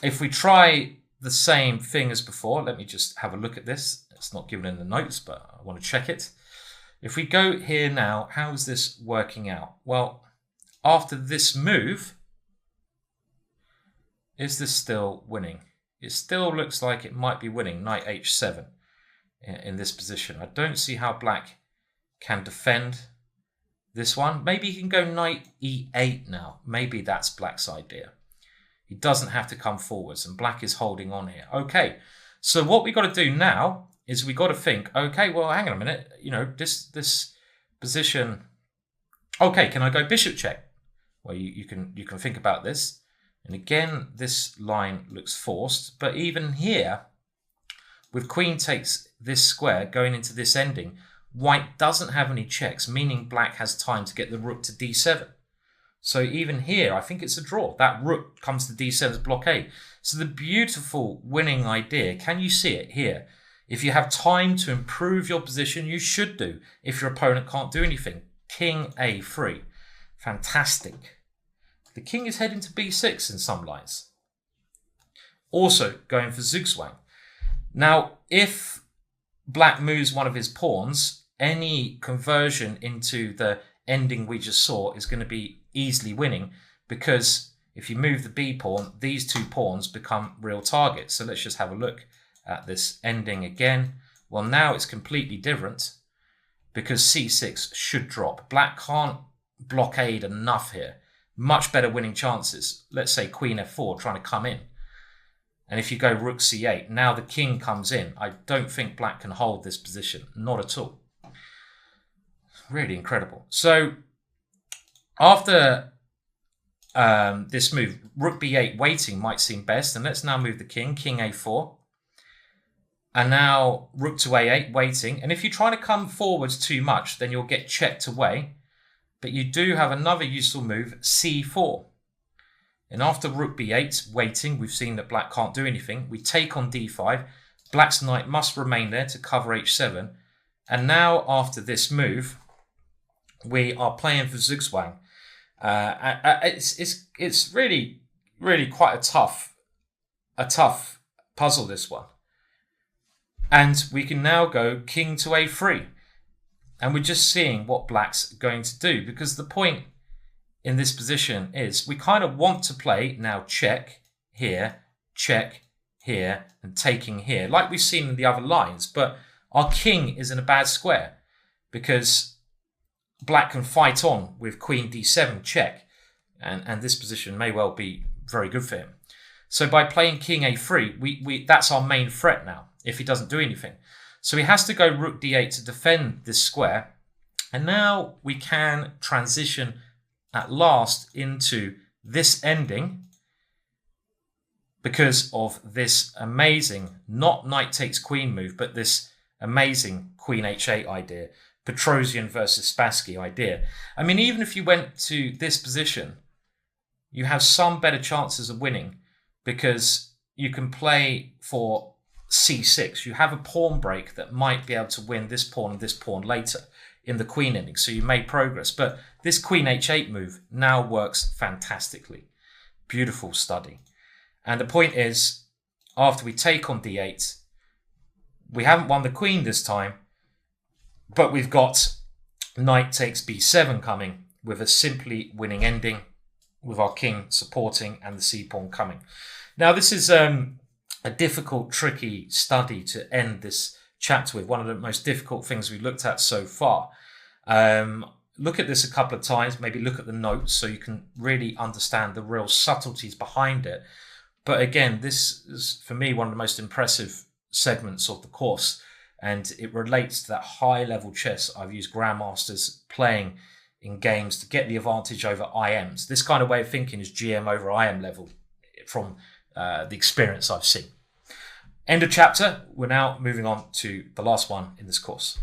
if we try the same thing as before, let me just have a look at this. It's not given in the notes, but I want to check it. If we go here now, how is this working out? Well, after this move, is this still winning? It still looks like it might be winning, knight h7 in this position. I don't see how black can defend this one. Maybe he can go knight e8 now. Maybe that's black's idea. He doesn't have to come forwards, and black is holding on here. Okay, so what we got to do now is we got to think, okay, well, hang on a minute. This position. Okay, can I go bishop check? Well, you can think about this. And again, this line looks forced. But even here, with queen takes this square going into this ending, white doesn't have any checks, meaning black has time to get the rook to d7. So even here, I think it's a draw. That rook comes to d7's blockade. So the beautiful winning idea, can you see it here? If you have time to improve your position, you should do. If your opponent can't do anything. King a3. Fantastic. The king is heading to b6 in some lines. Also going for Zugzwang. Now, if black moves one of his pawns, any conversion into the ending we just saw is going to be easily winning, because if you move the b pawn, these two pawns become real targets. So let's just have a look at this ending again. Well, now it's completely different because c6 should drop. Black can't blockade enough here. Much better winning chances. Let's say queen f4 trying to come in. And if you go rook c8, now the king comes in. I don't think black can hold this position. Not at all. Really incredible. So after this move, rook b8 waiting might seem best. And let's now move the king a4. And now rook to a8 waiting. And if you try to come forwards too much, then you'll get checked away. But you do have another useful move, c4. And after rook b8, waiting, we've seen that black can't do anything. We take on d5. Black's knight must remain there to cover h7. And now, after this move, we are playing for Zugzwang. It's really, really quite a tough puzzle, this one. And we can now go king to a3. And we're just seeing what black's going to do, because the point in this position is we kind of want to play now check here, and taking here, like we've seen in the other lines. But our king is in a bad square because black can fight on with queen d7 check, and this position may well be very good for him. So by playing king a3, we that's our main threat now if he doesn't do anything. So he has to go rook d8 to defend this square. And now we can transition at last into this ending because of this amazing, not knight takes queen move, but this amazing queen h8 idea, Petrosian versus Spassky idea. I mean, even if you went to this position, you have some better chances of winning because you can play for c6. You have a pawn break that might be able to win this pawn and this pawn later in the queen ending, so you made progress. But this queen h8 move now works fantastically. Beautiful study. And the point is, after we take on d8, we haven't won the queen this time, but we've got knight takes b7 coming with a simply winning ending with our king supporting and the c-pawn coming. Now this is a difficult, tricky study to end this chapter with, one of the most difficult things we've looked at so far. Look at this a couple of times, maybe look at the notes so you can really understand the real subtleties behind it. But again, this is for me one of the most impressive segments of the course, and it relates to that high level chess I've used grandmasters playing in games to get the advantage over IMs. This kind of way of thinking is GM over IM level from the experience I've seen. End of chapter. We're now moving on to the last one in this course.